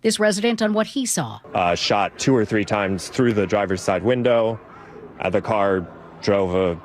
This resident on what he saw. Shot 2 or 3 times through the driver's side window. The car drove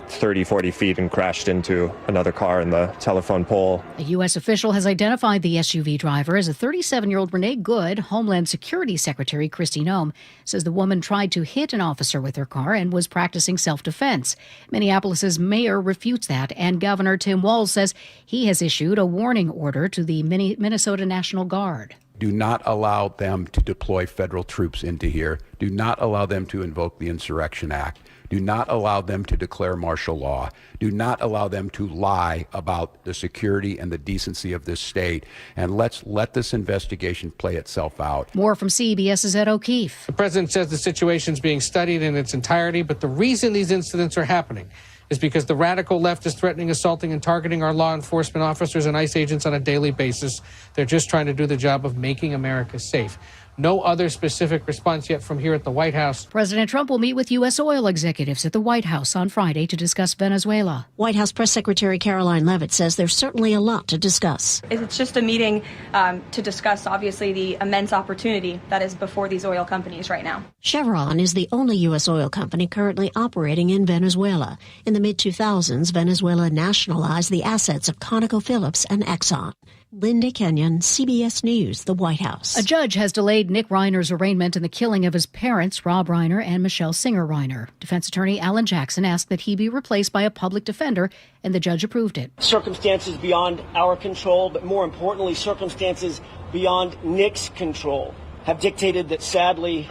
30, 40 feet and crashed into another car in the telephone pole. A U.S. official has identified the SUV driver as a 37-year-old Renee Good. Homeland Security Secretary Kristi Noem says the woman tried to hit an officer with her car and was practicing self-defense. Minneapolis's mayor refutes that, and Governor Tim Walz says he has issued a warning order to the Minnesota National Guard. Do not allow them to deploy federal troops into here. Do not allow them to invoke the Insurrection Act. Do not allow them to declare martial law. Do not allow them to lie about the security and the decency of this state. And let's let this investigation play itself out. More from CBS's Ed O'Keefe. The president says the situation's being studied in its entirety, but the reason these incidents are happening is because the radical left is threatening, assaulting, and targeting our law enforcement officers and ICE agents on a daily basis. They're just trying to do the job of making America safe. No other specific response yet from here at the White House. President Trump will meet with U.S. oil executives at the White House on Friday to discuss Venezuela. White House Press Secretary Caroline Leavitt says there's certainly a lot to discuss. It's just a meeting to discuss, obviously, the immense opportunity that is before these oil companies right now. Chevron is the only U.S. oil company currently operating in Venezuela. In the mid-2000s, Venezuela nationalized the assets of ConocoPhillips and Exxon. Linda Kenyon, CBS News, the White House. A judge has delayed Nick Reiner's arraignment in the killing of his parents, Rob Reiner and Michelle Singer Reiner. Defense attorney Alan Jackson asked that he be replaced by a public defender, and the judge approved it. Circumstances beyond our control, but more importantly, circumstances beyond Nick's control, have dictated that, sadly,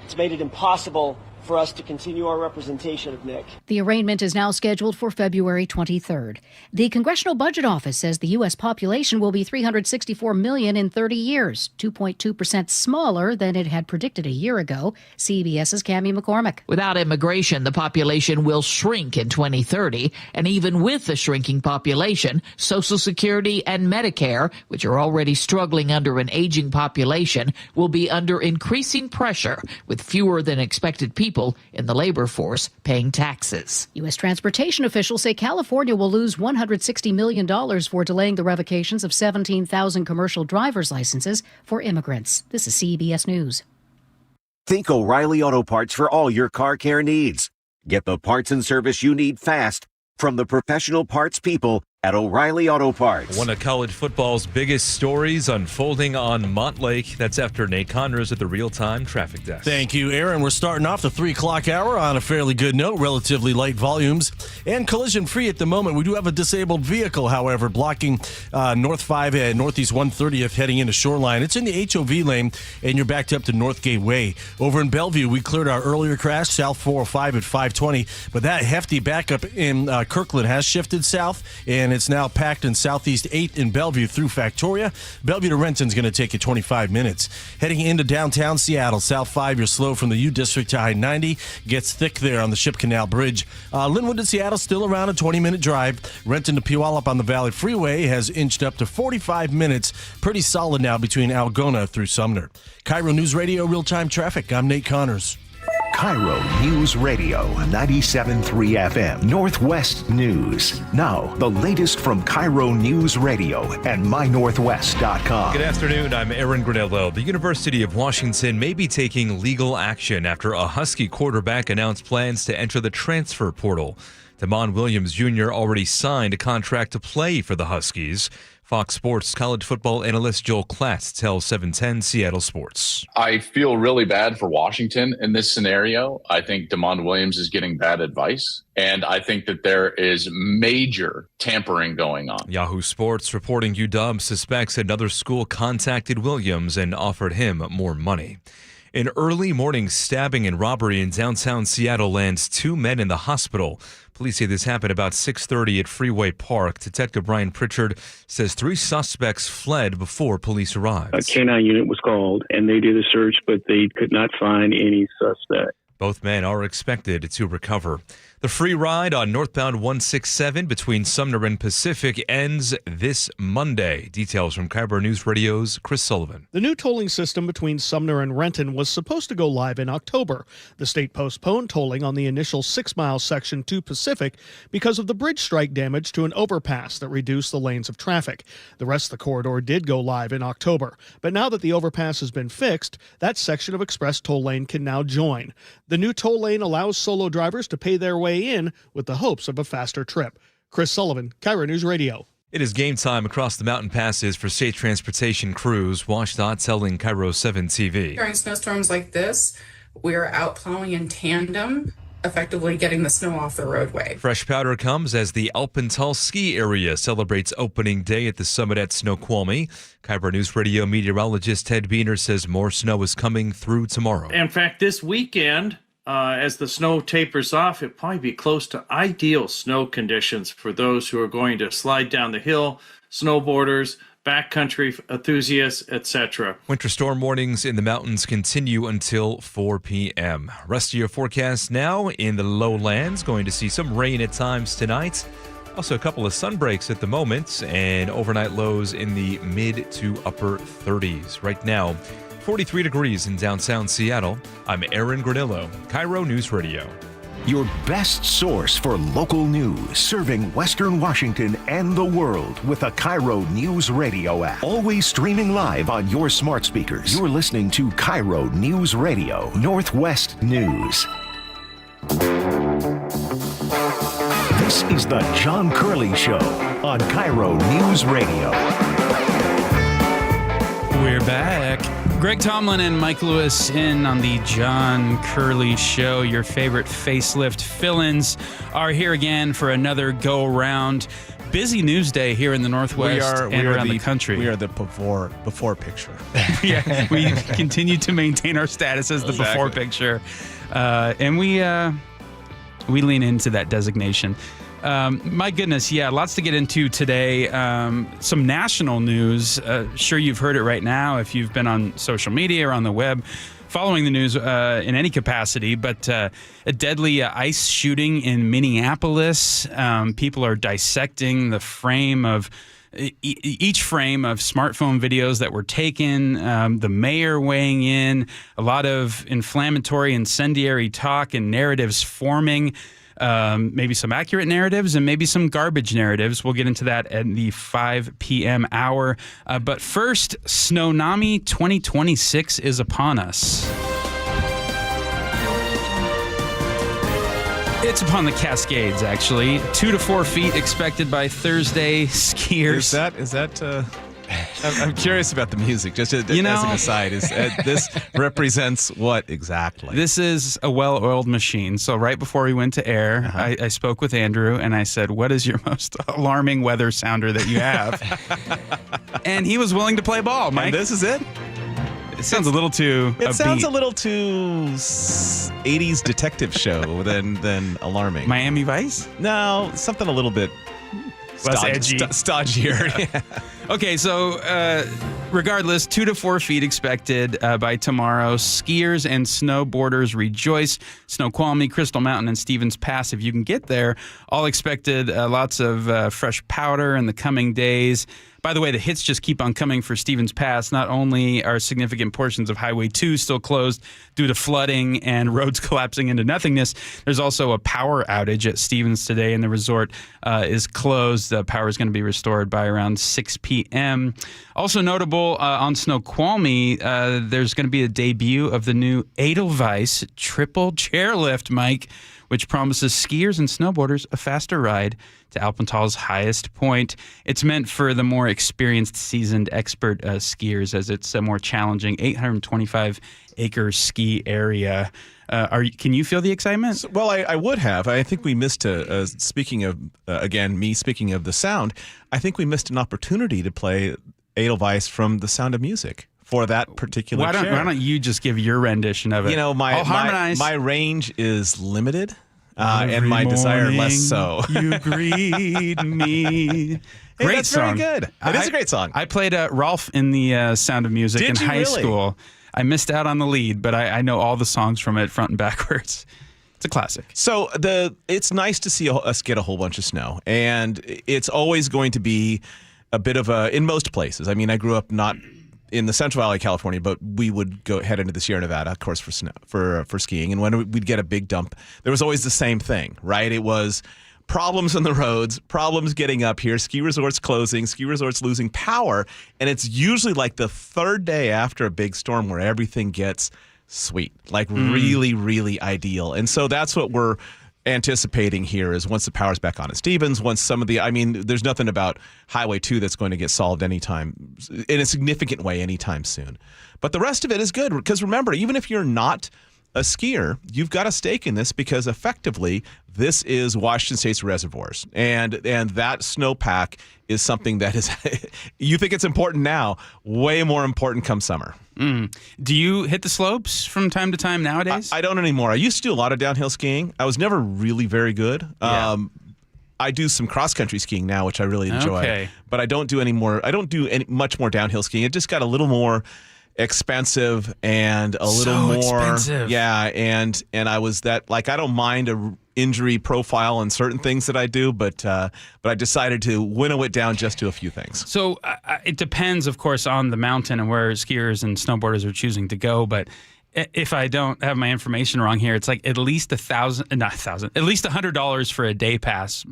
it's made it impossible for us to continue our representation of Nick. The arraignment is now scheduled for February 23rd. The Congressional Budget Office says the U.S. population will be 364 million in 30 years, 2.2% smaller than it had predicted a year ago. CBS's Cammie McCormick. Without immigration, the population will shrink in 2030. And even with the shrinking population, Social Security and Medicare, which are already struggling under an aging population, will be under increasing pressure with fewer than expected people in the labor force paying taxes. U.S. transportation officials say California will lose $160 million for delaying the revocations of 17,000 commercial driver's licenses for immigrants. This is CBS News. Think O'Reilly Auto Parts for all your car care needs. Get the parts and service you need fast from the professional parts people at O'Reilly Auto Parts. One of college football's biggest stories unfolding on Montlake. That's after Nate Connors at the real-time traffic desk. Thank you, Aaron. We're starting off the 3 o'clock hour on a fairly good note, relatively light volumes, and collision-free at the moment. We do have a disabled vehicle, however, blocking North 5 and Northeast 130th heading into Shoreline. It's in the HOV lane, and you're backed up to North Gateway. Over in Bellevue, we cleared our earlier crash, South 405 at 520, but that hefty backup in Kirkland has shifted south, and it's now packed in Southeast 8 in Bellevue through Factoria. Bellevue to Renton's going to take you 25 minutes. Heading into downtown Seattle, South 5, you're slow from the U District to I-90. Gets thick there on the Ship Canal Bridge. Linwood to Seattle, still around a 20-minute drive. Renton to Puyallup on the Valley Freeway has inched up to 45 minutes. Pretty solid now between Algona through Sumner. KIRO Newsradio Real-Time Traffic. I'm Nate Connors. KIRO News Radio, 97.3 FM, Northwest News. Now, the latest from KIRO News Radio and mynorthwest.com. Good afternoon, I'm Aaron Granello. The University of Washington may be taking legal action after a Husky quarterback announced plans to enter the transfer portal. Damon Williams Jr. already signed a contract to play for the Huskies. Fox Sports college football analyst Joel Klatt tells 710 Seattle Sports. I feel really bad for Washington in this scenario. I think Damon Williams is getting bad advice, and I think that there is major tampering going on. Yahoo Sports reporting UW suspects another school contacted Williams and offered him more money. An early morning stabbing and robbery in downtown Seattle lands 2 men in the hospital. Police say this happened about 6:30 at Freeway Park. Detective Brian Pritchard says 3 suspects fled before police arrived. A K-9 unit was called, and they did a search, but they could not find any suspect. Both men are expected to recover. The free ride on northbound 167 between Sumner and Pacific ends this Monday. Details from KIRO Newsradio's Chris Sullivan. The new tolling system between Sumner and Renton was supposed to go live in October. The state postponed tolling on the initial 6-mile section to Pacific because of the bridge strike damage to an overpass that reduced the lanes of traffic. The rest of the corridor did go live in October. But now that the overpass has been fixed, that section of express toll lane can now join. The new toll lane allows solo drivers to pay their way in with the hopes of a faster trip. Chris Sullivan, KIRO News Radio. It is game time across the mountain passes for state transportation crews. WashDOT telling KIRO 7 TV. During snowstorms like this, we're out plowing in tandem, effectively getting the snow off the roadway. Fresh powder comes as the Alpental ski area celebrates opening day at the summit at Snoqualmie. KIRO News Radio meteorologist Ted Beener says more snow is coming through tomorrow. In fact, this weekend, as the snow tapers off, it'll probably be close to ideal snow conditions for those who are going to slide down the hill, snowboarders, backcountry enthusiasts, etc. Winter storm warnings in the mountains continue until 4 p.m. Rest of your forecast now in the lowlands. Going to see some rain at times tonight. Also a couple of sun breaks at the moment and overnight lows in the mid to upper 30s. Right now, 43 degrees in downtown Seattle. I'm Aaron Granillo, KIRO News Radio. Your best source for local news, serving Western Washington and the world with the KIRO News Radio app. Always streaming live on your smart speakers. You're listening to KIRO News Radio, Northwest News. This is the John Curley Show on KIRO News Radio. We're back. Greg Tomlin and Mike Lewis in on the John Curley Show. Your favorite facelift fill-ins are here again for another go-around. Busy news day here in the Northwest and around the country. We are the before picture. Yeah, we continue to maintain our status as the before picture. And we lean into that designation. My goodness, yeah, lots to get into today. Some national news. Sure, you've heard it right now if you've been on social media or on the web following the news in any capacity. But a deadly ICE shooting in Minneapolis. People are dissecting the frame of each frame of smartphone videos that were taken, the mayor weighing in, a lot of inflammatory, incendiary talk and narratives forming. Maybe some accurate narratives and maybe some garbage narratives. We'll get into that at the 5 p.m. hour. But first, Snownami 2026 is upon us. It's upon the Cascades, actually. 2 to 4 feet expected by Thursday. Skiers. Is that? I'm curious about the music. Just as an aside, this represents what exactly? This is a well-oiled machine. So right before we went to air, I spoke with Andrew and I said, "What is your most alarming weather sounder that you have?" And he was willing to play ball. Mike, and this is it. It sounds a little too. It sounds a little too 80s detective show than alarming. Miami Vice? No, something a little bit less edgy, stodgier. Yeah. Okay, so regardless, 2 to 4 feet expected by tomorrow. Skiers and snowboarders rejoice. Snoqualmie, Crystal Mountain, and Stevens Pass, if you can get there, all expected lots of fresh powder in the coming days. By the way, the hits just keep on coming for Stevens Pass. Not only are significant portions of Highway 2 still closed due to flooding and roads collapsing into nothingness, there's also a power outage at Stevens today, and the resort is closed. The power is going to be restored by around 6 p.m. Also notable on Snoqualmie, there's going to be a debut of the new Edelweiss triple chairlift, Mike, which promises skiers and snowboarders a faster ride to Alpental's highest point. It's meant for the more experienced, seasoned, expert skiers, as it's a more challenging 825-acre ski area. Can you feel the excitement? Well, I would have. I think we missed speaking of the sound, I think we missed an opportunity to play Edelweiss from The Sound of Music for that particular why don't you just give your rendition of it? You know, my range is limited. And my desire less so. You greet me. Great that's song. Very good. It is a great song. I played Rolf in the Sound of Music in high school. I missed out on the lead, but I know all the songs from it front and backwards. It's a classic. So it's nice to see us get a whole bunch of snow, and it's always going to be a bit of in most places. I mean, I grew up not in the Central Valley of California, but we would head into the Sierra Nevada, of course, for snow, for skiing. And when we'd get a big dump, there was always the same thing, right? It was problems on the roads, problems getting up here, ski resorts closing, ski resorts losing power. And it's usually like the third day after a big storm where everything gets sweet, like really, really ideal. And so that's what we're anticipating here is once the power's back on at Stevens, once there's nothing about Highway 2 that's going to get solved anytime, in a significant way anytime soon. But the rest of it is good because remember, even if you're not a skier, you've got a stake in this because effectively this is Washington State's reservoirs. And that snowpack is something that is, you think it's important now, way more important come summer. Do you hit the slopes from time to time nowadays? I don't anymore. I used to do a lot of downhill skiing. I was never really very good. Yeah. I do some cross-country skiing now, which I really enjoy. Okay. But I don't do any more. I don't do much more downhill skiing. It just got a little more expensive and a little more expensive. Yeah, and I was that I don't mind a injury profile on certain things that I do, but I decided to winnow it down just to a few things. So it depends, of course, on the mountain and where skiers and snowboarders are choosing to go. But if I don't have my information wrong here, it's like at least at least $100 for a day pass,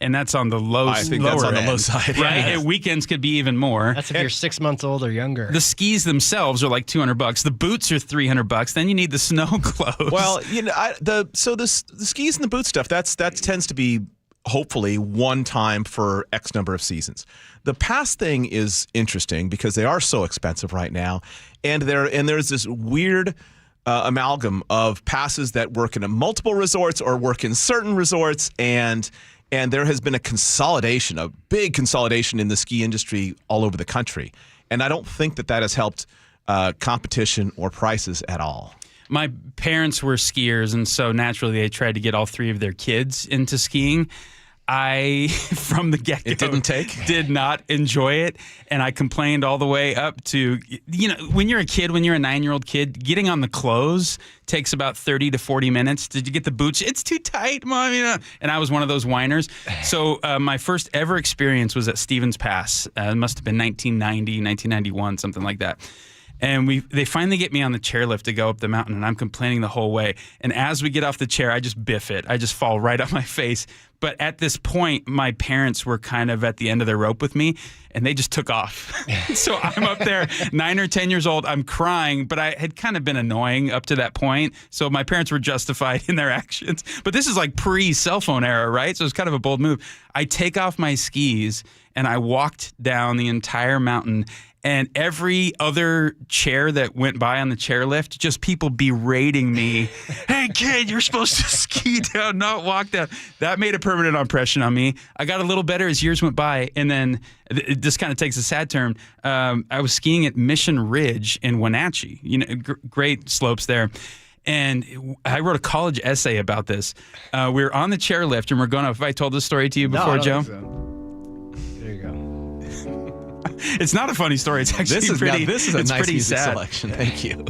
and that's on the low. I think that's on the low side, right? And weekends could be even more. That's if you're 6 months old or younger. The skis themselves are like $200. The boots are $300. Then you need the snow clothes. Well, the skis and the boot stuff that tends to be hopefully one time for X number of seasons. The pass thing is interesting because they are so expensive right now, and there's this weird amalgam of passes that work in multiple resorts or work in certain resorts, and there has been a big consolidation in the ski industry all over the country, and I don't think that has helped competition or prices at all. My parents were skiers, and so naturally they tried to get all three of their kids into skiing. I, from the get-go, did not enjoy it, and I complained all the way up to, when you're a kid, when you're a 9-year-old kid, getting on the clothes takes about 30 to 40 minutes. Did you get the boots? It's too tight, Mom. And I was one of those whiners. So my first ever experience was at Stevens Pass. It must have been 1990, 1991, something like that. And they finally get me on the chairlift to go up the mountain, and I'm complaining the whole way. And as we get off the chair, I just biff it. I just fall right on my face. But at this point, my parents were kind of at the end of their rope with me, and they just took off. So I'm up there, 9 or 10 years old. I'm crying, but I had kind of been annoying up to that point. So my parents were justified in their actions. But this is like pre-cell phone era, right? So it's kind of a bold move. I take off my skis, and I walked down the entire mountain. And every other chair that went by on the chairlift, just people berating me. Hey, kid, you're supposed to ski down, not walk down. That made a permanent impression on me. I got a little better as years went by. And then this kind of takes a sad turn. I was skiing at Mission Ridge in Wenatchee. Great slopes there. And I wrote a college essay about this. We were on the chairlift, and we're going up. Have I told this story to you before, Joe? There you go. It's not a funny story. It's actually this is a nice music sad. selection. Thank you.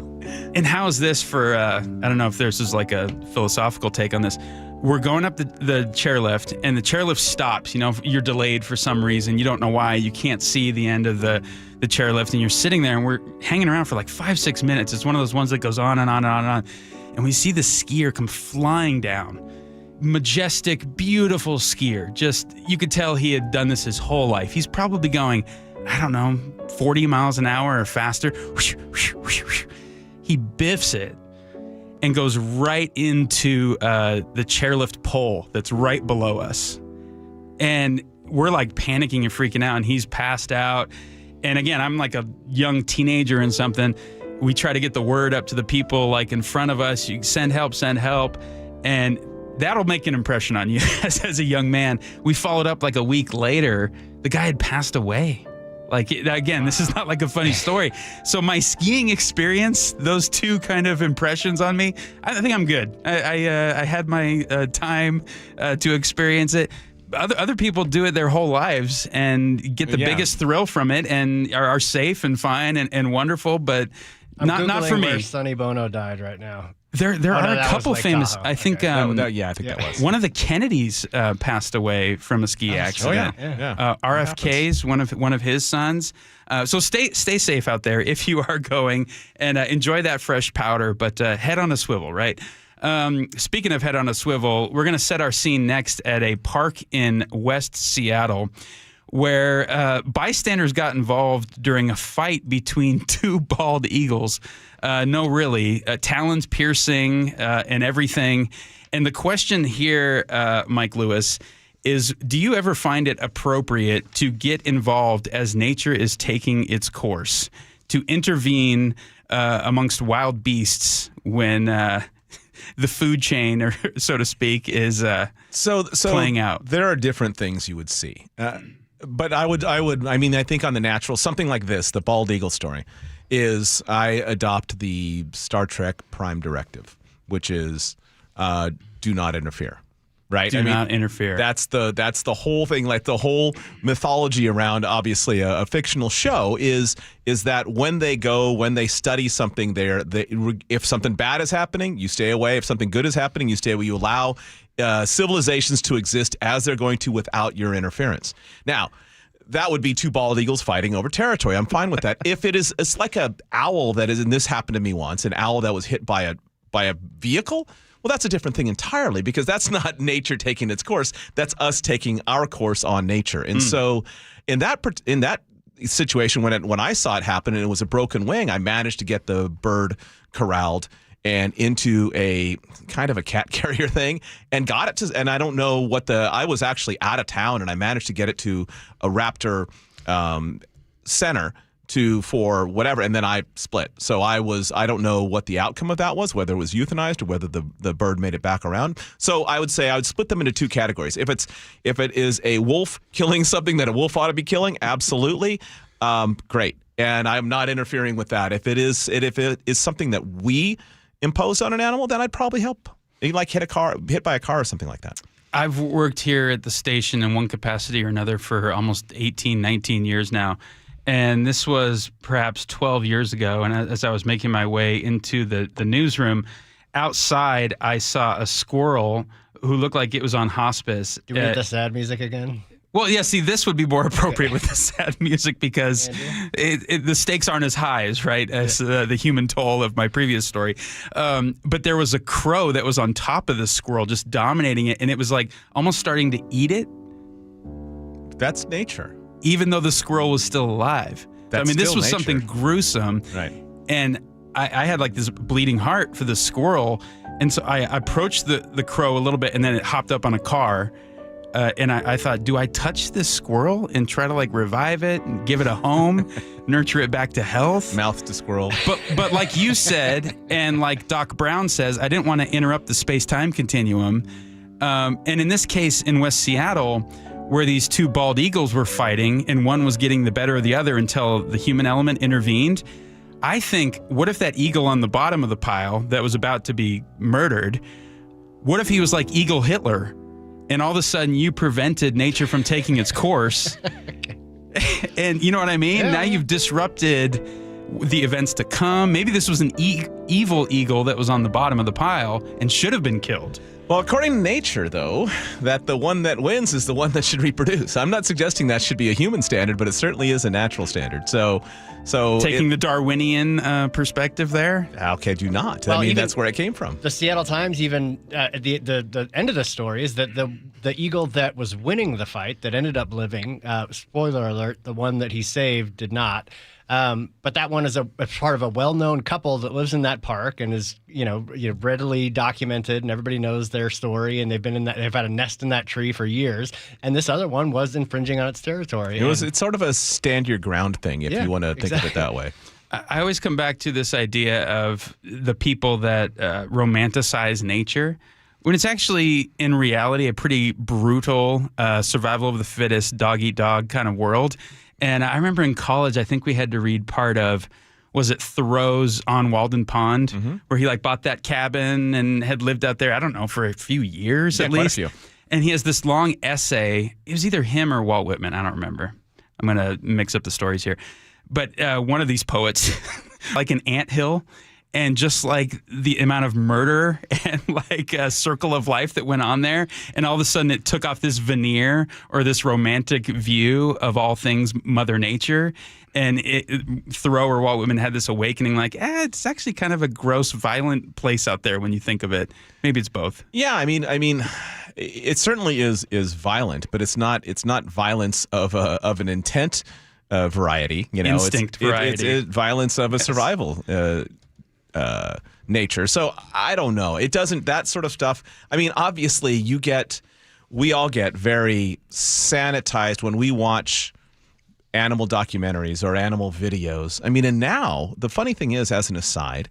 And how is this for, I don't know if this is like a philosophical take on this. We're going up the chairlift, and the chairlift stops. You're delayed for some reason. You don't know why. You can't see the end of the chairlift, and you're sitting there, and we're hanging around for like 5-6 minutes. It's one of those ones that goes on and on and on and on. And we see the skier come flying down. Majestic, beautiful skier. Just, you could tell he had done this his whole life. He's probably going, I don't know, 40 miles an hour or faster. He biffs it and goes right into the chairlift pole that's right below us. And we're like panicking and freaking out, and he's passed out. And again, I'm like a young teenager and something. We try to get the word up to the people like in front of us. You send help. And that'll make an impression on you as a young man. We followed up like a week later. The guy had passed away. Like, again, this is not like a funny story. So my skiing experience, those two kind of impressions on me, I think I'm good. I had my time to experience it. Other people do it their whole lives and get the biggest thrill from it and are safe and fine and wonderful. But I'm not Googling for me. where Sonny Bono died right now. There are a couple famous. Tahoe. I think. Okay. I think that was one of the Kennedys passed away from a ski accident. RFK's one of his sons. So stay safe out there if you are going, and enjoy that fresh powder. But head on a swivel, right? Speaking of head on a swivel, we're going to set our scene next at a park in West Seattle, where bystanders got involved during a fight between two bald eagles. Really. Talons piercing and everything. And the question here, Mike Lewis, is do you ever find it appropriate to get involved as nature is taking its course, to intervene amongst wild beasts when the food chain, or so to speak, is playing out? There are different things you would see. But I think on the natural, something like this, the bald eagle story, is I adopt the Star Trek Prime Directive, which is do not interfere. Right? Do not interfere. That's the whole thing. Like the whole mythology around, obviously, a fictional show is that when they study something there, if something bad is happening, you stay away. If something good is happening, you stay away. You allow civilizations to exist as they're going to without your interference. Now, that would be two bald eagles fighting over territory. I'm fine with that. If it's like an owl that is, and this happened to me once, an owl that was hit by a vehicle. Well, that's a different thing entirely, because that's not nature taking its course. That's us taking our course on nature. And so in that situation, when I saw it happen and it was a broken wing, I managed to get the bird corralled and into a kind of a cat carrier thing and got it to, and I don't know I was actually out of town and I managed to get it to a raptor center for whatever, and then I split. So I don't know what the outcome of that was, whether it was euthanized or whether the bird made it back around. So I would say I would split them into two categories. If it is a wolf killing something that a wolf ought to be killing, absolutely, great. And I'm not interfering with that. If it is something that we impose on an animal, then I'd probably help. Like hit by a car or something like that. I've worked here at the station in one capacity or another for almost 18, 19 years now. And this was perhaps 12 years ago. And as I was making my way into the newsroom, outside I saw a squirrel who looked like it was on hospice. Do we need the sad music again? Well, yeah, see, this would be more appropriate with the sad music because the stakes aren't as high as the human toll of my previous story. But there was a crow that was on top of the squirrel just dominating it, and it was like almost starting to eat it. That's nature. Even though the squirrel was still alive. This was something gruesome. Right. And I had like this bleeding heart for the squirrel. And so I approached the crow a little bit, and then it hopped up on a car. And I thought, do I touch this squirrel and try to like revive it and give it a home, nurture it back to health? Mouth to squirrel. But like you said, and like Doc Brown says, I didn't want to interrupt the space-time continuum. And in this case, in West Seattle, where these two bald eagles were fighting and one was getting the better of the other until the human element intervened, I think, what if that eagle on the bottom of the pile that was about to be murdered, what if he was like Eagle Hitler? And all of a sudden you prevented nature from taking its course. And you know what I mean? Yeah. Now you've disrupted the events to come. Maybe this was an evil eagle that was on the bottom of the pile and should have been killed. Well, according to nature, though, that the one that wins is the one that should reproduce. I'm not suggesting that should be a human standard, but it certainly is a natural standard. So taking the Darwinian perspective there? How could you not? Well, I mean, that's where it came from. The Seattle Times even the end of the story is that the eagle that was winning the fight that ended up living, spoiler alert, the one that he saved did not. But that one is a part of a well-known couple that lives in that park and is, readily documented, and everybody knows their story. And they've had a nest in that tree for years. And this other one was infringing on its territory. It's sort of a stand your ground thing, if you want to think of it that way. I always come back to this idea of the people that romanticize nature, when it's actually, in reality, a pretty brutal survival of the fittest, dog-eat-dog kind of world. And I remember in college, I think we had to read part of, was it Thoreau's On Walden Pond, where he bought that cabin and had lived out there, I don't know, for a few years at least. Quite a few. And he has this long essay. It was either him or Walt Whitman. I don't remember. I'm going to mix up the stories here. But one of these poets like an anthill. And just like the amount of murder and like a circle of life that went on there. And all of a sudden it took off this veneer or this romantic view of all things Mother Nature. And Thoreau or Walt Whitman had this awakening like, it's actually kind of a gross, violent place out there when you think of it. Maybe it's both. Yeah, I mean, it certainly is violent, but it's not violence of an intent variety. You know, instinct variety. It's violence of a survival nature. So I don't know. It doesn't, that sort of stuff. I mean, obviously we all get very sanitized when we watch animal documentaries or animal videos. I mean, and now the funny thing is, as an aside,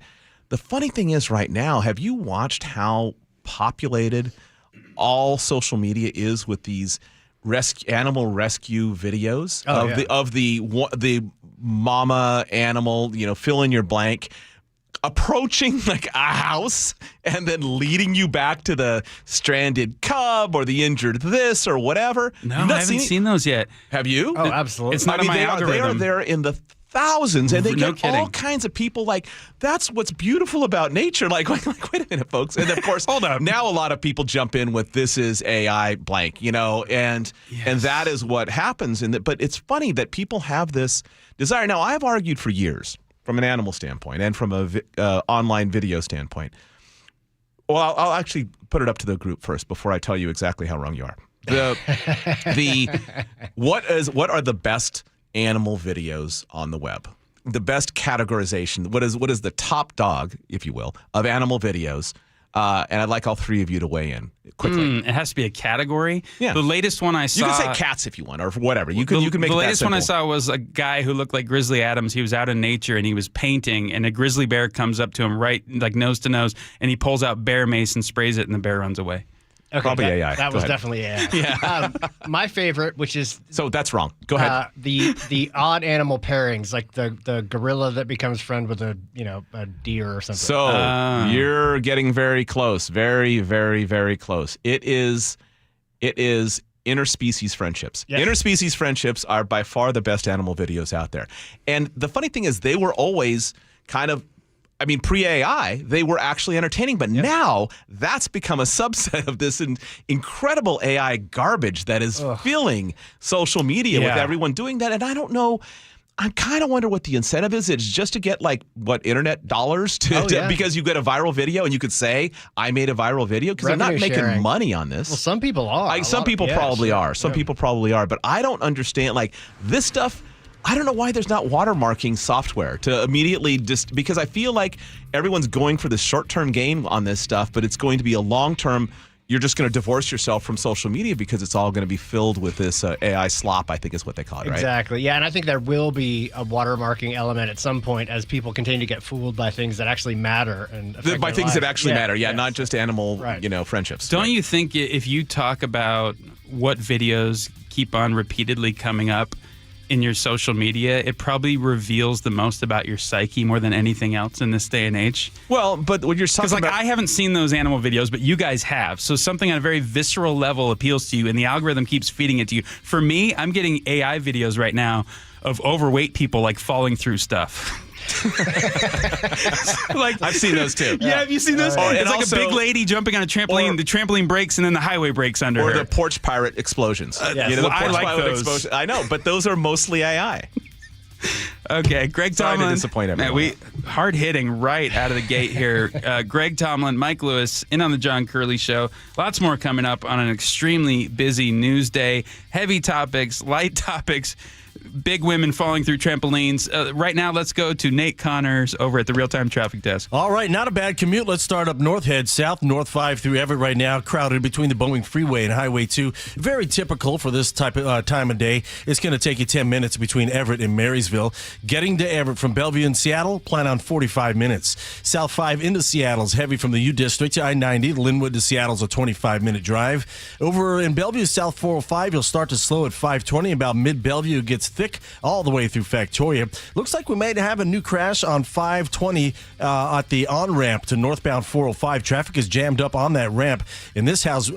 right now, have you watched how populated all social media is with these animal rescue videos of the mama animal, fill in your blank, approaching like a house and then leading you back to the stranded cub or the injured this or whatever? No, I haven't seen those yet. Have you? Oh, absolutely. It's not in my algorithm. They are there in the thousands, and they get kidding. all kinds of people like, that's what's beautiful about nature. Like wait a minute, folks. And of course, hold on. Now a lot of people jump in with this is AI blank, and that is what happens. But it's funny that people have this desire. Now, I've argued for years from an animal standpoint and from a online video standpoint. Well, I'll actually put it up to the group first before I tell you exactly how wrong you are. What are the best animal videos on the web? The best categorization. What is the top dog, if you will, of animal videos? And I'd like all three of you to weigh in quickly. It has to be a category. Yeah. The latest one I saw. You can say cats if you want, or whatever. You can make it that simple. The latest one I saw was a guy who looked like Grizzly Adams. He was out in nature and he was painting, and a grizzly bear comes up to him right, like nose to nose, and he pulls out bear mace and sprays it, and the bear runs away. Okay, probably AI. That was definitely AI. Yeah. My favorite, which is so that's wrong. Go ahead. The odd animal pairings, like the gorilla that becomes friend with a deer or something. So you're getting very close, very, very, very close. It is interspecies friendships. Yes. Interspecies friendships are by far the best animal videos out there. And the funny thing is, they were always kind of, pre-AI, they were actually entertaining, but now that's become a subset of this incredible AI garbage that is filling social media with everyone doing that. And I don't know, I kind of wonder what the incentive is. It's just to get internet dollars because you get a viral video and you could say, I made a viral video, because they're not making money on this. Well, some people are. Some people probably are. Some people probably are, but I don't understand this stuff. I don't know why there's not watermarking software to immediately because I feel like everyone's going for the short-term gain on this stuff, but it's going to be a long-term. You're just going to divorce yourself from social media because it's all going to be filled with this AI slop, I think is what they call it, right? Exactly. Yeah, and I think there will be a watermarking element at some point as people continue to get fooled by things that actually matter and affect by their things lives. that actually matter. Yeah, not just animal, friendships. Don't you think if you talk about what videos keep on repeatedly coming up in your social media, it probably reveals the most about your psyche more than anything else in this day and age? Well, but when you're talking about... I haven't seen those animal videos, but you guys have. So something on a very visceral level appeals to you, and the algorithm keeps feeding it to you. For me, I'm getting AI videos right now of overweight people falling through stuff. I've seen those too. Yeah, have you seen those? It's like also, a big lady jumping on a trampoline. The trampoline breaks, and then the highway breaks under her. Or the porch pirate explosions. I like those. Explosion. I know, but those are mostly AI. Okay, Greg Tomlin. Sorry to disappoint everyone. Hard hitting right out of the gate here. Greg Tomlin, Mike Lewis, in on the John Curley Show. Lots more coming up on an extremely busy news day. Heavy topics, light topics. Big women falling through trampolines. Right now, let's go to Nate Connors over at the Real-Time Traffic Desk. All right, not a bad commute. Let's start up north, head south, North 5 through Everett right now, crowded between the Boeing Freeway and Highway 2. Very typical for this type of time of day. It's going to take you 10 minutes between Everett and Marysville. Getting to Everett from Bellevue and Seattle, plan on 45 minutes. South 5 into Seattle is heavy from the U District to I-90. Linwood to Seattle's a 25-minute drive. Over in Bellevue, South 405, you'll start to slow at 520. About mid-Bellevue, it gets thick all the way through Factoria. Looks like we may have a new crash on 520 at the on-ramp to northbound 405. Traffic is jammed up on that ramp, and this has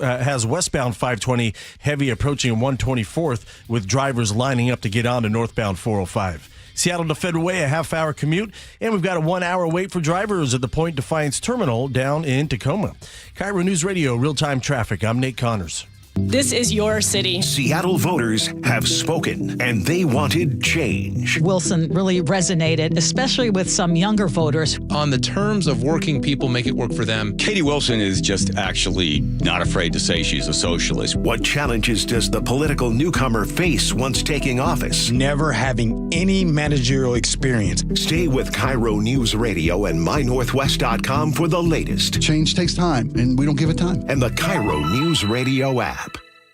westbound 520 heavy approaching 124th with drivers lining up to get on to northbound 405. Seattle to Federal Way, a half-hour commute. And we've got a 1-hour wait for drivers at the Point Defiance Terminal down in Tacoma. KIRO News Radio, real-time traffic. I'm Nate Connors. This is your city. Seattle voters have spoken, and they wanted change. Wilson really resonated, especially with some younger voters. On the terms of working people, make it work for them. Katie Wilson is just actually not afraid to say she's a socialist. What challenges does the political newcomer face once taking office? Never having any managerial experience. Stay with KIRO News Radio and mynorthwest.com for the latest. Change takes time, and we don't give it time. And the KIRO News Radio app.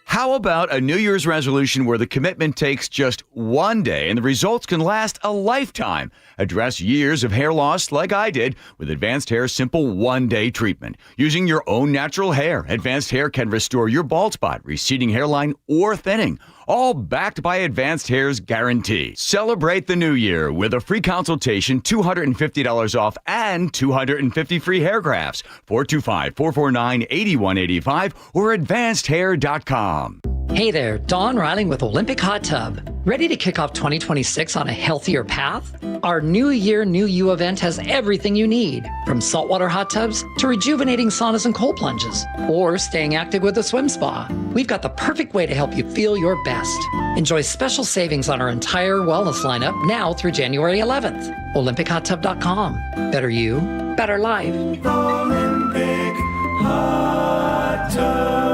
How about a New Year's resolution where the commitment takes just one day and the results can last a lifetime? Address years of hair loss like I did with Advanced Hair's simple one-day treatment. Using your own natural hair, Advanced Hair can restore your bald spot, receding hairline, or thinning. All backed by Advanced Hair's guarantee. Celebrate the new year with a free consultation, $250 off, and 250 free hair grafts. 425-449-8185 or advancedhair.com. Hey there, Don Riling with Olympic Hot Tub. Ready to kick off 2026 on a healthier path? Our New Year, New You event has everything you need, from saltwater hot tubs to rejuvenating saunas and cold plunges, or staying active with a swim spa. We've got the perfect way to help you feel your best. Enjoy special savings on our entire wellness lineup now through January 11th. OlympicHotTub.com. Better you, better life. Olympic Hot Tub.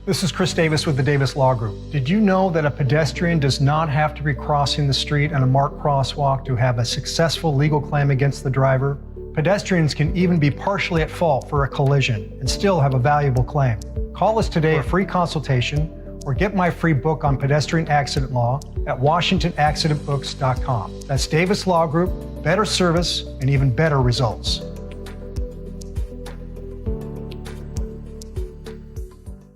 This is Chris Davis with the Davis Law Group. Did you know that a pedestrian does not have to be crossing the street on a marked crosswalk to have a successful legal claim against the driver? Pedestrians can even be partially at fault for a collision and still have a valuable claim. Call us today for a free consultation or get my free book on pedestrian accident law at WashingtonAccidentBooks.com. That's Davis Law Group, better service and even better results.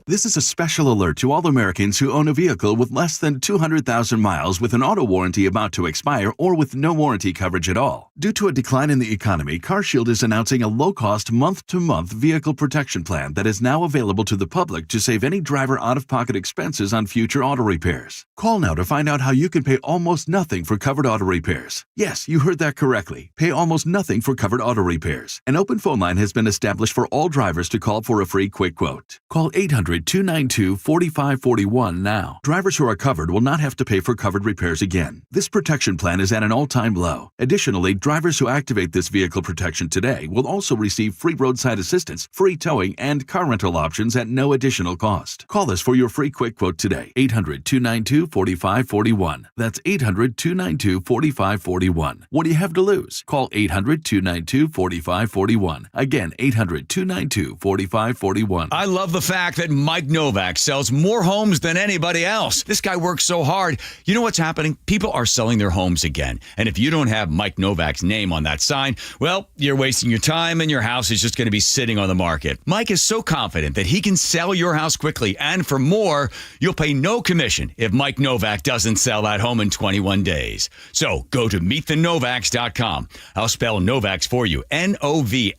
This is a special alert to all Americans who own a vehicle with less than 200,000 miles with an auto warranty about to expire or with no warranty coverage at all. Due to a decline in the economy, CarShield is announcing a low-cost month-to-month vehicle protection plan that is now available to the public to save any driver out-of-pocket expenses on future auto repairs. Call now to find out how you can pay almost nothing for covered auto repairs. Yes, you heard that correctly. Pay almost nothing for covered auto repairs. An open phone line has been established for all drivers to call for a free quick quote. Call 800-292-4541 now. Drivers who are covered will not have to pay for covered repairs again. This protection plan is at an all-time low. Additionally, drivers who activate this vehicle protection today will also receive free roadside assistance, free towing, and car rental options at no additional cost. Call us for your free quick quote today. 800-292-4541. That's 800-292-4541. What do you have to lose? Call 800-292-4541. Again, 800-292-4541. I love the fact that Mike Novak sells more homes than anybody else. This guy works so hard. You know what's happening? People are selling their homes again. And if you don't have Mike Novak's name on that sign, well, you're wasting your time and your house is just going to be sitting on the market. Mike is so confident that he can sell your house quickly. And for more, you'll pay no commission if Mike Novak doesn't sell that home in 21 days. So go to meetthenovaks.com. I'll spell Novaks for you. Novaks.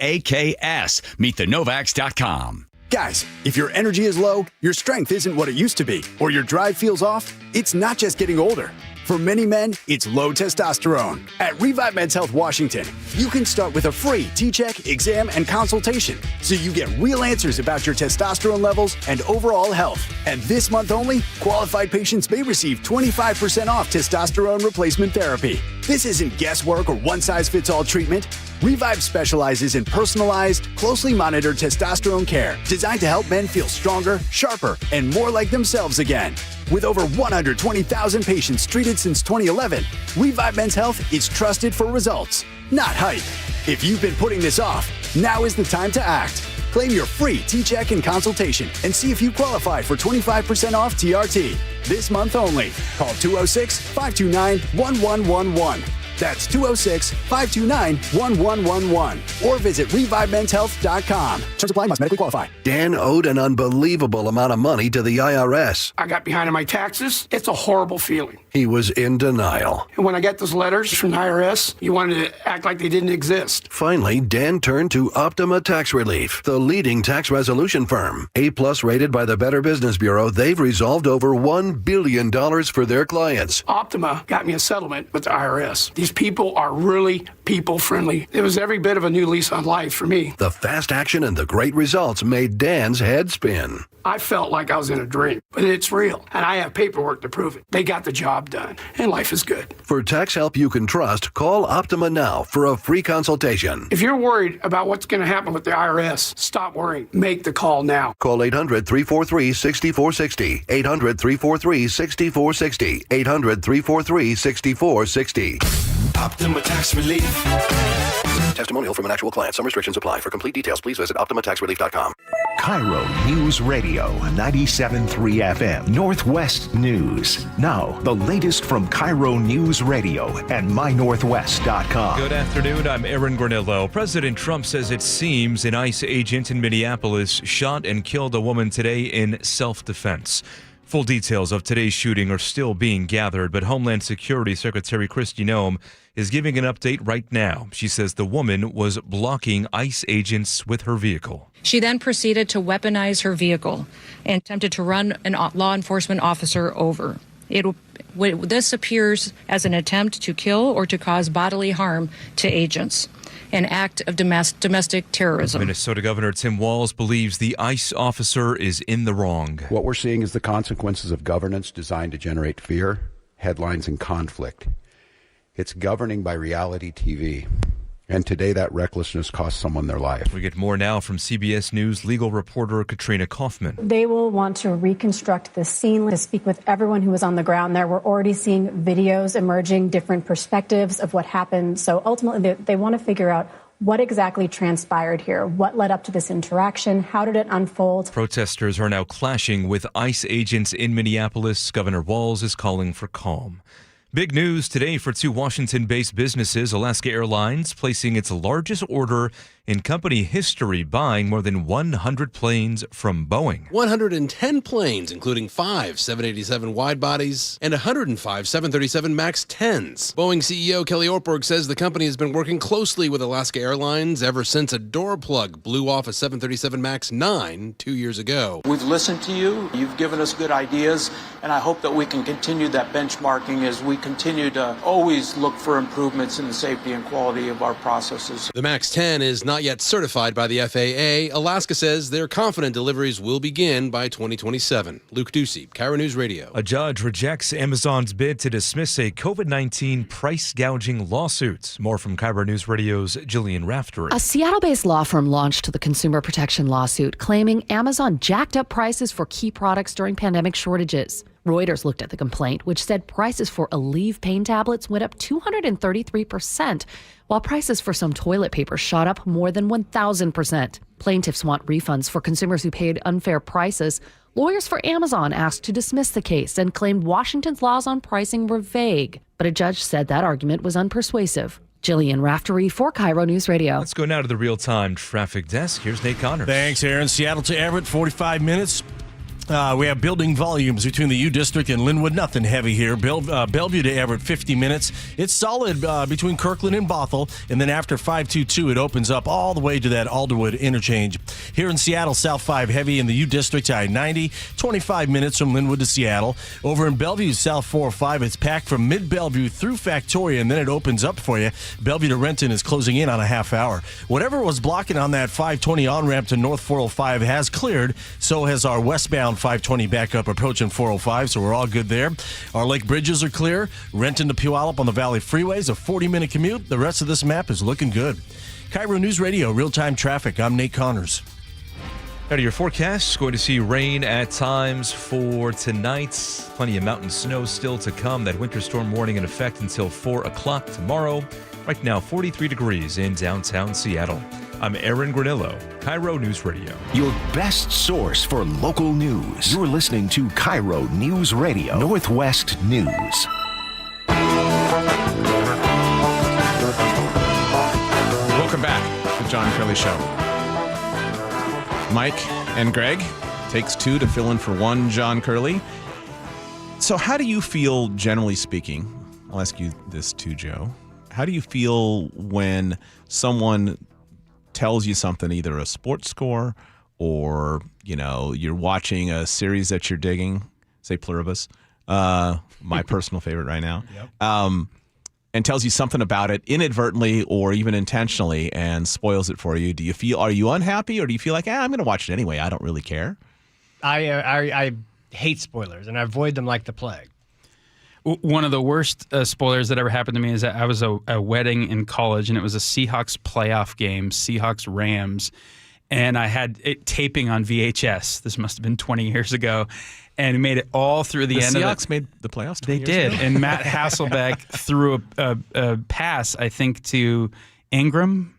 Meetthenovaks.com. Guys, if your energy is low, your strength isn't what it used to be, or your drive feels off, it's not just getting older. For many men, it's low testosterone. At Revive Men's Health Washington, you can start with a free T-check, exam, and consultation, so you get real answers about your testosterone levels and overall health. And this month only, qualified patients may receive 25% off testosterone replacement therapy. This isn't guesswork or one-size-fits-all treatment. Revive specializes in personalized, closely monitored testosterone care designed to help men feel stronger, sharper, and more like themselves again. With over 120,000 patients treated since 2011, Revive Men's Health is trusted for results, not hype. If you've been putting this off, now is the time to act. Claim your free T-check and consultation and see if you qualify for 25% off TRT. This month only. Call 206-529-1111. That's 206-529-1111. Or visit ReviveMen'sHealth.com. Terms apply, must medically qualify. Dan owed an unbelievable amount of money to the IRS. I got behind on my taxes. It's a horrible feeling. He was in denial. And when I got those letters from the IRS, you wanted to act like they didn't exist. Finally, Dan turned to Optima Tax Relief, the leading tax resolution firm. A-plus rated by the Better Business Bureau, they've resolved over $1 billion for their clients. Optima got me a settlement with the IRS. These people are really people-friendly. It was every bit of a new lease on life for me. The fast action and the great results made Dan's head spin. I felt like I was in a dream, but it's real, and I have paperwork to prove it. They got the job done, and life is good. For tax help you can trust, call Optima now for a free consultation. If you're worried about what's going to happen with the IRS, stop worrying. Make the call now. Call 800-343-6460. 800-343-6460. 800-343-6460. Optima Tax Relief. Testimonial from an actual client. Some restrictions apply. For complete details, please visit OptimaTaxRelief.com. KIRO News Radio 97.3 FM Northwest News. Now, the latest from KIRO News Radio and MyNorthwest.com. Good afternoon. I'm Aaron Granillo. President Trump says it seems an ICE agent in Minneapolis shot and killed a woman today in self-defense. Full details of today's shooting are still being gathered, but Homeland Security Secretary Kristi Noem is giving an update right now. She says the woman was blocking ICE agents with her vehicle. She then proceeded to weaponize her vehicle and attempted to run a law enforcement officer over. This appears as an attempt to kill or to cause bodily harm to agents, an act of domestic terrorism. Minnesota Governor Tim Walz believes the ICE officer is in the wrong. What we're seeing is the consequences of governance designed to generate fear, headlines, and conflict. It's governing by reality TV. And today that recklessness cost someone their life. We get more now from CBS News legal reporter Katrina Kaufman. They will want to reconstruct the scene to speak with everyone who was on the ground there. We're already seeing videos emerging, different perspectives of what happened. So ultimately, they want to figure out what exactly transpired here, what led up to this interaction, how did it unfold. Protesters are now clashing with ICE agents in Minneapolis. Governor Walz is calling for calm. Big news today for two Washington-based businesses. Alaska Airlines placing its largest order in company history, buying more than 100 planes from Boeing. 110 planes, including 5 787 wide-bodies and 105 737 MAX 10s. Boeing CEO Kelly Ortberg says the company has been working closely with Alaska Airlines ever since a door plug blew off a 737 MAX 9 2 years ago. We've listened to you. You've given us good ideas, and I hope that we can continue that benchmarking as we continue to always look for improvements in the safety and quality of our processes. The MAX 10 is not yet certified by the FAA. Alaska says they're confident deliveries will begin by 2027. Luke Ducey, KIRO News Radio. A judge rejects Amazon's bid to dismiss a COVID-19 price gouging lawsuit. More from KIRO News Radio's Jillian Raftery. A Seattle-based law firm launched the consumer protection lawsuit, claiming Amazon jacked up prices for key products during pandemic shortages. Reuters looked at the complaint, which said prices for Aleve pain tablets went up 233%, while prices for some toilet paper shot up more than 1,000%. Plaintiffs want refunds for consumers who paid unfair prices. Lawyers for Amazon asked to dismiss the case and claimed Washington's laws on pricing were vague. But a judge said that argument was unpersuasive. Jillian Raftery for KIRO News Radio. Let's go now to the real-time traffic desk. Here's Nate Connors. Thanks, Aaron. Seattle to Everett, 45 minutes. We have building volumes between the U District and Linwood. Nothing heavy here. Bellevue to Everett, 50 minutes. It's solid between Kirkland and Bothell. And then after 522, it opens up all the way to that Alderwood interchange. Here in Seattle, South 5 heavy in the U District, I-90, 25 minutes from Linwood to Seattle. Over in Bellevue, South 405, it's packed from mid-Bellevue through Factoria, and then it opens up for you. Bellevue to Renton is closing in on a half hour. Whatever was blocking on that 520 on-ramp to North 405 has cleared. So has our westbound 520 backup approaching 405, so we're all good there. Our lake bridges are clear. Renton to Puyallup on the Valley Freeways, a 40-minute commute. The rest of this map is looking good. KIRO News Radio, real-time traffic. I'm Nate Connors. Now to your forecast. Going to see rain at times for tonight. Plenty of mountain snow still to come. That winter storm warning in effect until 4 o'clock tomorrow. Right now, 43 degrees in downtown Seattle. I'm Aaron Granillo, KIRO News Radio. Your best source for local news. You're listening to KIRO News Radio, Northwest News. John Curley Show. Mike and Greg, takes two to fill in for one John Curley. So how do you feel, generally speaking? I'll ask you this too, Joe. How do you feel when someone tells you something, either a sports score or, you're watching a series that you're digging, say Pluribus, my personal favorite right now, and tells you something about it inadvertently or even intentionally and spoils it for you? Are you unhappy, or do you feel like, I'm going to watch it anyway, I don't really care? I hate spoilers, and I avoid them like the plague. One of the worst spoilers that ever happened to me is that I was a wedding in college, and it was a Seahawks playoff game, Seahawks-Rams, and I had it taping on VHS. This must have been 20 years ago, and we made it all through the end of it. The Seahawks made the playoffs 20 years ago? They did, and Matt Hasselbeck threw a pass, I think, to Ingram,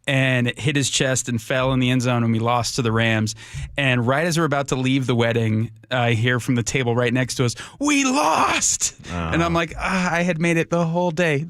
and it hit his chest and fell in the end zone, and we lost to the Rams. And right as we're about to leave the wedding, I hear from the table right next to us, "We lost!" And I'm like, I had made it the whole day,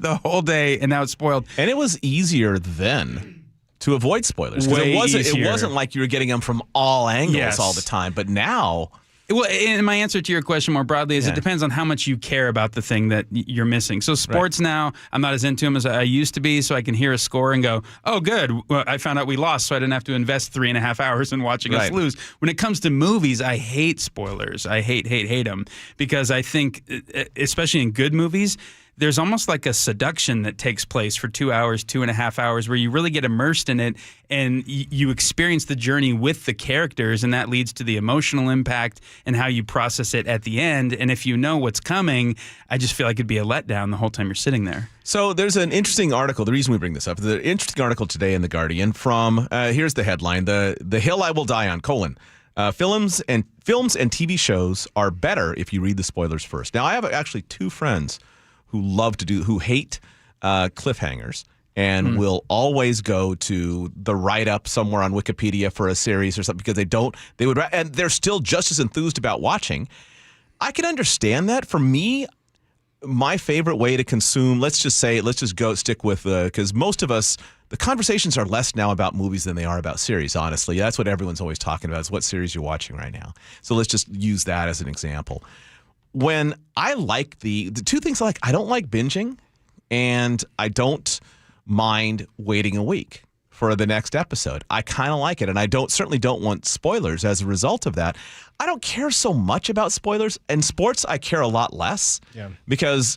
and now it's spoiled. And it was easier then to avoid spoilers. It wasn't like you were getting them from all angles all the time, but now... Well, and my answer to your question more broadly is it depends on how much you care about the thing that you're missing. So sports now, I'm not as into them as I used to be, so I can hear a score and go, oh, good, well, I found out we lost, so I didn't have to invest 3.5 hours in watching us lose. When it comes to movies, I hate spoilers. I hate them, because I think, especially in good movies, there's almost like a seduction that takes place for 2 hours, 2.5 hours, where you really get immersed in it and you experience the journey with the characters, and that leads to the emotional impact and how you process it at the end. And if you know what's coming, I just feel like it'd be a letdown the whole time you're sitting there. So there's an interesting article. The reason we bring this up, the interesting article today in The Guardian from, here's the headline, The Hill I Will Die On, : films and TV shows are better if you read the spoilers first. Now, I have actually two friends who hate cliffhangers and will always go to the write-up somewhere on Wikipedia for a series or something because and they're still just as enthused about watching. I can understand that. For me, my favorite way to consume, let's just stick with, because most of us, the conversations are less now about movies than they are about series, honestly. That's what everyone's always talking about, is what series you're watching right now. So let's just use that as an example. When I like the two things I don't like binging, and I don't mind waiting a week for the next episode. I kind of like it, and I certainly don't want spoilers as a result of that. I don't care so much about spoilers. In sports, I care a lot less because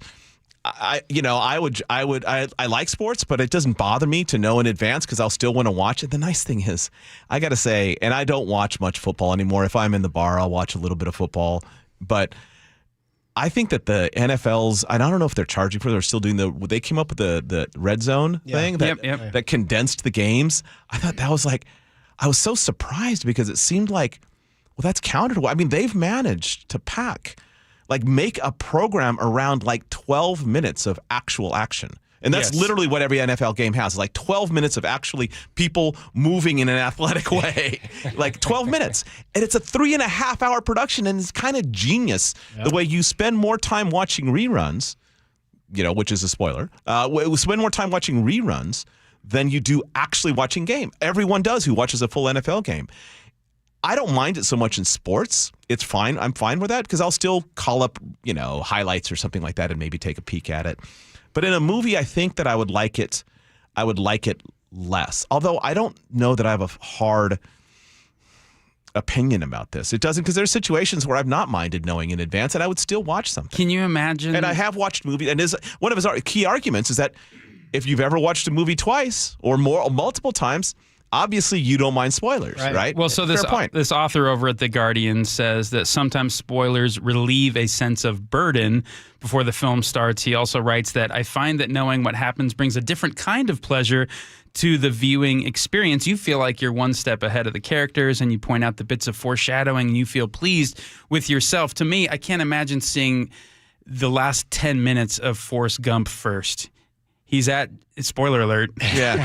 I like sports, but it doesn't bother me to know in advance because I'll still want to watch it. The nice thing is, I got to say, and I don't watch much football anymore. If I'm in the bar, I'll watch a little bit of football, but I think that the NFL's, and I don't know if they're charging for it, they're still doing they came up with the red zone thing that condensed the games. I thought that was I was so surprised because it seemed like, well, that's counter to, they've managed to make a program around 12 minutes of actual action. And that's literally what every NFL game has, 12 minutes of actually people moving in an athletic way, 12 minminutes. And it's a 3.5 hour production, and it's kind of genius the way you spend more time watching reruns, which is a spoiler, spend more time watching reruns than you do actually watching game. Everyone does who watches a full NFL game. I don't mind it so much in sports. It's fine. I'm fine with that because I'll still call up, highlights or something like that and maybe take a peek at it. But in a movie, I think that I would like it less. Although I don't know that I have a hard opinion about this. It doesn't, because there's situations where I've not minded knowing in advance and I would still watch something. Can you imagine? And I have watched movies, and one of his key arguments is that if you've ever watched a movie twice or more or multiple times, obviously you don't mind spoilers, right? Well, so this author over at The Guardian says that sometimes spoilers relieve a sense of burden before the film starts. He also writes that, I find that knowing what happens brings a different kind of pleasure to the viewing experience. You feel like you're one step ahead of the characters, and you point out the bits of foreshadowing, and you feel pleased with yourself. To me, I can't imagine seeing the last 10 minutes of Forrest Gump first. He's at spoiler alert. Yeah.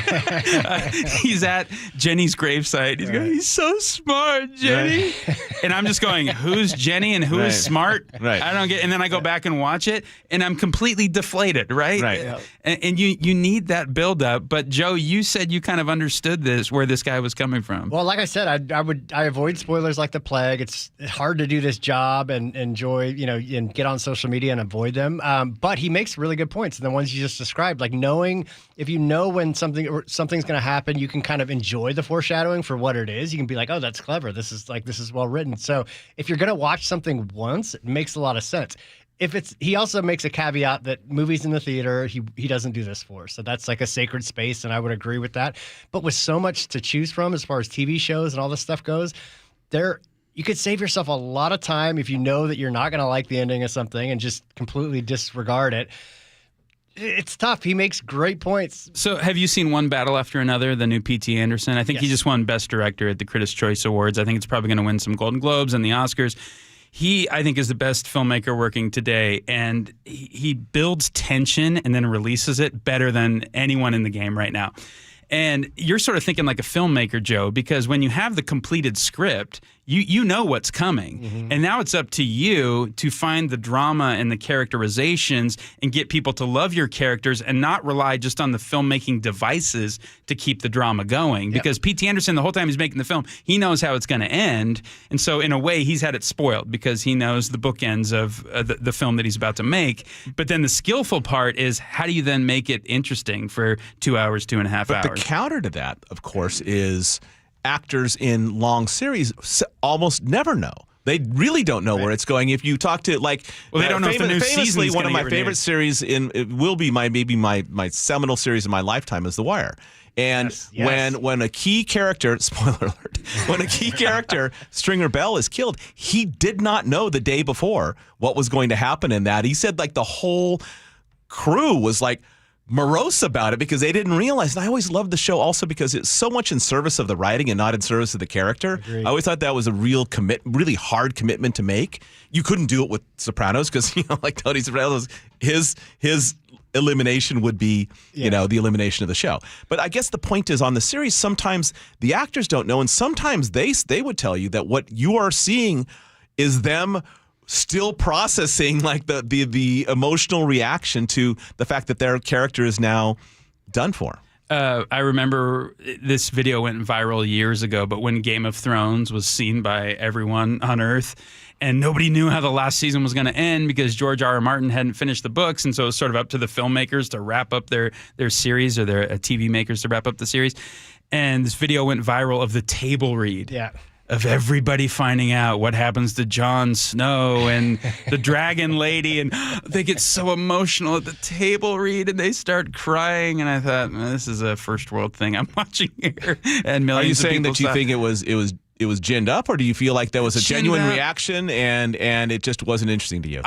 He's at Jenny's gravesite. He's going, he's so smart, Jenny. Right. And I'm just going, who's Jenny and who is smart? Right. I don't get. And then I go back and watch it, and I'm completely deflated. Right. Right. Yeah. And you need that build up. But Joe, you said you kind of understood where this guy was coming from. Well, like I said, I avoid spoilers like the plague. It's hard to do this job and enjoy, and get on social media and avoid them. But he makes really good points. And the ones you just described, like knowing. If you know when something's going to happen, you can kind of enjoy the foreshadowing for what it is. You can be like, oh, that's clever. This is well written. So if you're going to watch something once, it makes a lot of sense. He also makes a caveat that movies in the theater, he doesn't do this for. So that's like a sacred space, and I would agree with that. But with so much to choose from as far as TV shows and all this stuff goes, you could save yourself a lot of time if you know that you're not going to like the ending of something and just completely disregard it. It's tough. He makes great points. So have you seen One Battle After Another, the new P.T. Anderson? I think he just won Best Director at the Critics' Choice Awards. I think it's probably going to win some Golden Globes and the Oscars. He, I think, is the best filmmaker working today, and he builds tension and then releases it better than anyone in the game right now. And you're sort of thinking like a filmmaker, Joe, because when you have the completed script, you know what's coming. Mm-hmm. And now it's up to you to find the drama and the characterizations and get people to love your characters and not rely just on the filmmaking devices to keep the drama going. Yep. Because P.T. Anderson, the whole time he's making the film, he knows how it's going to end. And so in a way, he's had it spoiled because he knows the bookends of the film that he's about to make. But then the skillful part is how do you then make it interesting for 2 hours, 2.5 hours? But the counter to that, of course, is actors in long series almost never know. They really don't know where it's going. If you talk to they don't know if the new famously one of my favorite renewed. series it will be my seminal series in my lifetime is The Wire. And when a key character, spoiler alert, when a key character, Stringer Bell, is killed, he did not know the day before what was going to happen in that. He said the whole crew was morose about it because they didn't realize. And I always loved the show also because it's so much in service of the writing and not in service of the character. Agreed. I always thought that was a really hard commitment to make. You couldn't do it with Sopranos because, like Tony Soprano's, his elimination would be, the elimination of the show. But I guess the point is on the series, sometimes the actors don't know, and sometimes they would tell you that what you are seeing is them still processing the emotional reaction to the fact that their character is now done for. I remember this video went viral years ago, but when Game of Thrones was seen by everyone on Earth, and nobody knew how the last season was going to end because George R.R. Martin hadn't finished the books, and so it was sort of up to the filmmakers to wrap up their series or their TV makers to wrap up the series. And this video went viral of the table read. Yeah. Of everybody finding out what happens to Jon Snow and the dragon lady, and they get so emotional at the table read and they start crying. And I thought, this is a first world thing I'm watching here. And millions. Are you of saying people that you think it was ginned up, or do you feel like there was a genuine reaction and it just wasn't interesting to you?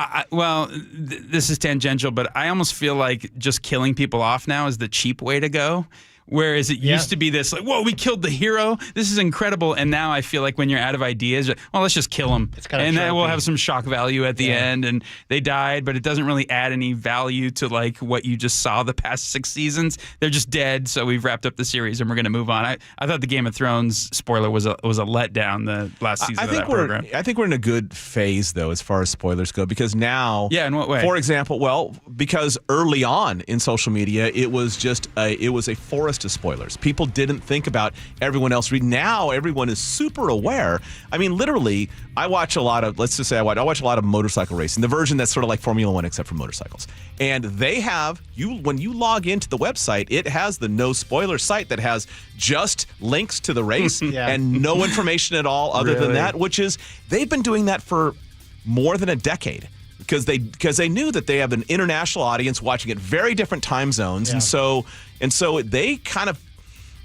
This is tangential, but I almost feel like just killing people off now is the cheap way to go. Whereas it used to be this whoa, we killed the hero. This is incredible. And now I feel like when you're out of ideas, let's just kill him. And then we'll have some shock value at the end. And they died, but it doesn't really add any value to what you just saw the past 6 seasons. They're just dead. So we've wrapped up the series and we're going to move on. I thought the Game of Thrones spoiler was a letdown the last season of that program. I think we're in a good phase though, as far as spoilers go, because now, in what way? For example, because early on in social media, it was a forest of spoilers. People didn't think about everyone else reading. Now everyone is super aware. I mean, literally, I watch a lot of, let's just say I watch a lot of motorcycle racing, the version that's sort of like Formula One except for motorcycles. And they have, when you log into the website, it has the no spoiler site that has just links to the race and no information at all other than that, which is, they've been doing that for more than a decade. Because they knew that they have an international audience watching at very different time zones, and so they kind of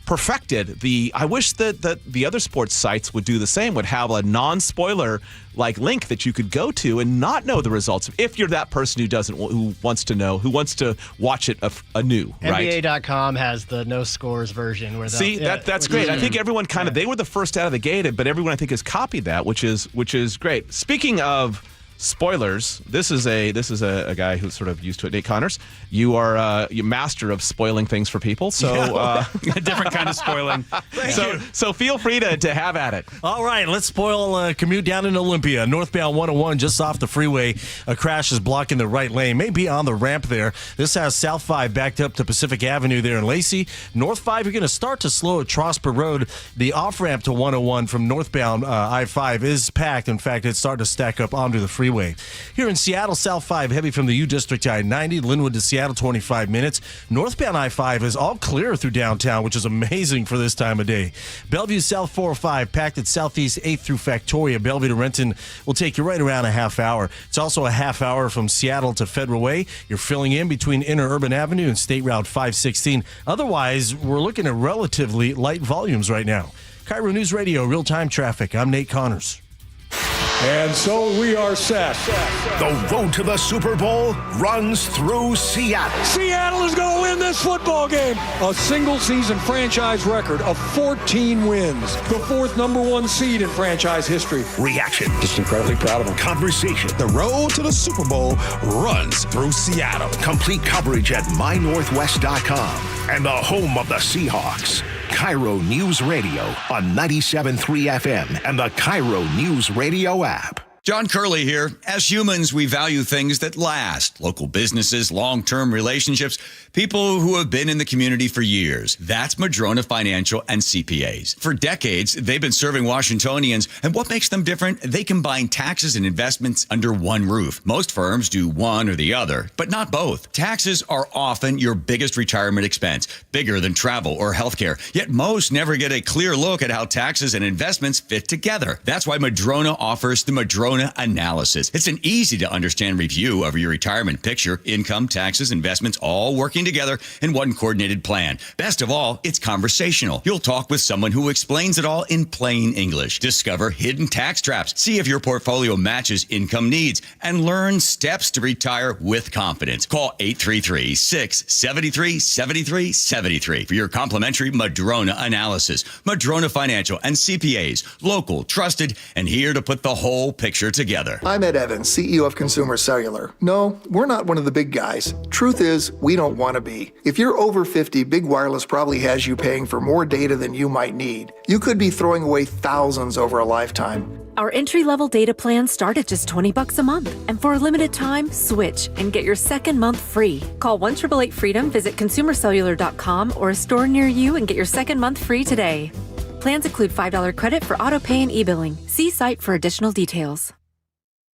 perfected I wish that the other sports sites would do the same. Would have a non-spoiler link that you could go to and not know the results if you're that person who wants to watch it anew. NBA.com has the no scores version. That's great. I think everyone they were the first out of the gate, but everyone I think has copied that, which is great. Speaking of spoilers. This is a guy who's sort of used to it. Nate Connors, you are you master of spoiling things for people. So a different kind of spoiling. So feel free to have at it. All right, let's spoil a commute down in Olympia. Northbound 101, just off the freeway. A crash is blocking the right lane. Maybe on the ramp there. This has South 5 backed up to Pacific Avenue there in Lacey. North 5, you're going to start to slow at Trosper Road. The off-ramp to 101 from northbound I-5 is packed. In fact, it's starting to stack up onto the freeway. Here in Seattle, South 5 heavy from the U District to I-90, Linwood to Seattle, 25 minutes. Northbound I-5 is all clear through downtown, which is amazing for this time of day. Bellevue South 405 packed at Southeast 8th through Factoria. Bellevue to Renton will take you right around a half hour. It's also a half hour from Seattle to Federal Way. You're filling in between Interurban Avenue and State Route 516. Otherwise, we're looking at relatively light volumes right now. KIRO News Radio, real-time traffic. I'm Nate Connors. And so we are set. The road to the Super Bowl runs through Seattle. Seattle is going to win this football game. A single-season franchise record of 14 wins. The fourth number one seed in franchise history. Reaction. Just incredibly proud of them. Conversation. The road to the Super Bowl runs through Seattle. Complete coverage at mynorthwest.com. And the home of the Seahawks. KIRO News Radio on 97.3 FM and the KIRO News Radio app. John Curley here. As humans, we value things that last. Local businesses, long-term relationships, people who have been in the community for years. That's Madrona Financial and CPAs. For decades, they've been serving Washingtonians, and what makes them different? They combine taxes and investments under one roof. Most firms do one or the other, but not both. Taxes are often your biggest retirement expense, bigger than travel or healthcare. Yet most never get a clear look at how taxes and investments fit together. That's why Madrona offers the Madrona Analysis. It's an easy-to-understand review of your retirement picture, income, taxes, investments, all working together in one coordinated plan. Best of all, it's conversational. You'll talk with someone who explains it all in plain English. Discover hidden tax traps, see if your portfolio matches income needs, and learn steps to retire with confidence. Call 833-673-7373 for your complimentary Madrona Analysis. Madrona Financial and CPAs, local, trusted, and here to put the whole picture together. I'm Ed Evans, CEO of Consumer Cellular. No, we're not one of the big guys. Truth is, we don't want to be. If you're over 50, Big Wireless probably has you paying for more data than you might need. You could be throwing away thousands over a lifetime. Our entry-level data plans start at just $20 a month. And for a limited time, switch and get your second month free. Call 1-888-FREEDOM, visit consumercellular.com or a store near you and get your second month free today. Plans include $5 credit for auto pay and e-billing. See site for additional details.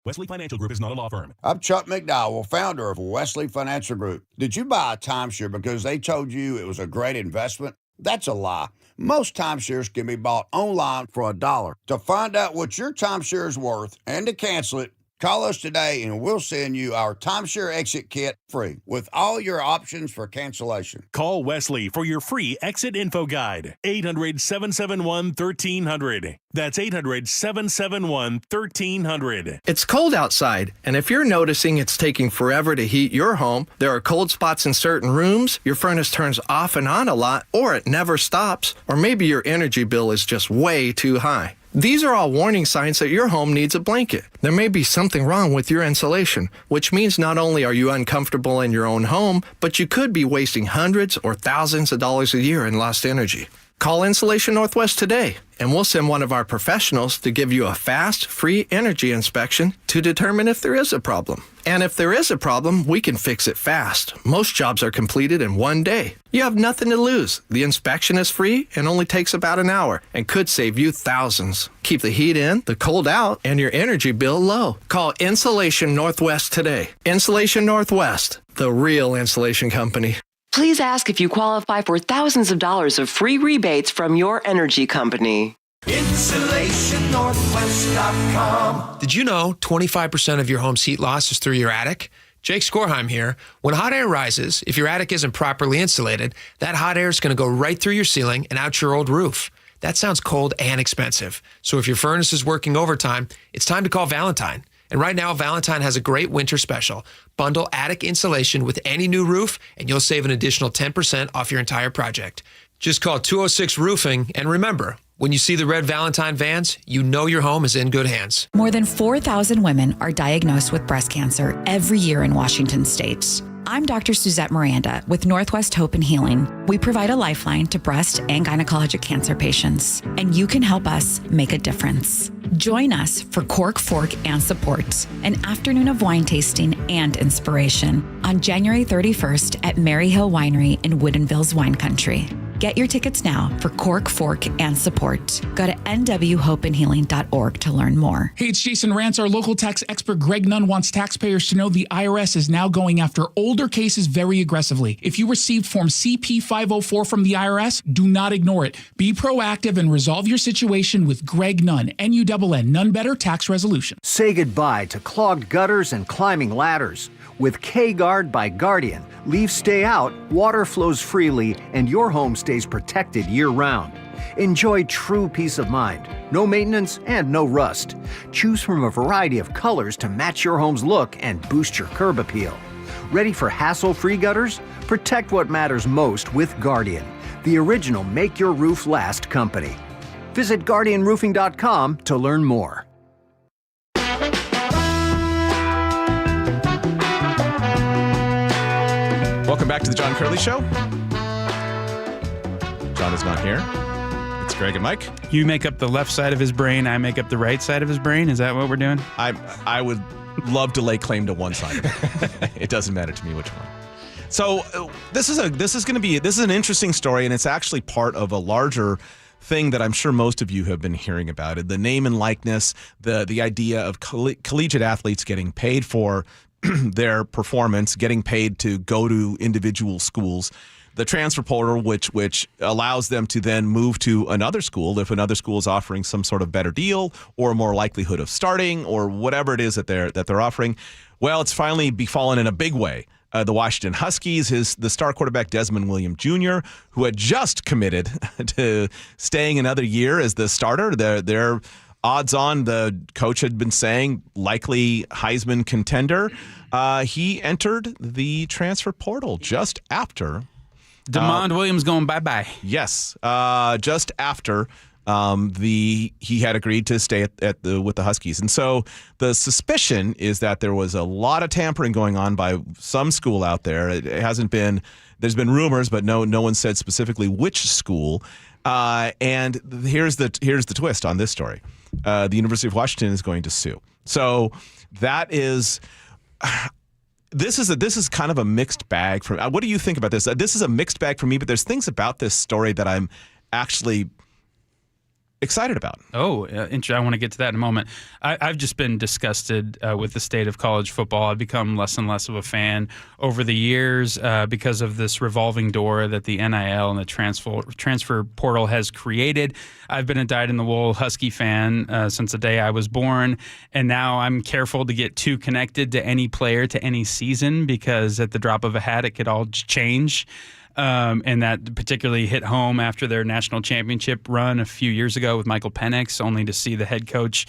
Wesley Financial Group is not a law firm. I'm Chuck McDowell, founder of Wesley Financial Group. Did you buy a timeshare because they told you it was a great investment? That's a lie. Most timeshares can be bought online for $1. To find out what your timeshare is worth and to cancel it, call us today and we'll send you our timeshare exit kit free with all your options for cancellation. Call Wesley for your free exit info guide. 800-771-1300. That's 800-771-1300. It's cold outside, and if you're noticing it's taking forever to heat your home, there are cold spots in certain rooms, your furnace turns off and on a lot, or it never stops, or maybe your energy bill is just way too high. These are all warning signs that your home needs a blanket. There may be something wrong with your insulation, which means not only are you uncomfortable in your own home, but you could be wasting hundreds or thousands of dollars a year in lost energy. Call Insulation Northwest today, and we'll send one of our professionals to give you a fast, free energy inspection to determine if there is a problem. And if there is a problem, we can fix it fast. Most jobs are completed in one day. You have nothing to lose. The inspection is free and only takes about an hour and could save you thousands. Keep the heat in, the cold out, and your energy bill low. Call Insulation Northwest today. Insulation Northwest, the real insulation company. Please ask if you qualify for thousands of dollars of free rebates from your energy company. InsulationNorthwest.com. Did you know 25% of your home's heat loss is through your attic? Jake Skorheim here. When hot air rises, if your attic isn't properly insulated, that hot air is going to go right through your ceiling and out your old roof. That sounds cold and expensive. So if your furnace is working overtime, it's time to call Valentine. And right now, Valentine has a great winter special. Bundle attic insulation with any new roof, and you'll save an additional 10% off your entire project. Just call 206 Roofing, and remember, when you see the red Valentine vans, you know your home is in good hands. More than 4,000 women are diagnosed with breast cancer every year in Washington state. I'm Dr. Suzette Miranda with Northwest Hope and Healing. We provide a lifeline to breast and gynecologic cancer patients, and you can help us make a difference. Join us for Cork, Fork, and Support, an afternoon of wine tasting and inspiration on January 31st at Mary Hill Winery in Woodinville's Wine Country. Get your tickets now for Cork, Fork, and Support. Go to nwhopeandhealing.org to learn more. Hey, it's Jason Rance. Our local tax expert Greg Nunn wants taxpayers to know the IRS is now going after older cases very aggressively. If you received Form CP-504 from the IRS, do not ignore it. Be proactive and resolve your situation with Greg Nunn, N-U-N-N, None Better Tax Resolution. Say goodbye to clogged gutters and climbing ladders. With K-Guard by Guardian, leaves stay out, water flows freely, and your home stays protected year-round. Enjoy true peace of mind, no maintenance and no rust. Choose from a variety of colors to match your home's look and boost your curb appeal. Ready for hassle-free gutters? Protect what matters most with Guardian, the original Make Your Roof Last company. Visit GuardianRoofing.com to learn more. Welcome back to the John Curley Show. John is not here. It's Greg and Mike. You make up the left side of his brain. I make up the right side of his brain. Is that what we're doing? I would love to lay claim to one side of it. It doesn't matter to me which one. So this is an interesting story, and it's actually part of a larger thing that I'm sure most of you have been hearing about. It, the name and likeness, the idea of collegiate athletes getting paid for their performance, getting paid to go to individual schools, the transfer portal, which allows them to then move to another school if another school is offering some sort of better deal or more likelihood of starting or whatever it is that they're offering. Well, it's finally befallen in a big way. The Washington Huskies, the star quarterback Desmond Williams Jr., who had just committed to staying another year as the starter. Their odds on, the coach had been saying, likely Heisman contender. He entered the transfer portal just after. DeMond Williams going bye-bye. Yes, just after he had agreed to stay with the Huskies. And so the suspicion is that there was a lot of tampering going on by some school out there. It hasn't been, there's been rumors, but no one said specifically which school. And here's the twist on this story. The University of Washington is going to sue. So that is, this is kind of a mixed bag for me. What do you think about this? This is a mixed bag for me, but there's things about this story that I'm actually excited about. Oh, interesting. I want to get to that in a moment. I've just been disgusted with the state of college football. I've become less and less of a fan over the years because of this revolving door that the NIL and the transfer portal has created. I've been a dyed-in-the-wool Husky fan since the day I was born, and now I'm careful to get too connected to any player, to any season, because at the drop of a hat, it could all change. And that particularly hit home after their national championship run a few years ago with Michael Penix, only to see the head coach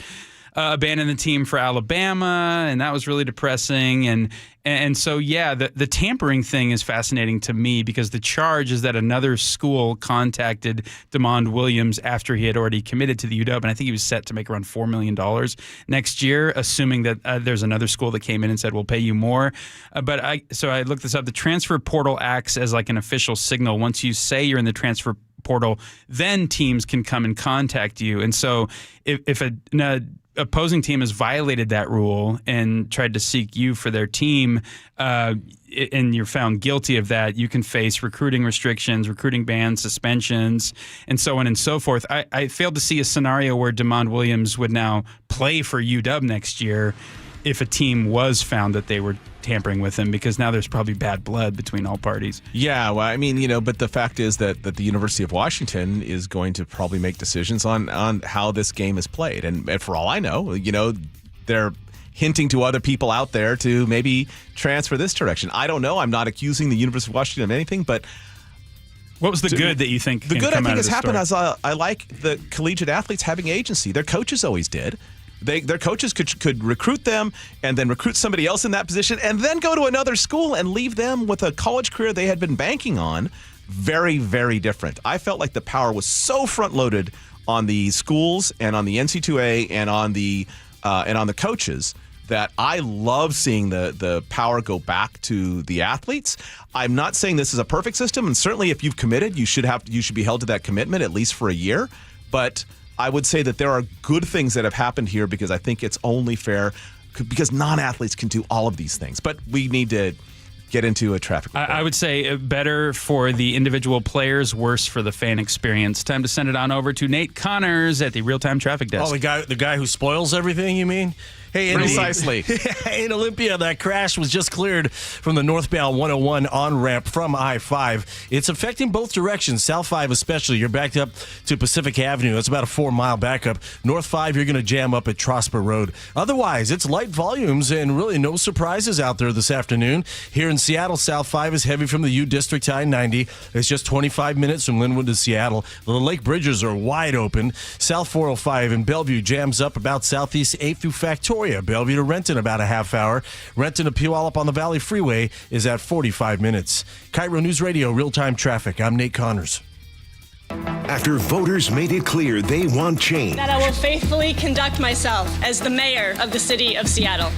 abandon the team for Alabama, and that was really depressing. And so, yeah, the tampering thing is fascinating to me because the charge is that another school contacted DeMond Williams after he had already committed to the UW, and I think he was set to make around $4 million next year, assuming that there's another school that came in and said, we'll pay you more. So I looked this up. The transfer portal acts as like an official signal. Once you say you're in the transfer portal, then teams can come and contact you. And so if an opposing team has violated that rule and tried to seek you for their team, and you're found guilty of that, you can face recruiting restrictions, recruiting bans, suspensions, and so on and so forth. I failed to see a scenario where DeMond Williams would now play for UW next year if a team was found that they were tampering with him, because now there's probably bad blood between all parties. Yeah, well, I mean, but the fact is that the University of Washington is going to probably make decisions on how this game is played. And for all I know, they're hinting to other people out there to maybe transfer this direction. I don't know. I'm not accusing the University of Washington of anything, but what was the good that you think? The good I think has happened is I like the collegiate athletes having agency. Their coaches always did. Their coaches could recruit them and then recruit somebody else in that position and then go to another school and leave them with a college career they had been banking on very, very different. I felt like the power was so front-loaded on the schools and on the NC2A and on the coaches that I love seeing the power go back to the athletes. I'm not saying this is a perfect system, and certainly if you've committed, you should be held to that commitment at least for a year. But I would say that there are good things that have happened here because I think it's only fair because non-athletes can do all of these things. But we need to get into a traffic report. I would say better for the individual players, worse for the fan experience. Time to send it on over to Nate Connors at the Real-Time Traffic Desk. Oh, the guy who spoils everything, you mean? Hey, precisely. In Olympia, that crash was just cleared from the northbound 101 on-ramp from I-5. It's affecting both directions, South 5 especially. You're backed up to Pacific Avenue. That's about a 4-mile backup. North 5, you're going to jam up at Trosper Road. Otherwise, it's light volumes and really no surprises out there this afternoon. Here in Seattle, South 5 is heavy from the U District to I-90. It's just 25 minutes from Linwood to Seattle. The Lake Bridges are wide open. South 405 in Bellevue jams up about Southeast 8th through Factoria. Bellevue to Renton about a half hour. Renton to Puyallup on the Valley Freeway is at 45 minutes. KIRO News Radio, real-time traffic. I'm Nate Connors. After voters made it clear they want change. That I will faithfully conduct myself as the mayor of the city of Seattle.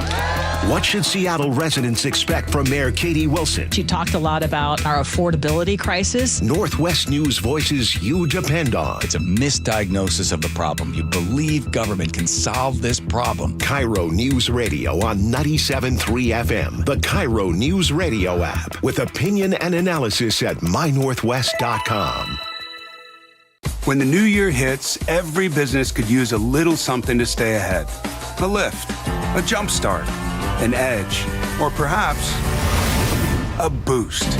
What should Seattle residents expect from Mayor Katie Wilson? She talked a lot about our affordability crisis. Northwest News voices you depend on. It's a misdiagnosis of the problem. You believe government can solve this problem. KIRO News Radio on 97.3 FM. The KIRO News Radio app with opinion and analysis at mynorthwest.com. When the new year hits, every business could use a little something to stay ahead. A lift, a jump start, an edge, or perhaps a boost.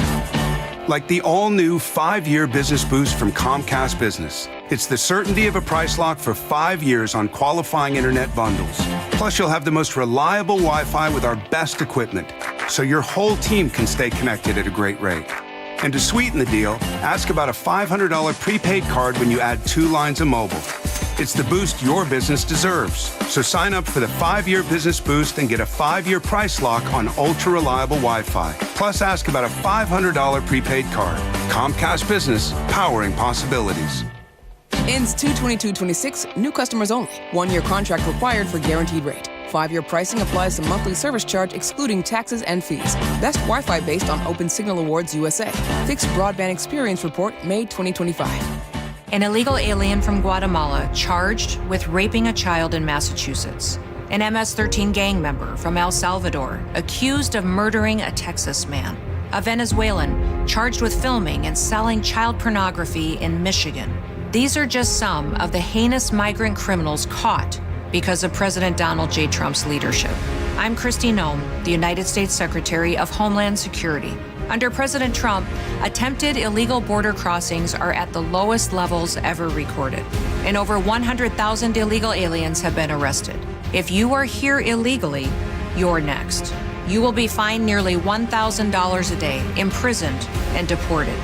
Like the all-new 5-year business boost from Comcast Business. It's the certainty of a price lock for 5 years on qualifying internet bundles. Plus, you'll have the most reliable Wi-Fi with our best equipment, so your whole team can stay connected at a great rate. And to sweeten the deal, ask about a $500 prepaid card when you add 2 lines of mobile. It's the boost your business deserves. So sign up for the 5-year business boost and get a 5-year price lock on ultra-reliable Wi-Fi. Plus, ask about a $500 prepaid card. Comcast Business, powering possibilities. Ends 2/22/26, new customers only. 1-year contract required for guaranteed rate. 5-year pricing applies to monthly service charge excluding taxes and fees. Best Wi-Fi based on Open Signal Awards USA. Fixed Broadband Experience Report, May 2025. An illegal alien from Guatemala charged with raping a child in Massachusetts. An MS-13 gang member from El Salvador accused of murdering a Texas man. A Venezuelan charged with filming and selling child pornography in Michigan. These are just some of the heinous migrant criminals caught because of President Donald J. Trump's leadership. I'm Kristi Noem, the United States Secretary of Homeland Security. Under President Trump, attempted illegal border crossings are at the lowest levels ever recorded, and over 100,000 illegal aliens have been arrested. If you are here illegally, you're next. You will be fined nearly $1,000 a day, imprisoned, and deported.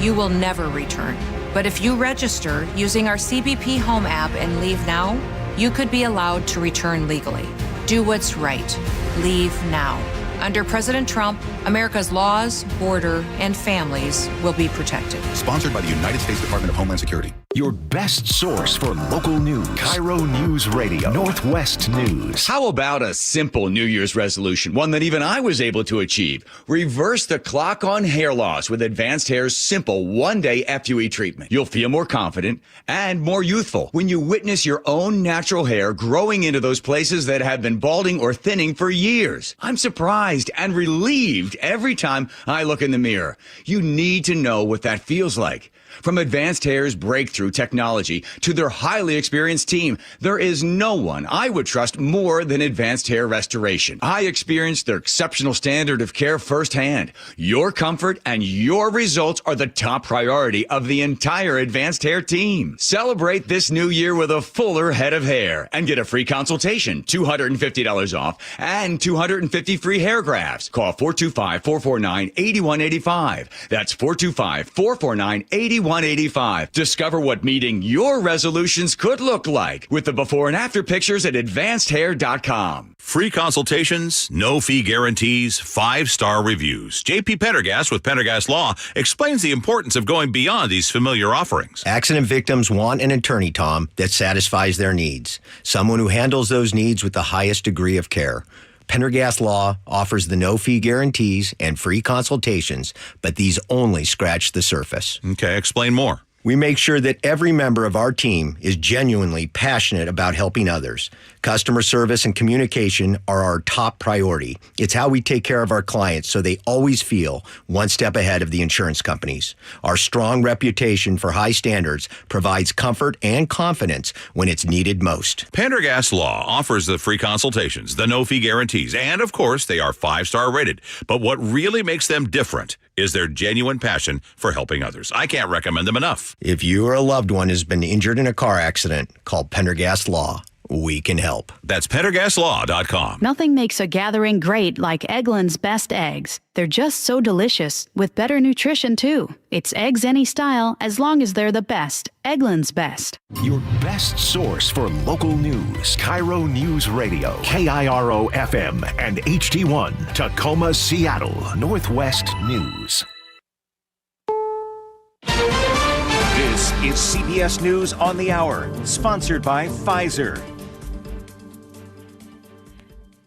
You will never return. But if you register using our CBP Home app and leave now, you could be allowed to return legally. Do what's right. Leave now. Under President Trump, America's laws, border, and families will be protected. Sponsored by the United States Department of Homeland Security. Your best source for local news. KIRO News Radio. Northwest News. How about a simple New Year's resolution? One that even I was able to achieve. Reverse the clock on hair loss with Advanced Hair's simple 1-day FUE treatment. You'll feel more confident and more youthful when you witness your own natural hair growing into those places that have been balding or thinning for years. I'm surprised and relieved every time I look in the mirror. You need to know what that feels like. From Advanced Hair's breakthrough technology to their highly experienced team, there is no one I would trust more than Advanced Hair Restoration. I experienced their exceptional standard of care firsthand. Your comfort and your results are the top priority of the entire Advanced Hair team. Celebrate this new year with a fuller head of hair and get a free consultation, $250 off, and 250 free hair grafts. Call 425-449-8185. That's 425-449-8185. $21.85. Discover what meeting your resolutions could look like with the before and after pictures at advancedhair.com. Free consultations, no fee guarantees, 5-star reviews. J.P. Pendergast with Pendergast Law explains the importance of going beyond these familiar offerings. Accident victims want an attorney, Tom, that satisfies their needs. Someone who handles those needs with the highest degree of care. Pendergast Law offers the no-fee guarantees and free consultations, but these only scratch the surface. Okay, explain more. We make sure that every member of our team is genuinely passionate about helping others. Customer service and communication are our top priority. It's how we take care of our clients so they always feel one step ahead of the insurance companies. Our strong reputation for high standards provides comfort and confidence when it's needed most. Pendergast Law offers the free consultations, the no-fee guarantees, and of course, they are 5-star rated. But what really makes them different is their genuine passion for helping others. I can't recommend them enough. If you or a loved one has been injured in a car accident, call Pendergast Law. We can help. That's PendergastLaw.com. Nothing makes a gathering great like Eggland's Best Eggs. They're just so delicious, with better nutrition, too. It's eggs any style, as long as they're the best. Eggland's Best. Your best source for local news. KIRO Newsradio. KIRO FM and HD1. Tacoma, Seattle. Northwest News. This is CBS News on the Hour, sponsored by Pfizer.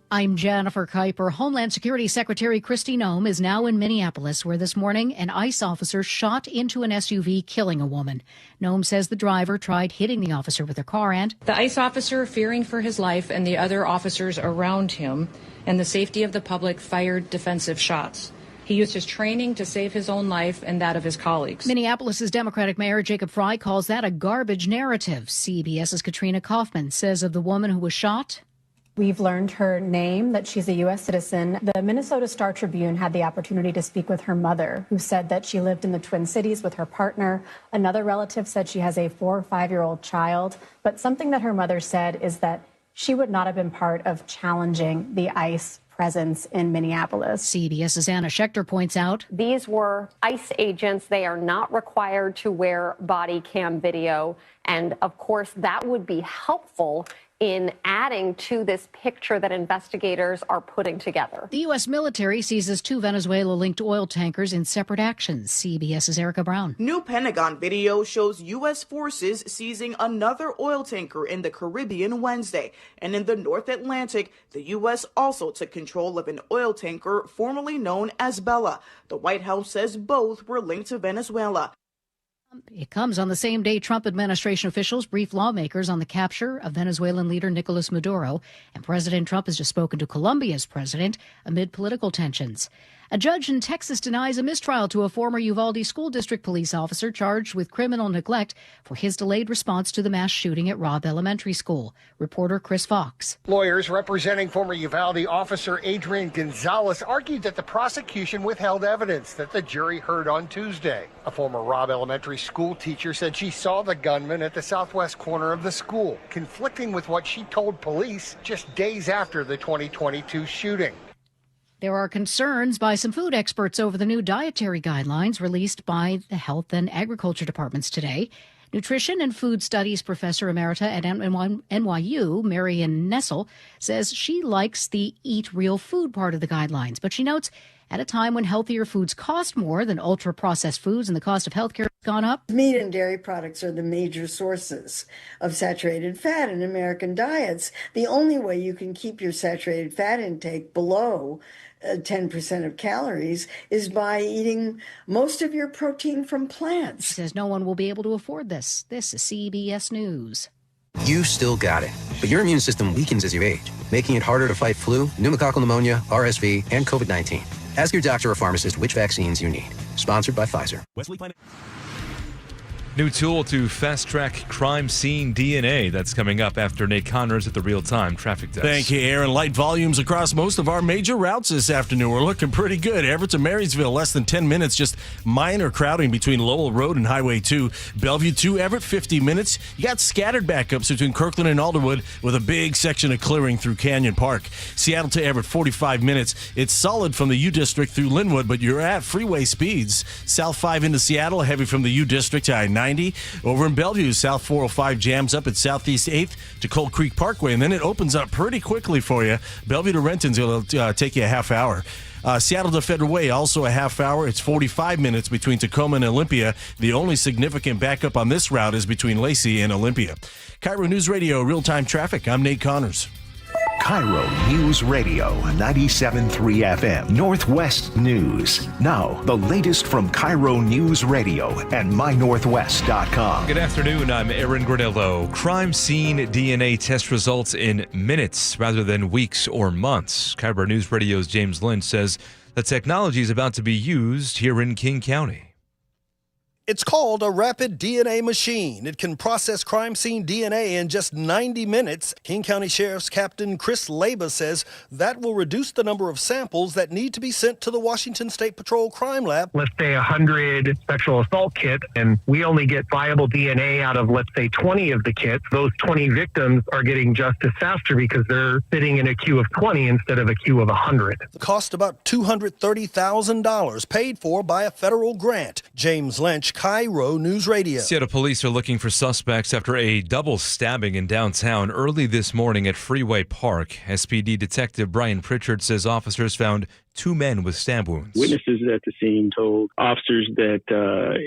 I'm Jennifer Kuiper. Homeland Security Secretary Kristi Noem is now in Minneapolis, where this morning an ICE officer shot into an SUV, killing a woman. Noem says the driver tried hitting the officer with a car and... The ICE officer, fearing for his life and the other officers around him and the safety of the public, fired defensive shots. He used his training to save his own life and that of his colleagues. Minneapolis's Democratic Mayor Jacob Frey calls that a garbage narrative. CBS's Katrina Kaufman says of the woman who was shot... We've learned her name, that she's a U.S. citizen. The Minnesota Star Tribune had the opportunity to speak with her mother, who said that she lived in the Twin Cities with her partner. Another relative said she has a 4- or 5-year-old child. But something that her mother said is that she would not have been part of challenging the ICE presence in Minneapolis. CBS's Anna Schechter points out these were ICE agents. They are not required to wear body cam video. And of course, that would be helpful in adding to this picture that investigators are putting together. The U.S. military seizes 2 Venezuela-linked oil tankers in separate actions. CBS's Erica Brown. New Pentagon video shows U.S. forces seizing another oil tanker in the Caribbean Wednesday. And in the North Atlantic, the U.S. also took control of an oil tanker formerly known as Bella. The White House says both were linked to Venezuela. It comes on the same day Trump administration officials brief lawmakers on the capture of Venezuelan leader Nicolas Maduro, and President Trump has just spoken to Colombia's president amid political tensions. A judge in Texas denies a mistrial to a former Uvalde School District police officer charged with criminal neglect for his delayed response to the mass shooting at Robb Elementary School. Reporter Chris Fox. Lawyers representing former Uvalde officer Adrian Gonzalez argued that the prosecution withheld evidence that the jury heard on Tuesday. A former Robb Elementary School teacher said she saw the gunman at the southwest corner of the school, conflicting with what she told police just days after the 2022 shooting. There are concerns by some food experts over the new dietary guidelines released by the Health and Agriculture Departments today. Nutrition and Food Studies Professor Emerita at NYU, Marian Nessel, says she likes the Eat Real Food part of the guidelines, but she notes at a time when healthier foods cost more than ultra-processed foods and the cost of healthcare has gone up. Meat and dairy products are the major sources of saturated fat in American diets. The only way you can keep your saturated fat intake below 10% of calories is by eating most of your protein from plants. She says no one will be able to afford this. This is CBS News. You still got it, but your immune system weakens as you age, making it harder to fight flu, pneumococcal pneumonia, RSV, and COVID-19. Ask your doctor or pharmacist which vaccines you need. Sponsored by Pfizer. New tool to fast-track crime scene DNA. That's coming up after Nate Connors at the real-time traffic desk. Thank you, Aaron. Light volumes across most of our major routes this afternoon. We're looking pretty good. Everett to Marysville, less than 10 minutes. Just minor crowding between Lowell Road and Highway 2. Bellevue to Everett, 50 minutes. You got scattered backups between Kirkland and Alderwood with a big section of clearing through Canyon Park. Seattle to Everett, 45 minutes. It's solid from the U District through Linwood, but you're at freeway speeds. South 5 into Seattle, heavy from the U District to I-90. Over in Bellevue, South 405 jams up at Southeast 8th to Cold Creek Parkway, and then it opens up pretty quickly for you. Bellevue to Renton's going to take you a half hour. Seattle to Federal Way, also a half hour. It's 45 minutes between Tacoma and Olympia. The only significant backup on this route is between Lacey and Olympia. KIRO News Radio, real-time traffic. I'm Nate Connors. KIRO News Radio, 97.3 FM, Northwest News. Now, the latest from KIRO News Radio and mynorthwest.com. Good afternoon, I'm Aaron Granillo. Crime scene DNA test results in minutes rather than weeks or months. KIRO News Radio's James Lynch says the technology is about to be used here in King County. It's called a rapid DNA machine. It can process crime scene DNA in just 90 minutes. King County Sheriff's Captain Chris Laba says that will reduce the number of samples that need to be sent to the Washington State Patrol Crime Lab. Let's say 100 sexual assault kits, and we only get viable DNA out of, let's say, 20 of the kits. Those 20 victims are getting justice faster because they're sitting in a queue of 20 instead of a queue of 100. The cost about $230,000, paid for by a federal grant. James Lynch, KIRO News Radio. Seattle police are looking for suspects after a double stabbing in downtown early this morning at Freeway Park. SPD Detective Brian Pritchard says officers found 2 men with stab wounds. Witnesses at the scene told officers that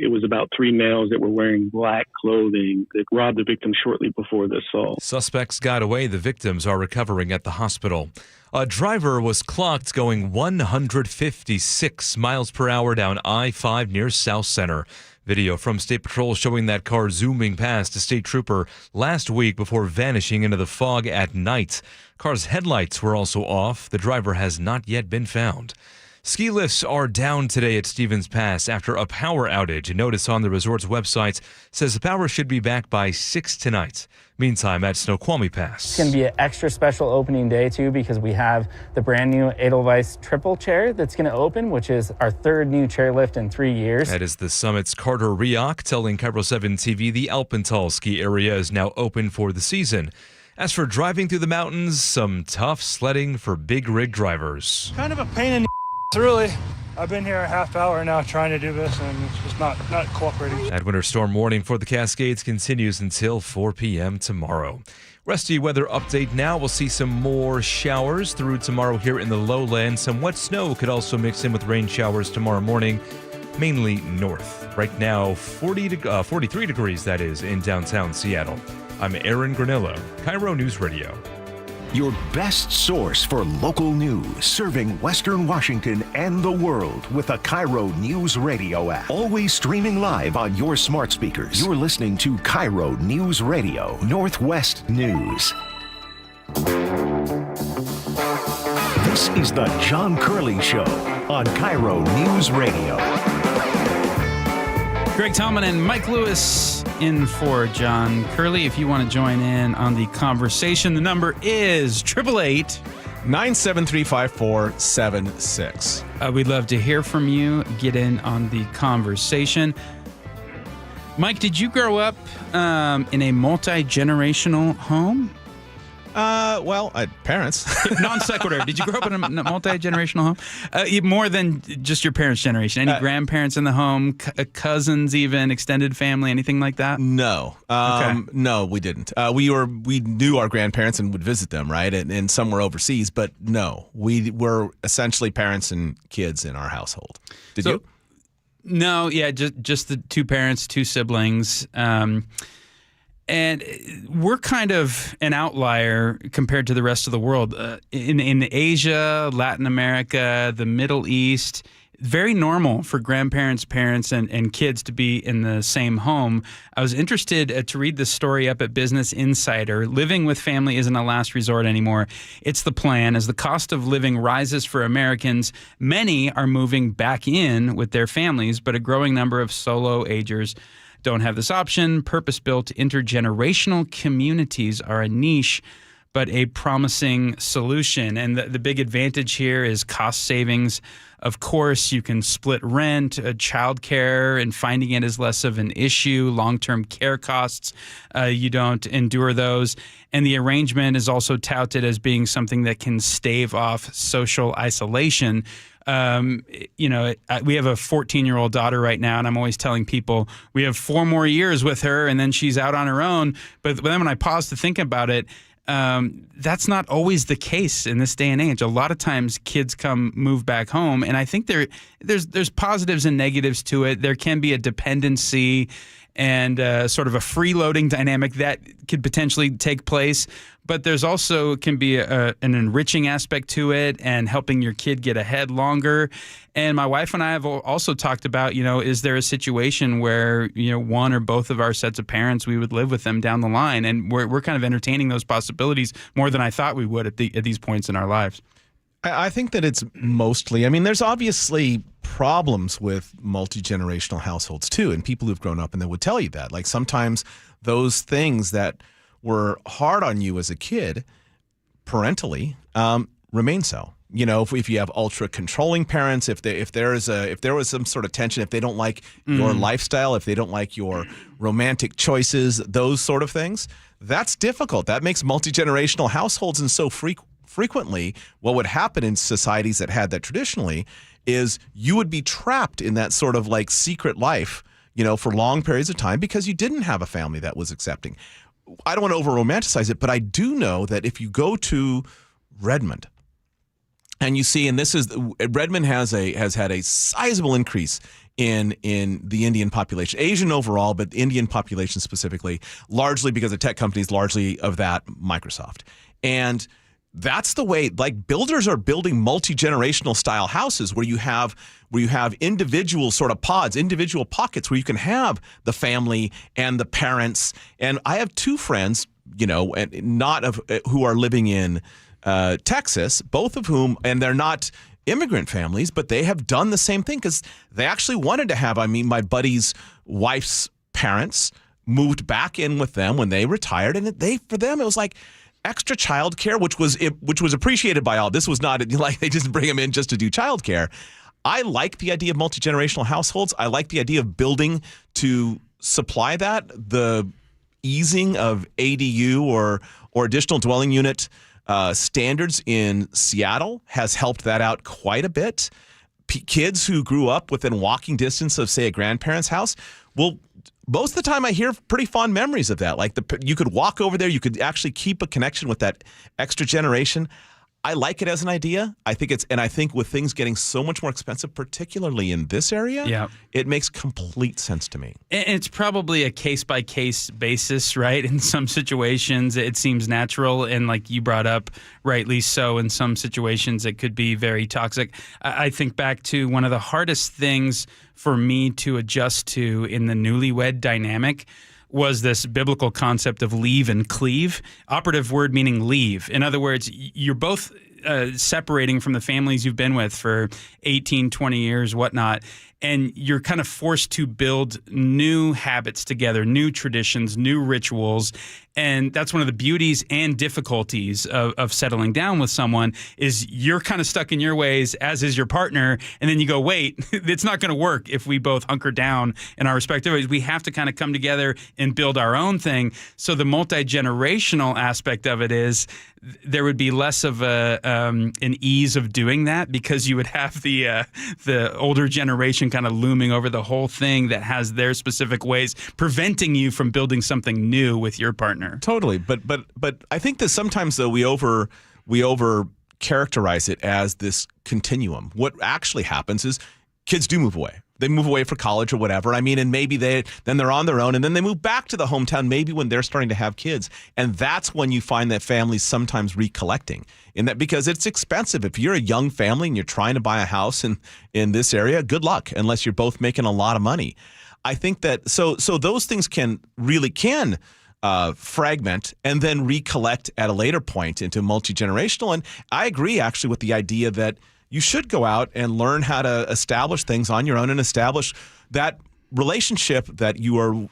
it was about 3 males that were wearing black clothing that robbed the victim shortly before the assault. Suspects got away. The victims are recovering at the hospital. A driver was clocked going 156 miles per hour down I-5 near South Center. Video from State Patrol showing that car zooming past a state trooper last week before vanishing into the fog at night. Car's headlights were also off. The driver has not yet been found. Ski lifts are down today at Stevens Pass after a power outage. A notice on the resort's website says the power should be back by 6 tonight. Meantime, at Snoqualmie Pass. It's going to be an extra special opening day, too, because we have the brand new Edelweiss triple chair that's going to open, which is our 3rd new chairlift in 3 years. That is the Summit's Carter Rioch telling KIRO 7 TV the Alpental ski area is now open for the season. As for driving through the mountains, some tough sledding for big rig drivers. Kind of a pain in the really. I've been here a half hour now trying to do this, and it's just not cooperating. That winter storm warning for the Cascades continues until 4 p.m. tomorrow. Rusty weather update now. We'll see some more showers through tomorrow here in the lowlands. Some wet snow could also mix in with rain showers tomorrow morning, mainly north. Right now, 43 degrees, that is, in downtown Seattle. I'm Aaron Granillo, KIRO News Radio. Your best source for local news, serving Western Washington and the world with the KIRO News Radio app. Always streaming live on your smart speakers. You're listening to KIRO News Radio, Northwest News. This is the John Curley Show on KIRO News Radio. Greg Tallman and Mike Lewis in for John Curley. If you want to join in on the conversation, the number is 888-973-5476. We'd love to hear from you. Get in on the conversation. Mike, did you grow up in a multi-generational home? Parents. Non sequitur. Did you grow up in a multi-generational home? More than just your parents' generation. Any grandparents in the home, cousins, even extended family, anything like that? No. No, we didn't. We knew our grandparents and would visit them, right? And some were overseas, but no, we were essentially parents and kids in our household. Did you? No, yeah, just the 2 parents, 2 siblings. And we're kind of an outlier compared to the rest of the world. In Asia, Latin America, the Middle East, very normal for grandparents, parents, and kids to be in the same home. I was interested to read this story up at Business Insider. Living with family isn't a last resort anymore. It's the plan. As the cost of living rises for Americans, many are moving back in with their families, but a growing number of solo agers don't have this option. Purpose-built intergenerational communities are a niche, but a promising solution. And the big advantage here is cost savings. Of course, you can split rent, childcare, and finding it is less of an issue. Long-term care costs, you don't endure those. And the arrangement is also touted as being something that can stave off social isolation. We have a 14-year-old daughter right now, and I'm always telling people we have 4 more years with her, and then she's out on her own. But then when I pause to think about it, that's not always the case in this day and age. A lot of times kids move back home, and I think there's positives and negatives to it. There can be a dependency and sort of a freeloading dynamic that could potentially take place. But there's also can be an enriching aspect to it and helping your kid get ahead longer. And my wife and I have also talked about, is there a situation where, one or both of our sets of parents, we would live with them down the line? And we're kind of entertaining those possibilities more than I thought we would at these points in our lives. I think that it's mostly, there's obviously problems with multi-generational households too, and people who've grown up and they would tell you that. Like sometimes those things that were hard on you as a kid parentally remain so. If you have ultra controlling parents, if there was some sort of tension, if they don't like your lifestyle, if they don't like your romantic choices, those sort of things, that's difficult. That makes multi-generational households, and so frequently what would happen in societies that had that traditionally is you would be trapped in that sort of like secret life, for long periods of time because you didn't have a family that was accepting. I don't want to over-romanticize it, but I do know that if you go to Redmond and you see, and Redmond has had a sizable increase in the Indian population, Asian overall, but the Indian population specifically, largely because of tech companies, largely of that Microsoft. And that's the way, like, builders are building multi-generational style houses where you have individual sort of pods, individual pockets where you can have the family and the parents. And I have 2 friends, who are living in Texas, both of whom, and they're not immigrant families, but they have done the same thing because they actually wanted to have, my buddy's wife's parents moved back in with them when they retired. And for them, it was like extra childcare, which was appreciated by all. This was not like they just bring them in just to do childcare. I like the idea of multi-generational households. I like the idea of building to supply that. The easing of ADU or additional dwelling unit standards in Seattle has helped that out quite a bit. Kids who grew up within walking distance of, say, a grandparent's house will. Most of the time I hear pretty fond memories of that. Like you could walk over there, you could actually keep a connection with that extra generation. I like it as an idea. I think with things getting so much more expensive, particularly in this area, it makes complete sense to me. It's probably a case-by-case basis, right? In some situations, it seems natural. And like you brought up, rightly so, in some situations, it could be very toxic. I think back to one of the hardest things for me to adjust to in the newlywed dynamic was this biblical concept of leave and cleave. Operative word meaning leave. In other words, you're both separating from the families you've been with for 18, 20 years, whatnot. And you're kind of forced to build new habits together, new traditions, new rituals. And that's one of the beauties and difficulties of settling down with someone is you're kind of stuck in your ways, as is your partner. And then you go, wait, it's not going to work if we both hunker down in our respective ways. We have to kind of come together and build our own thing. So the multi-generational aspect of it is there would be less of an ease of doing that because you would have the older generation kind of looming over the whole thing that has their specific ways, preventing you from building something new with your partner. Totally, but I think that sometimes though we over characterize it as this continuum. What actually happens is kids do move away. They move away for college or whatever. And maybe then they're on their own, and then they move back to the hometown maybe when they're starting to have kids. And that's when you find that families sometimes recollecting in that because it's expensive. If you're a young family and you're trying to buy a house in this area, good luck unless you're both making a lot of money. I think that so those things can fragment and then recollect at a later point into multi-generational. And I agree actually with the idea that you should go out and learn how to establish things on your own and establish that relationship that your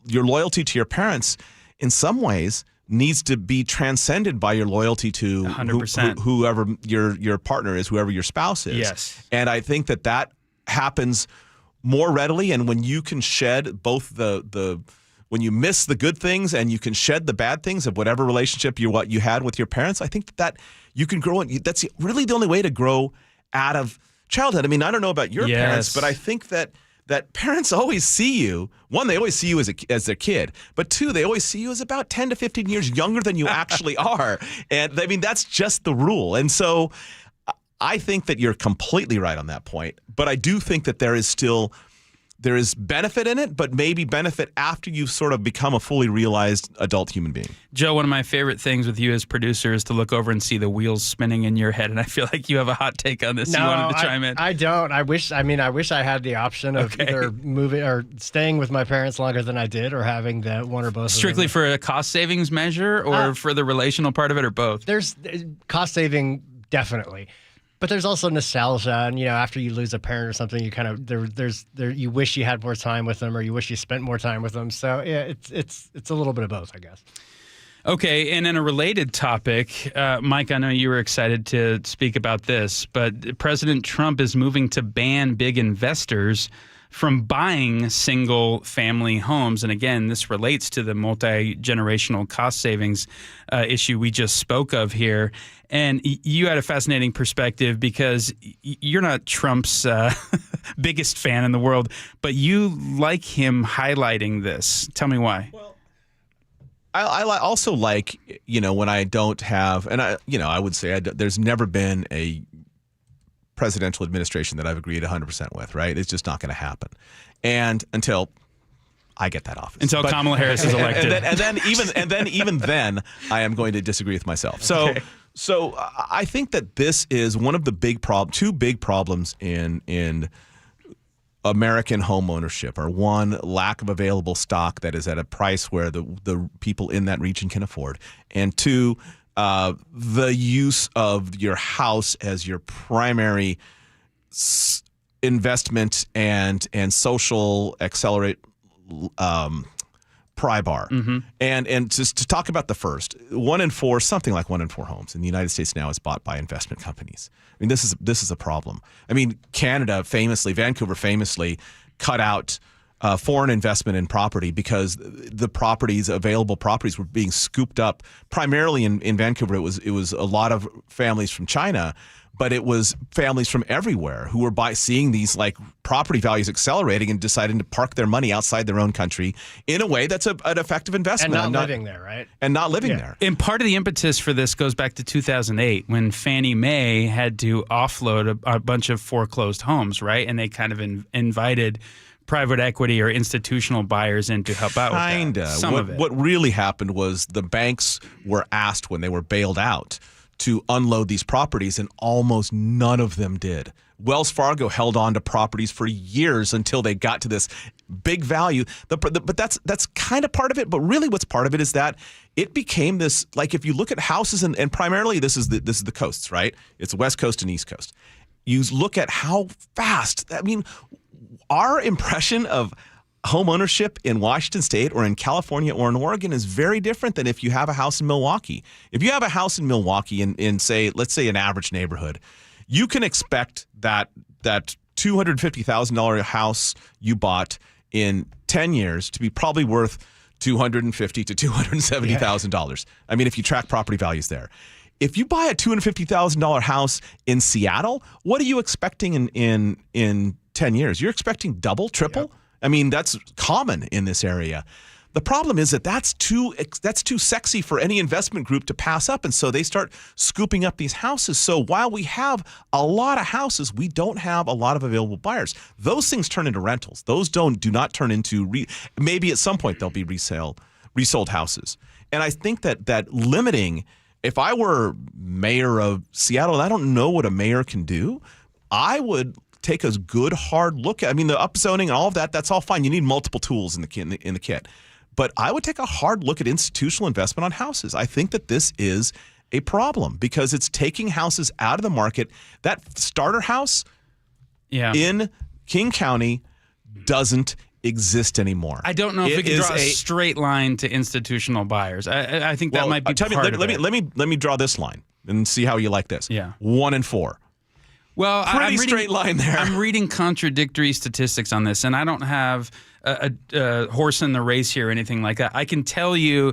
loyalty to your parents in some ways needs to be transcended by your loyalty to 100%. Whoever your partner is, whoever your spouse is. Yes. And I think that happens more readily, and when you can shed both when you miss the good things and you can shed the bad things of whatever relationship you had with your parents, I think that you can grow. That's really the only way to grow out of childhood. I mean, I don't know about your parents, but I think that parents always see you. One, they always see you as their kid, but two, they always see you as about 10 to 15 years younger than you actually are. And I mean, that's just the rule. And so I think that you're completely right on that point, but I do think that there is benefit in it, but maybe benefit after you've sort of become a fully realized adult human being. Joe, one of my favorite things with you as producer is to look over and see the wheels spinning in your head, and I feel like you have a hot take on this. No, you wanted to chime in. I don't. I wish I had the option of either moving or staying with my parents longer than I did, or having the one or both. Strictly for a cost savings measure, or for the relational part of it, or both? There's cost saving, definitely. But there's also nostalgia, and after you lose a parent or something, you kind of you wish you had more time with them, or you wish you spent more time with them. So yeah, it's a little bit of both, I guess. Okay, and in a related topic, Mike, I know you were excited to speak about this, but President Trump is moving to ban big investors from buying single-family homes. And again, this relates to the multi-generational cost savings issue we just spoke of here. And you had a fascinating perspective because you're not Trump's biggest fan in the world, but you like him highlighting this. Tell me why. Well, I also like, when I don't have, and I would say there's never been a presidential administration that I've agreed 100% with, right? It's just not going to happen. And until I get that office. Until Kamala Harris is elected. And then even then, I am going to disagree with myself. So I think that this is one of the two big problems in American home ownership are, one, lack of available stock that is at a price where the people in that region can afford, and two, the use of your house as your primary investment and social accelerate pry bar. Mm-hmm. And just to talk about the first, something like 1 in 4 homes in the United States now is bought by investment companies. I mean, this is a problem. I mean, Vancouver famously cut out foreign investment in property because the available properties were being scooped up. Primarily in Vancouver, it was a lot of families from China, but it was families from everywhere who were seeing these like property values accelerating and deciding to park their money outside their own country in a way that's an effective investment. And not living there, right? And not living there. And part of the impetus for this goes back to 2008 when Fannie Mae had to offload a bunch of foreclosed homes, right? And they kind of invited private equity or institutional buyers in to help out with that. Some of it. What really happened was the banks were asked when they were bailed out to unload these properties, and almost none of them did. Wells Fargo held on to properties for years until they got to this big value. But that's kind of part of it. But really what's part of it is that it became this, like if you look at houses, and primarily this is the coasts, right? It's West Coast and East Coast. You look at how fast, I mean, our impression of home ownership in Washington State or in California or in Oregon is very different than if you have a house in Milwaukee. If you have a house in Milwaukee in say, let's say an average neighborhood, you can expect that $250,000 house you bought in 10 years to be probably worth $250,000 to $270,000. I mean, if you track property values there. If you buy a $250,000 house in Seattle, what are you expecting in 10 years? You're expecting double, triple? Yep. I mean, that's common in this area. The problem is that that's too sexy for any investment group to pass up, and so they start scooping up these houses. So while we have a lot of houses, we don't have a lot of available buyers. Those things turn into rentals. Those do not turn into maybe at some point they'll be resold houses. And I think that limiting. If I were mayor of Seattle, and I don't know what a mayor can do, I would take a good hard look at. I mean, the upzoning and all of that's all fine. You need multiple tools in the kit. But I would take a hard look at institutional investment on houses. I think that this is a problem because it's taking houses out of the market. That starter house in King County doesn't exist anymore. I don't know if we can draw a straight line to institutional buyers. I think that might be part of it. Let me draw this line and see how you like this. Yeah. 1 in 4. Well, pretty straight line there. I'm reading contradictory statistics on this, and I don't have a horse in the race here or anything like that. I can tell you,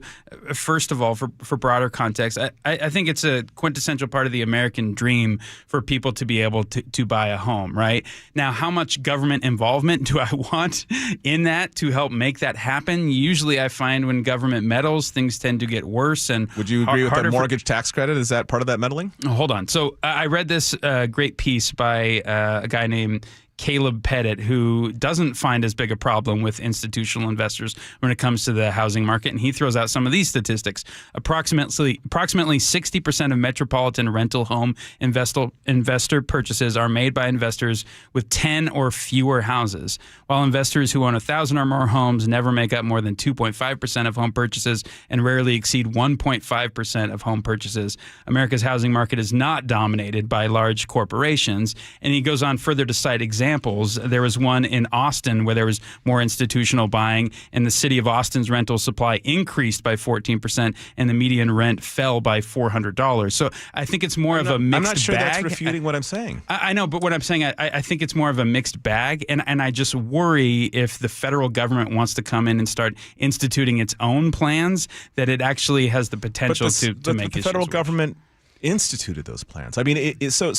first of all, for broader context, I think it's a quintessential part of the American dream for people to be able to buy a home, right? Now, how much government involvement do I want in that to help make that happen? Usually I find when government meddles, things tend to get worse. And would you agree with the mortgage tax credit? Is that part of that meddling? Oh, hold on. So I read this great piece by a guy named Caleb Pettit, who doesn't find as big a problem with institutional investors when it comes to the housing market. And he throws out some of these statistics. Approximately 60% of metropolitan rental home investor purchases are made by investors with 10 or fewer houses, while investors who own 1,000 or more homes never make up more than 2.5% of home purchases and rarely exceed 1.5% of home purchases. America's housing market is not dominated by large corporations. And he goes on further to cite examples. There was one in Austin where there was more institutional buying, and the city of Austin's rental supply increased by 14%, and the median rent fell by $400. So I think it's more of a mixed bag. I'm not sure that's refuting what I'm saying. I know, but what I'm saying, I think it's more of a mixed bag, and I just worry if the federal government wants to come in and start instituting its own plans, that it actually has the potential to make the federal government instituted those plans. I mean, so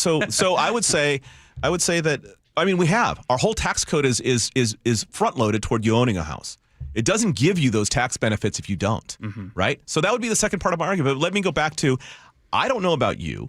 I would say that. I mean, we have. Our whole tax code is front-loaded toward you owning a house. It doesn't give you those tax benefits if you don't, right? So that would be the second part of my argument. But let me go back to, I don't know about you.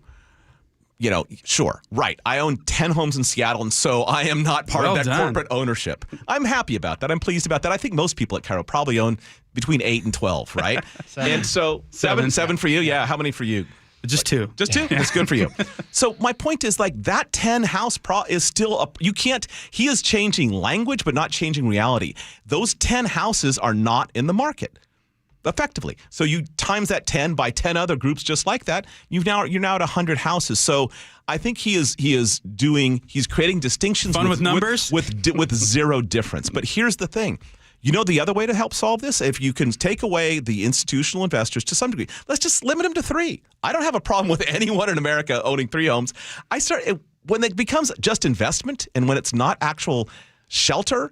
Sure, right. I own 10 homes in Seattle, and so I am not part of that corporate ownership. I'm happy about that. I'm pleased about that. I think most people at KIRO probably own between 8 and 12, right? Seven. And so seven for you? Yeah. How many for you? Just 2. Just 2? That's good for you. So my point is, like, that 10 house is still he is changing language but not changing reality. Those 10 houses are not in the market effectively. So you times that 10 by 10 other groups just like that, you're now at 100 houses. So I think he's creating distinctions with numbers with zero difference. But here's the thing. You know the other way to help solve this? If you can take away the institutional investors to some degree, let's just limit them to 3. I don't have a problem with anyone in America owning 3 homes. When it becomes just investment and when it's not actual shelter,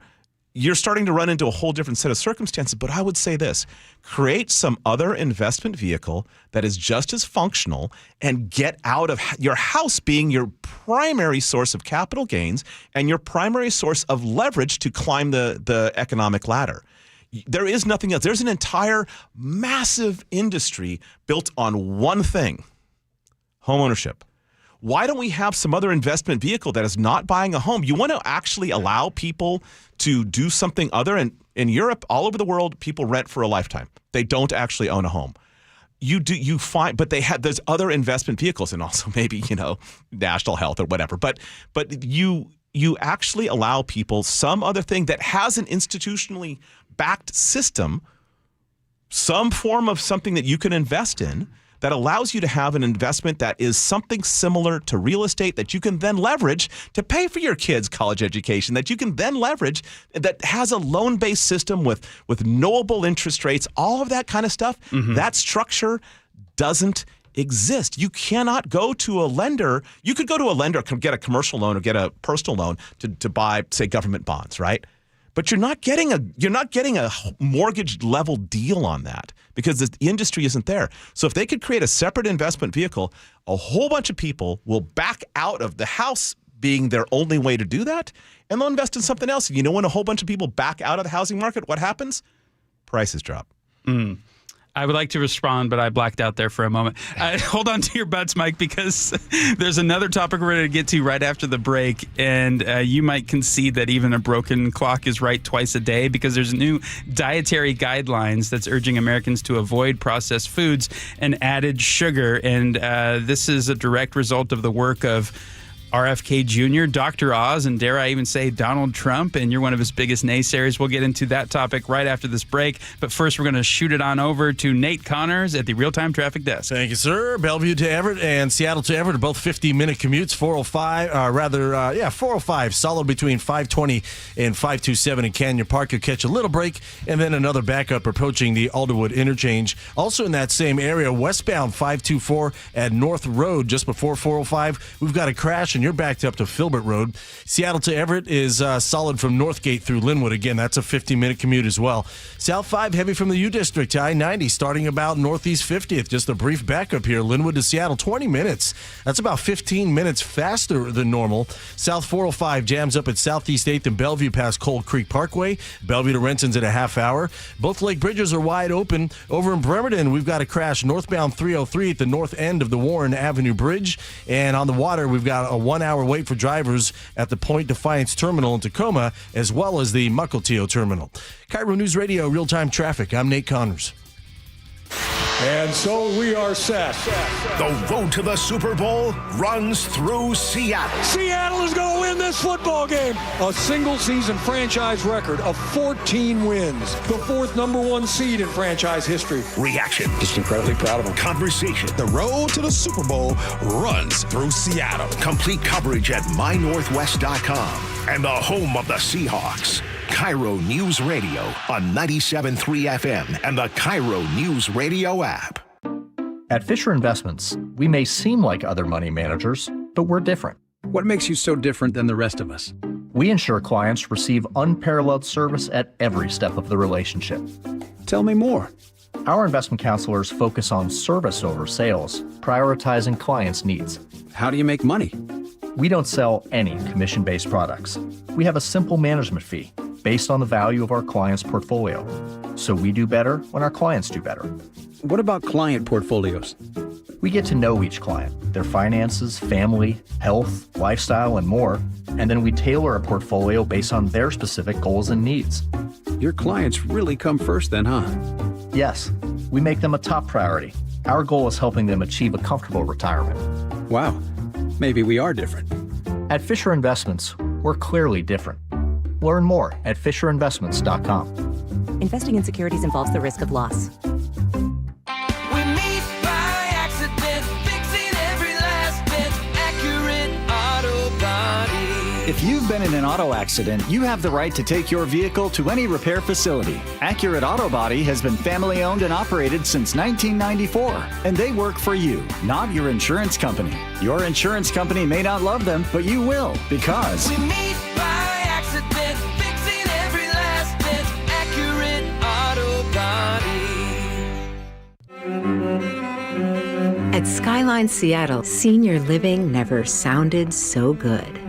you're starting to run into a whole different set of circumstances. But I would say this, create some other investment vehicle that is just as functional and get out of your house being your primary source of capital gains and your primary source of leverage to climb the economic ladder. There is nothing else. There's an entire massive industry built on one thing, homeownership. Why don't we have some other investment vehicle that is not buying a home? You want to actually allow people to do something other. In Europe, all over the world, people rent for a lifetime. They don't actually own a home. There's other investment vehicles, and also maybe, national health or whatever. But you actually allow people some other thing that has an institutionally backed system, some form of something that you can invest in, that allows you to have an investment that is something similar to real estate that you can then leverage to pay for your kids' college education, that you can then leverage, that has a loan-based system with knowable interest rates, all of that kind of stuff. That structure doesn't exist. You cannot go to a lender. You could go to a lender, get a commercial loan or get a personal loan to buy, say, government bonds, right? But you're not getting a mortgage level deal on that because the industry isn't there. So if they could create a separate investment vehicle, a whole bunch of people will back out of the house being their only way to do that, and they'll invest in something else. And when a whole bunch of people back out of the housing market, what happens? Prices drop. I would like to respond, but I blacked out there for a moment. Hold on to your butts, Mike, because there's another topic we're going to get to right after the break, and you might concede that even a broken clock is right twice a day, because there's new dietary guidelines that's urging Americans to avoid processed foods and added sugar, and this is a direct result of the work of RFK Jr., Dr. Oz, and dare I even say Donald Trump, and you're one of his biggest naysayers. We'll get into that topic right after this break. But first, we're going to shoot it on over to Nate Connors at the Real-Time Traffic Desk. Thank you, sir. Bellevue to Everett and Seattle to Everett are both 50-minute commutes. 405, solid between 520 and 527 in Canyon Park. You'll catch a little break, and then another backup approaching the Alderwood interchange. Also in that same area, westbound 524 at North Road, just before 405. We've got a crash, and you're backed up to Filbert Road. Seattle to Everett is solid from Northgate through Linwood. Again, that's a 50-minute commute as well. South 5 heavy from the U District to I-90, starting about Northeast 50th. Just a brief backup here. Linwood to Seattle, 20 minutes. That's about 15 minutes faster than normal. South 405 jams up at Southeast 8th and Bellevue past Cold Creek Parkway. Bellevue to Renton's at a half hour. Both lake bridges are wide open. Over in Bremerton, we've got a crash northbound 303 at the north end of the Warren Avenue Bridge. And on the water, we've got a 1-hour wait for drivers at the Point Defiance Terminal in Tacoma, as well as the Mukilteo Terminal. KIRO News Radio, real-time traffic. I'm Nate Connors. And so we are set. The road to the Super Bowl runs through Seattle. Seattle is going to win this football game. A single-season franchise record of 14 wins. The fourth number one seed in franchise history. Reaction. Just incredibly proud of them. Conversation. The road to the Super Bowl runs through Seattle. Complete coverage at mynorthwest.com. And the home of the Seahawks. KIRO News Radio on 97.3 FM and the KIRO News Radio app. At Fisher Investments, we may seem like other money managers, but we're different. What makes you so different than the rest of us? We ensure clients receive unparalleled service at every step of the relationship. Tell me more. Our investment counselors focus on service over sales, prioritizing clients' needs. How do you make money? We don't sell any commission-based products. We have a simple management fee based on the value of our client's portfolio. So we do better when our clients do better. What about client portfolios? We get to know each client, their finances, family, health, lifestyle, and more, and then we tailor a portfolio based on their specific goals and needs. Your clients really come first then, huh? Yes, we make them a top priority. Our goal is helping them achieve a comfortable retirement. Wow, maybe we are different. At Fisher Investments, we're clearly different. Learn more at FisherInvestments.com. Investing in securities involves the risk of loss. We meet by accident, fixing every last bit, Accurate Auto Body. If you've been in an auto accident, you have the right to take your vehicle to any repair facility. Accurate Auto Body has been family owned and operated since 1994, and they work for you, not your insurance company. Your insurance company may not love them, but you will, because we meet by accident, fixing every last bit, Accurate Auto Body. At Skyline Seattle, senior living never sounded so good.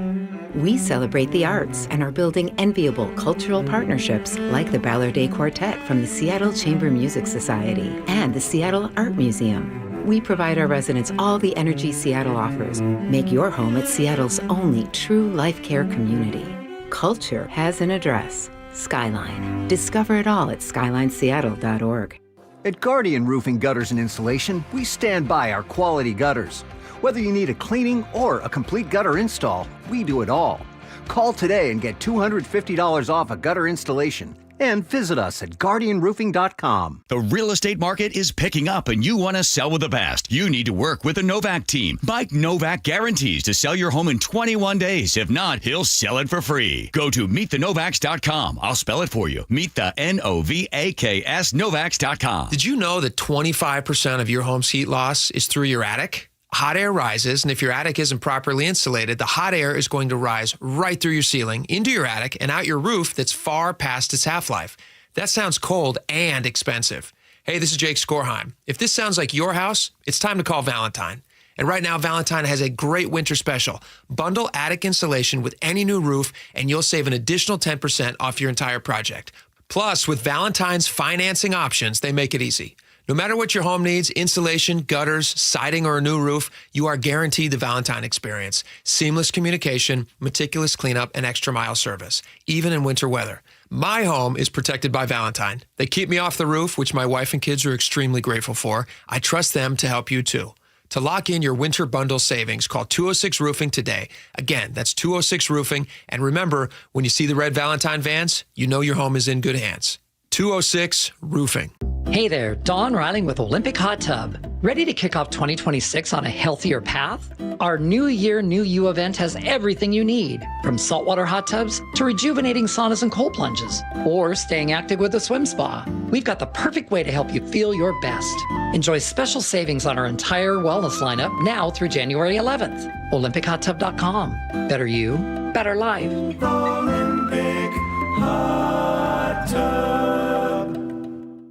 We celebrate the arts and are building enviable cultural partnerships like the Ballard Quartet from the Seattle Chamber Music Society and the Seattle Art Museum. We provide our residents all the energy Seattle offers. Make your home at Seattle's only true life care community. Culture has an address, Skyline. Discover it all at skylineseattle.org. At Guardian Roofing Gutters and Insulation, we stand by our quality gutters. Whether you need a cleaning or a complete gutter install, we do it all. Call today and get $250 off a gutter installation. And visit us at guardianroofing.com. The real estate market is picking up and you want to sell with the best. You need to work with the Novak team. Mike Novak guarantees to sell your home in 21 days. If not, he'll sell it for free. Go to meetthenovaks.com. I'll spell it for you. Meet the Novaks Novaks.com. Did you know that 25% of your home's heat loss is through your attic? Hot air rises, and if your attic isn't properly insulated, the hot air is going to rise right through your ceiling, into your attic, and out your roof that's far past its half-life. That sounds cold and expensive. Hey, this is Jake Skorheim. If this sounds like your house, it's time to call Valentine. And right now, Valentine has a great winter special. Bundle attic insulation with any new roof, and you'll save an additional 10% off your entire project. Plus, with Valentine's financing options, they make it easy. No matter what your home needs, insulation, gutters, siding, or a new roof, you are guaranteed the Valentine experience. Seamless communication, meticulous cleanup, and extra mile service, even in winter weather. My home is protected by Valentine. They keep me off the roof, which my wife and kids are extremely grateful for. I trust them to help you too. To lock in your winter bundle savings, call 206 Roofing today. Again, that's 206 Roofing. And remember, when you see the red Valentine vans, you know your home is in good hands. 206 Roofing. Hey there, Dawn Riling with Olympic Hot Tub. Ready to kick off 2026 on a healthier path? Our New Year, New You event has everything you need, from saltwater hot tubs to rejuvenating saunas and cold plunges, or staying active with a swim spa. We've got the perfect way to help you feel your best. Enjoy special savings on our entire wellness lineup now through January 11th. OlympicHotTub.com. Better you, better life. Olympic Hot Tub.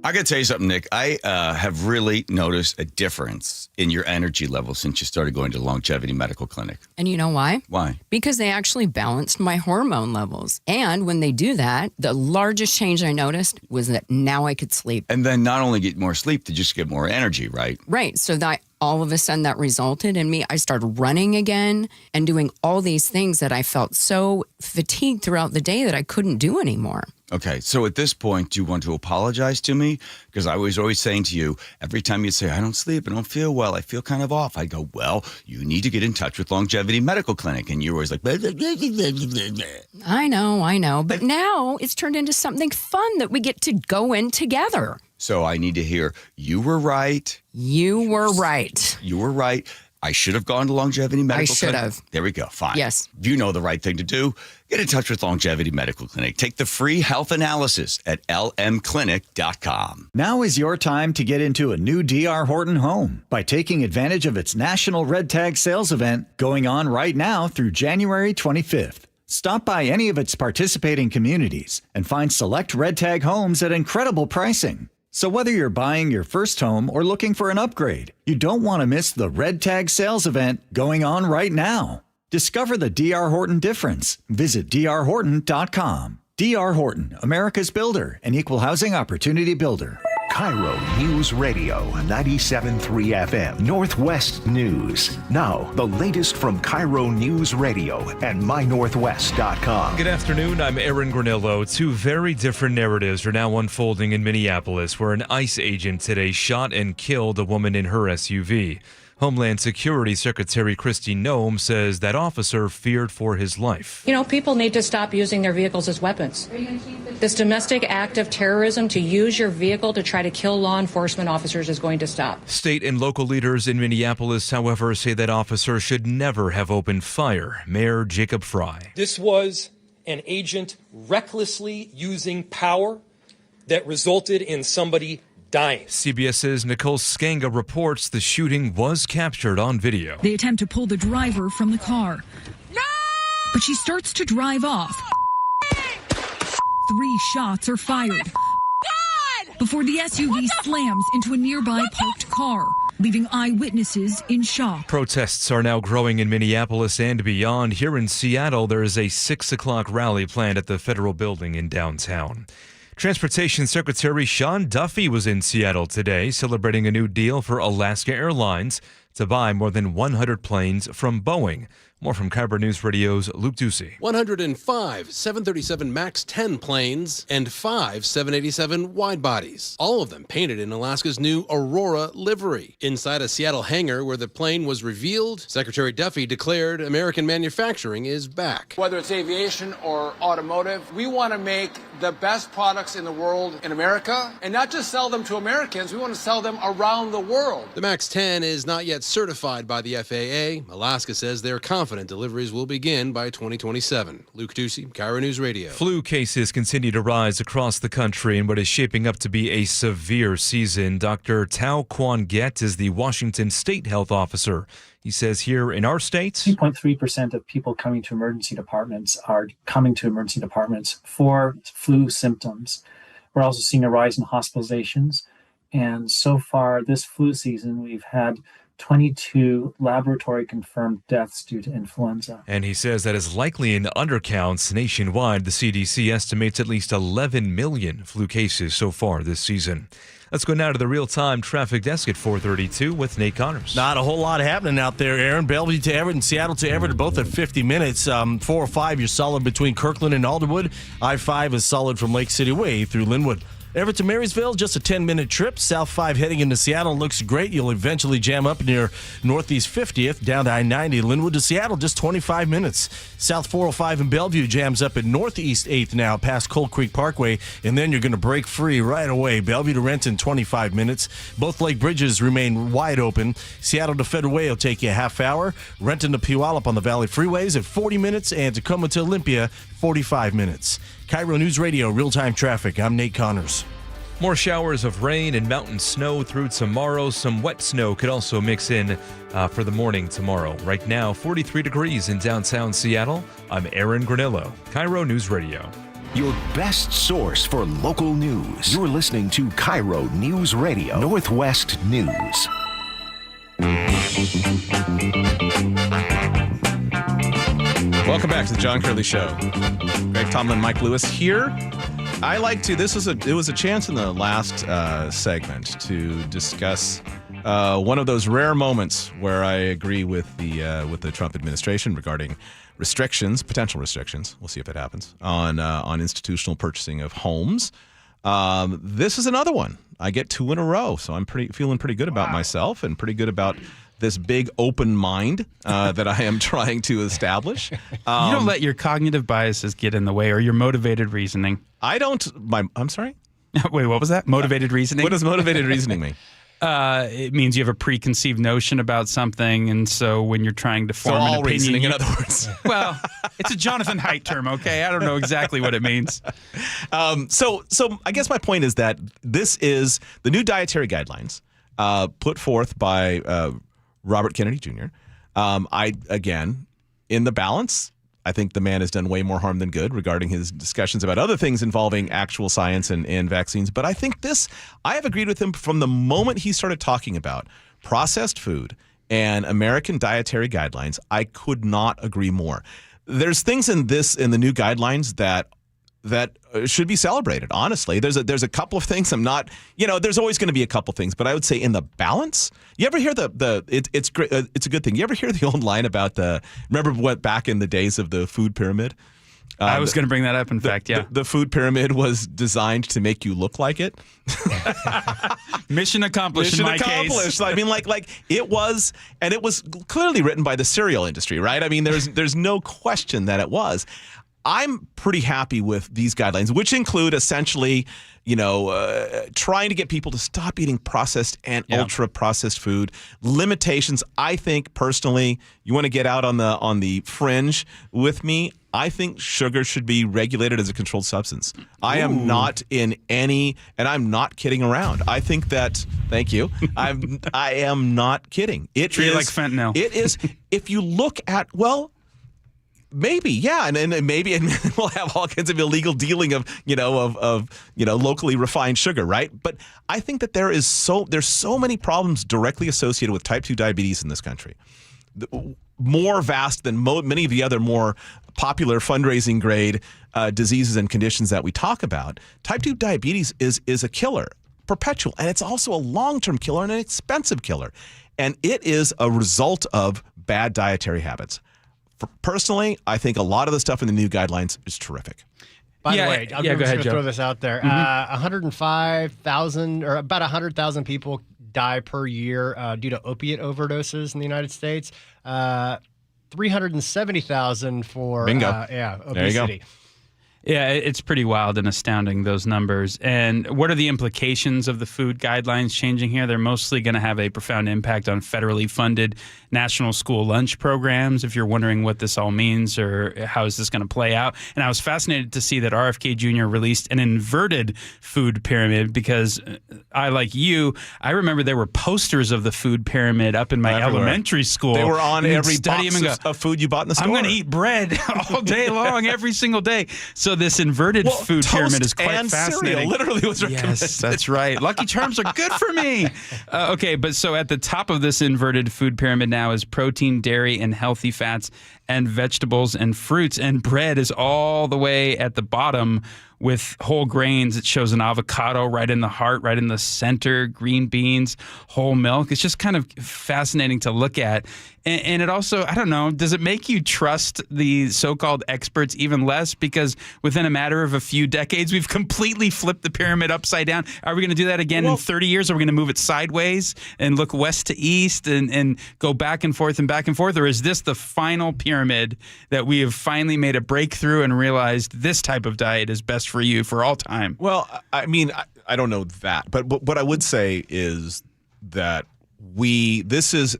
I got to tell you something, Nick. I have really noticed a difference in your energy level since you started going to the Longevity Medical Clinic. And you know why? Why? Because they actually balanced my hormone levels. And when they do that, the largest change I noticed was that now I could sleep. And then not only get more sleep, to just get more energy, right? Right. So that all of a sudden that resulted in me, I started running again and doing all these things that I felt so fatigued throughout the day that I couldn't do anymore. Okay, so at this point, do you want to apologize to me? Because I was always saying to you, every time you say, I don't sleep, I don't feel well, I feel kind of off, I go, well, you need to get in touch with Longevity Medical Clinic. And you're always like, I know. But now it's turned into something fun that we get to go in together. So I need to hear, you were right. You were right. You were right. I should have gone to Longevity Medical Clinic. I should have. There we go. Fine. Yes. You know the right thing to do. Get in touch with Longevity Medical Clinic. Take the free health analysis at lmclinic.com. Now is your time to get into a new D.R. Horton home by taking advantage of its National Red Tag Sales event going on right now through January 25th. Stop by any of its participating communities and find select Red Tag homes at incredible pricing. So whether you're buying your first home or looking for an upgrade, you don't want to miss the Red Tag Sales event going on right now. Discover the D.R. Horton difference. Visit drhorton.com. D.R. Horton, America's builder and equal housing opportunity builder. KIRO News Radio 97.3 FM Northwest News. Now, the latest from KIRO News Radio and mynorthwest.com. Good afternoon, I'm Aaron Granillo. Two very different narratives are now unfolding in Minneapolis, where an ICE agent today shot and killed a woman in her SUV. Homeland Security Secretary Kristi Noem says that officer feared for his life. You know, people need to stop using their vehicles as weapons. This domestic act of terrorism to use your vehicle to try to kill law enforcement officers is going to stop. State and local leaders in Minneapolis, however, say that officer should never have opened fire. Mayor Jacob Fry. This was an agent recklessly using power that resulted in somebody dying. CBS's Nicole Skanga reports the shooting was captured on video. They attempt to pull the driver from the car. No! But she starts to drive off. 3 shots are fired. God! Before the SUV slams into a nearby parked car, leaving eyewitnesses in shock. Protests are now growing in Minneapolis and beyond. Here in Seattle, there is a 6 o'clock rally planned at the federal building in downtown. Transportation Secretary Sean Duffy was in Seattle today, celebrating a new deal for Alaska Airlines to buy more than 100 planes from Boeing. More from KIRO News Radio's Luke Ducey. 105 737 MAX 10 planes and 5 787 wide-bodies, all of them painted in Alaska's new Aurora livery. Inside a Seattle hangar where the plane was revealed, Secretary Duffy declared American manufacturing is back. Whether it's aviation or automotive, we want to make the best products in the world in America, and not just sell them to Americans, we want to sell them around the world. The MAX 10 is not yet certified by the FAA. Alaska says they're confident deliveries will begin by 2027. Luke Ducey, KIRO News Radio. Flu cases continue to rise across the country in what is shaping up to be a severe season. Dr. Tao Kwan Get is the Washington State Health Officer. He says here in our state, 2.3% of people coming to emergency departments are coming to emergency departments for flu symptoms. We're also seeing a rise in hospitalizations. And so far this flu season, we've had 22 laboratory-confirmed deaths due to influenza. And he says that is likely an undercount. Nationwide, the CDC estimates at least 11 million flu cases so far this season. Let's go now to the real-time traffic desk at 4:32 with Nate Connors. Not a whole lot happening out there, Aaron. Bellevue to Everett and Seattle to Everett are both at 50 minutes. 405, you're solid between Kirkland and Alderwood. I-5 is solid from Lake City Way through Linwood. Everett to Marysville, just a 10-minute trip. South 5 heading into Seattle looks great. You'll eventually jam up near Northeast 50th, down to I-90. Linwood to Seattle, just 25 minutes. South 405 in Bellevue jams up at Northeast 8th now, past Cold Creek Parkway, and then you're going to break free right away. Bellevue to Renton, 25 minutes. Both lake bridges remain wide open. Seattle to Federal Way will take you a half hour. Renton to Puyallup on the Valley Freeways at 40 minutes, and Tacoma to Olympia, 45 minutes. KIRO News Radio, real-time traffic. I'm Nate Connors. More showers of rain and mountain snow through tomorrow. Some wet snow could also mix in for the morning tomorrow. Right now, 43 degrees in downtown Seattle. I'm Aaron Granillo, KIRO News Radio. Your best source for local news. You're listening to KIRO News Radio, Northwest News. Welcome back to the John Curley Show. Greg Tomlin, Mike Lewis here. I like to. It was a chance in the last segment to discuss one of those rare moments where I agree with the Trump administration regarding restrictions, potential restrictions. We'll see if it happens on institutional purchasing of homes. This is another one. I get 2 in a row, so I'm feeling pretty good about myself and pretty good about this big open mind that I am trying to establish. You don't let your cognitive biases get in the way, or your motivated reasoning. I don't. I'm sorry? Wait, what was that? Motivated reasoning? What does motivated reasoning mean? It means you have a preconceived notion about something, and so when you're trying to form an opinion... reasoning, in other words. Well, it's a Jonathan Haidt term, okay? I don't know exactly what it means. So I guess my point is that this is the new dietary guidelines put forth by Robert Kennedy Jr. In the balance, I think the man has done way more harm than good regarding his discussions about other things involving actual science and vaccines. But I think I have agreed with him from the moment he started talking about processed food and American dietary guidelines. I could not agree more. There's things in the new guidelines that should be celebrated. Honestly, there's a couple of things I'm not. There's always going to be a couple things, but I would say in the balance. You ever hear it's great. It's a good thing. You ever hear the old line about remember what back in the days of the food pyramid? I was going to bring that up. In fact, yeah, the food pyramid was designed to make you look like it. Mission accomplished. Mission in my accomplished. Case. I mean, like it was, and it was clearly written by the cereal industry, right? I mean, there's no question that it was. I'm pretty happy with these guidelines, which include essentially, trying to get people to stop eating processed and ultra-processed food. Limitations, I think, personally, you want to get out on the fringe with me, I think sugar should be regulated as a controlled substance. I am not in any, and I'm not kidding around. I think that, thank you, I am not kidding. Treat it like fentanyl. It is, if you look at, maybe, yeah, and maybe we'll have all kinds of illegal dealing of locally refined sugar, right? But I think that there's so many problems directly associated with type 2 diabetes in this country, more vast than many of the other more popular fundraising grade diseases and conditions that we talk about. Type 2 diabetes is a killer, perpetual, and it's also a long-term killer and an expensive killer, and it is a result of bad dietary habits. Personally, I think a lot of the stuff in the new guidelines is terrific. By the way, I'm just going to throw this out there. 105,000 or about 100,000 people die per year due to opiate overdoses in the United States. 370,000 for obesity. There you go. Yeah, it's pretty wild and astounding, those numbers. And what are the implications of the food guidelines changing here? They're mostly going to have a profound impact on federally funded national school lunch programs, if you're wondering what this all means or how is this going to play out. And I was fascinated to see that RFK Jr. released an inverted food pyramid because I remember there were posters of the food pyramid up in my elementary school. They were on every box of food you bought in the store. I'm going to eat bread all day long, every single day. So this inverted food pyramid is quite fascinating. Cereal literally was recommended. Yes, that's right. Lucky Charms are good for me. Okay, but so at the top of this inverted food pyramid now is protein, dairy, and healthy fats, and vegetables and fruits, and bread is all the way at the bottom with whole grains. It shows an avocado right in the heart, right in the center, green beans, whole milk. It's just kind of fascinating to look at. And it also, I don't know, does it make you trust the so-called experts even less? Because within a matter of a few decades, we've completely flipped the pyramid upside down. Are we going to do that again in 30 years? Are we going to move it sideways and look west to east and go back and forth and back and forth? Or is this the final pyramid that we have finally made a breakthrough and realized this type of diet is best for you for all time? Well, I mean, I don't know that. But what I would say is that this is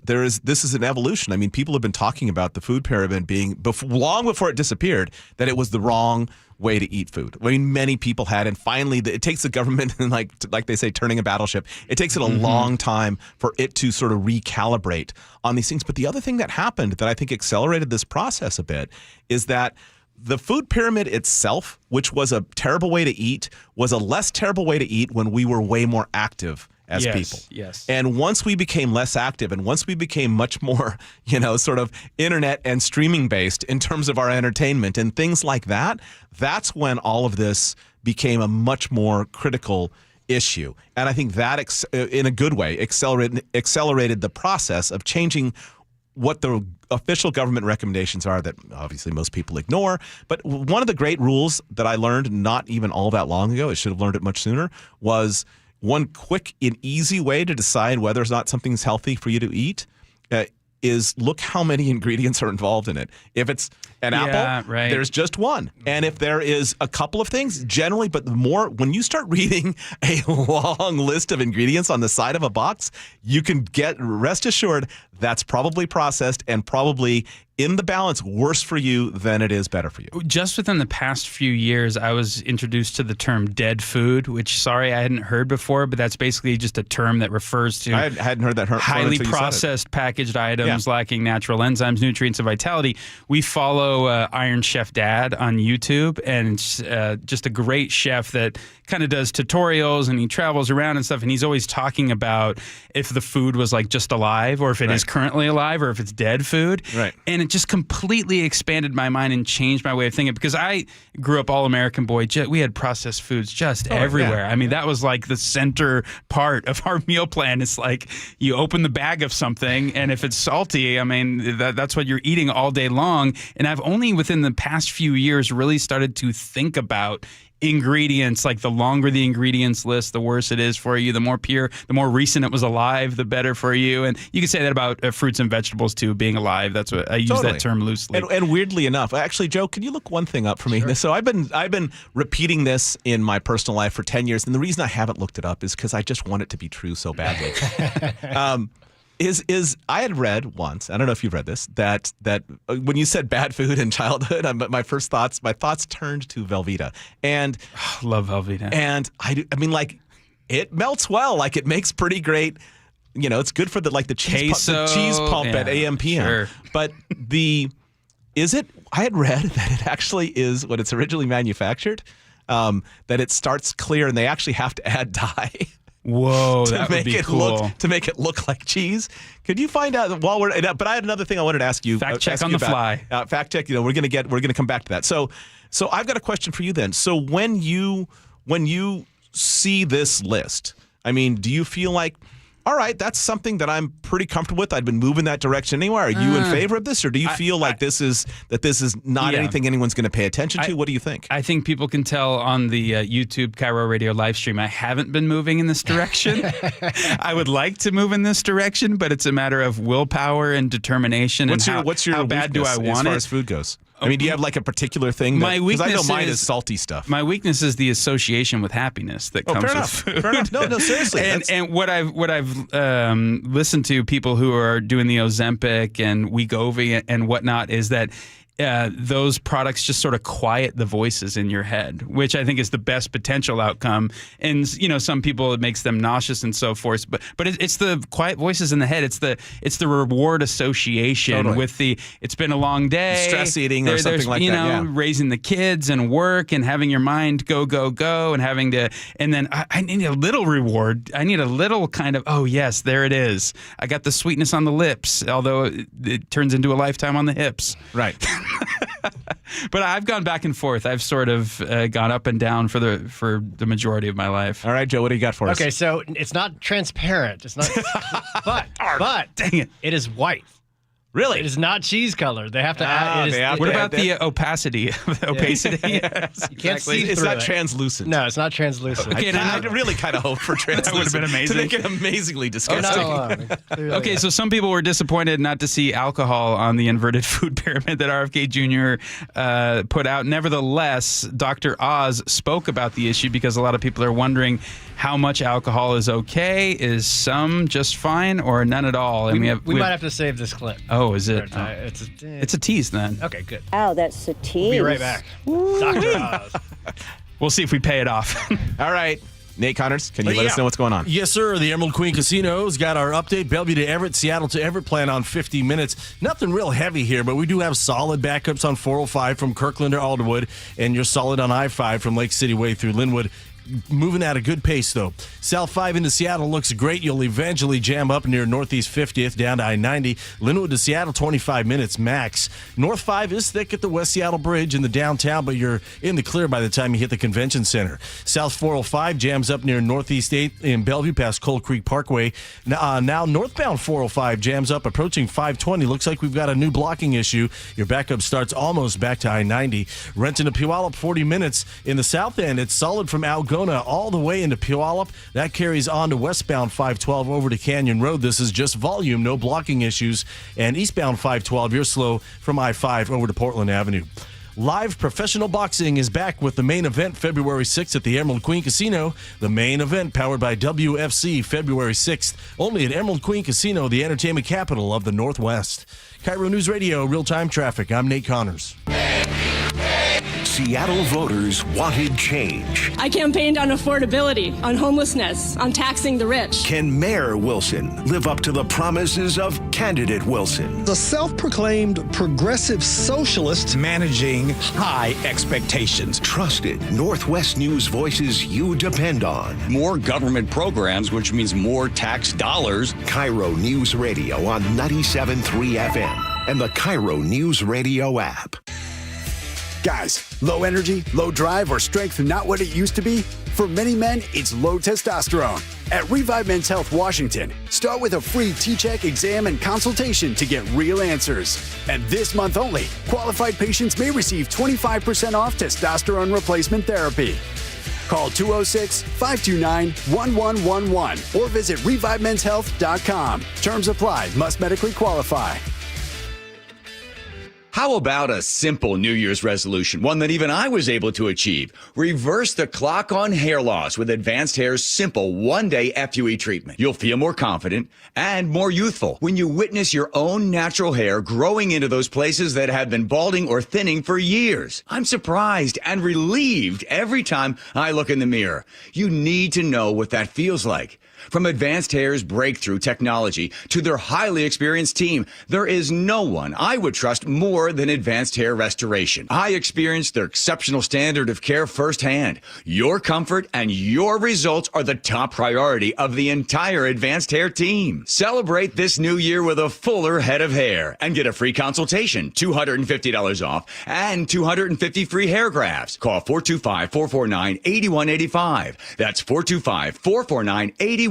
an evolution. I mean, people have been talking about the food pyramid being long before it disappeared, that it was the wrong way to eat food. I mean, many people had, and finally, it takes the government and like they say, turning a battleship. It takes it a long time for it to sort of recalibrate on these things. But the other thing that happened that I think accelerated this process a bit is that the food pyramid itself, which was a terrible way to eat, was a less terrible way to eat when we were way more active as people. Yes. And once we became less active and once we became much more, sort of internet and streaming based in terms of our entertainment and things like that, that's when all of this became a much more critical issue. And I think that, in a good way, accelerated the process of changing what the official government recommendations are that obviously most people ignore. But one of the great rules that I learned not even all that long ago, I should have learned it much sooner, was one quick and easy way to decide whether or not something's healthy for you to eat is look how many ingredients are involved in it. If it's an apple, there's just one. And if there is a couple of things, generally, but when you start reading a long list of ingredients on the side of a box, you can rest assured that's probably processed and probably in the balance worse for you than it is better for you. Just within the past few years, I was introduced to the term dead food, which, I hadn't heard before, but that's basically just a term that refers to I hadn't heard that highly processed packaged items lacking natural enzymes, nutrients, and vitality. We follow Iron Chef Dad on YouTube, and it's just a great chef that kind of does tutorials and he travels around and stuff, and he's always talking about if the food was like just alive or if it is currently alive or if it's dead food. Right. And it just completely expanded my mind and changed my way of thinking, because I grew up all American boy. We had processed foods just everywhere. I mean, that was like the center part of our meal plan. It's like you open the bag of something, and if it's salty, I mean, that's what you're eating all day long. And I've only within the past few years really started to think about ingredients. Like the longer the ingredients list, the worse it is for you. The more pure, the more recent it was alive, the better for you. And you can say that about fruits and vegetables too, being alive. That's what I use that term loosely. And weirdly enough, actually, Joe, can you look one thing up for me? Sure. So I've been repeating this in my personal life for 10 years, and the reason I haven't looked it up is because I just want it to be true so badly. Is I had read once, I don't know if you've read this, that when you said bad food in childhood, my thoughts turned to Velveeta. And love Velveeta. And I mean, like, it melts well. Like, it makes pretty great, it's good for the cheese pump at AM PM. Sure. But I had read that it actually is when it's originally manufactured, that it starts clear and they actually have to add dye. Whoa, that would be cool. To make it look like cheese. Could you find out while we're? But I had another thing I wanted to ask you. Fact check on the fly. Fact check. We're gonna come back to that. So I've got a question for you then. So when you see this list, I mean, do you feel like, all right, that's something that I'm pretty comfortable with. I've been moving that direction anyway. Are you in favor of this, or do you feel like this is not anything anyone's going to pay attention to? What do you think? I think people can tell on the YouTube KIRO Radio live stream I haven't been moving in this direction. I would like to move in this direction, but it's a matter of willpower and determination. What's your how bad do I want as far as food goes? I mean, do you have like a particular thing? Because I know mine is salty stuff. My weakness is the association with happiness that comes with food. Fair enough. No, seriously. and what I've listened to people who are doing the Ozempic and Wegovy and whatnot is that those products just sort of quiet the voices in your head, which I think is the best potential outcome. And some people, it makes them nauseous and so forth. But it's the quiet voices in the head. It's the reward association with it's been a long day, stress eating or something like that. Raising the kids and work and having your mind go and having to. And then I need a little reward. I need a little kind of, oh yes, there it is. I got the sweetness on the lips, although it turns into a lifetime on the hips. Right. But I've gone back and forth. I've sort of gone up and down for the majority of my life. All right, Joe, what do you got for us? Okay, so it's not transparent. It's not, but dang it, it is white. Really? It is not cheese colored. They have to add. What about the opacity? Opacity? Yes. You can't see It's through not it. translucent. No, it's not translucent. Okay, I really kind of hoped for translucent. That would have been amazing. To make it amazingly disgusting. Okay, so some people were disappointed not to see alcohol on the inverted food pyramid that RFK Jr. Put out. Nevertheless, Dr. Oz spoke about the issue because a lot of people are wondering how much alcohol is okay. Is some just fine or none at all? And we might have to save this clip. Oh, is it? It's a tease then. Okay, good. Oh, that's a tease. We'll be right back. Dr. Oz. We'll see if we pay it off. All right. Nate Connors, can you let us know what's going on? Yes, sir. The Emerald Queen Casino's got our update. Bellevue to Everett, Seattle to Everett, plan on 50 minutes. Nothing real heavy here, but we do have solid backups on 405 from Kirkland to Alderwood, and you're solid on I-5 from Lake City Way through Linwood. Moving at a good pace, though. South 5 into Seattle looks great. You'll eventually jam up near Northeast 50th down to I-90. Linwood to Seattle, 25 minutes max. North 5 is thick at the West Seattle Bridge in the downtown, but you're in the clear by the time you hit the convention center. South 405 jams up near Northeast 8 in Bellevue past Cold Creek Parkway. Now northbound 405 jams up approaching 520. Looks like we've got a new blocking issue. Your backup starts almost back to I-90. Renton to Puyallup, 40 minutes. In the south end, it's solid from Algona all the way into Puyallup. That carries on to westbound 512 over to Canyon Road. This is just volume, no blocking issues. And eastbound 512, you're slow from I-5 over to Portland Avenue. Live professional boxing is back with the main event February 6th at the Emerald Queen Casino. The main event powered by WFC February 6th, only at Emerald Queen Casino, the entertainment capital of the Northwest. KIRO News Radio, real-time traffic. I'm Nate Connors. Seattle voters wanted change. I campaigned on affordability, on homelessness, on taxing the rich. Can Mayor Wilson live up to the promises of candidate Wilson? The self-proclaimed progressive socialist Managing high expectations. Trusted Northwest News voices you depend on. More government programs, which means more tax dollars. KIRO News Radio on 97.3 FM and the KIRO News Radio app. Guys, low energy, low drive, or strength not what it used to be? For many men, it's low testosterone. At Revive Men's Health Washington, start with a free T-check exam and consultation to get real answers. And this month only, qualified patients may receive 25% off testosterone replacement therapy. Call 206-529-1111 or visit revivemenshealth.com. Terms apply. Must medically qualify. How about a simple New Year's resolution, one that even I was able to achieve? Reverse the clock on hair loss with Advanced Hair's simple one-day FUE treatment. You'll feel more confident and more youthful when you witness your own natural hair growing into those places that have been balding or thinning for years. I'm surprised and relieved every time I look in the mirror. You need to know what that feels like. From Advanced Hair's breakthrough technology to their highly experienced team, there is no one I would trust more than Advanced Hair Restoration. I experienced their exceptional standard of care firsthand. Your comfort and your results are the top priority of the entire Advanced Hair team. Celebrate this new year with a fuller head of hair and get a free consultation, $250 off, and 250 free hair grafts. Call 425-449-8185. That's 425-449-8185.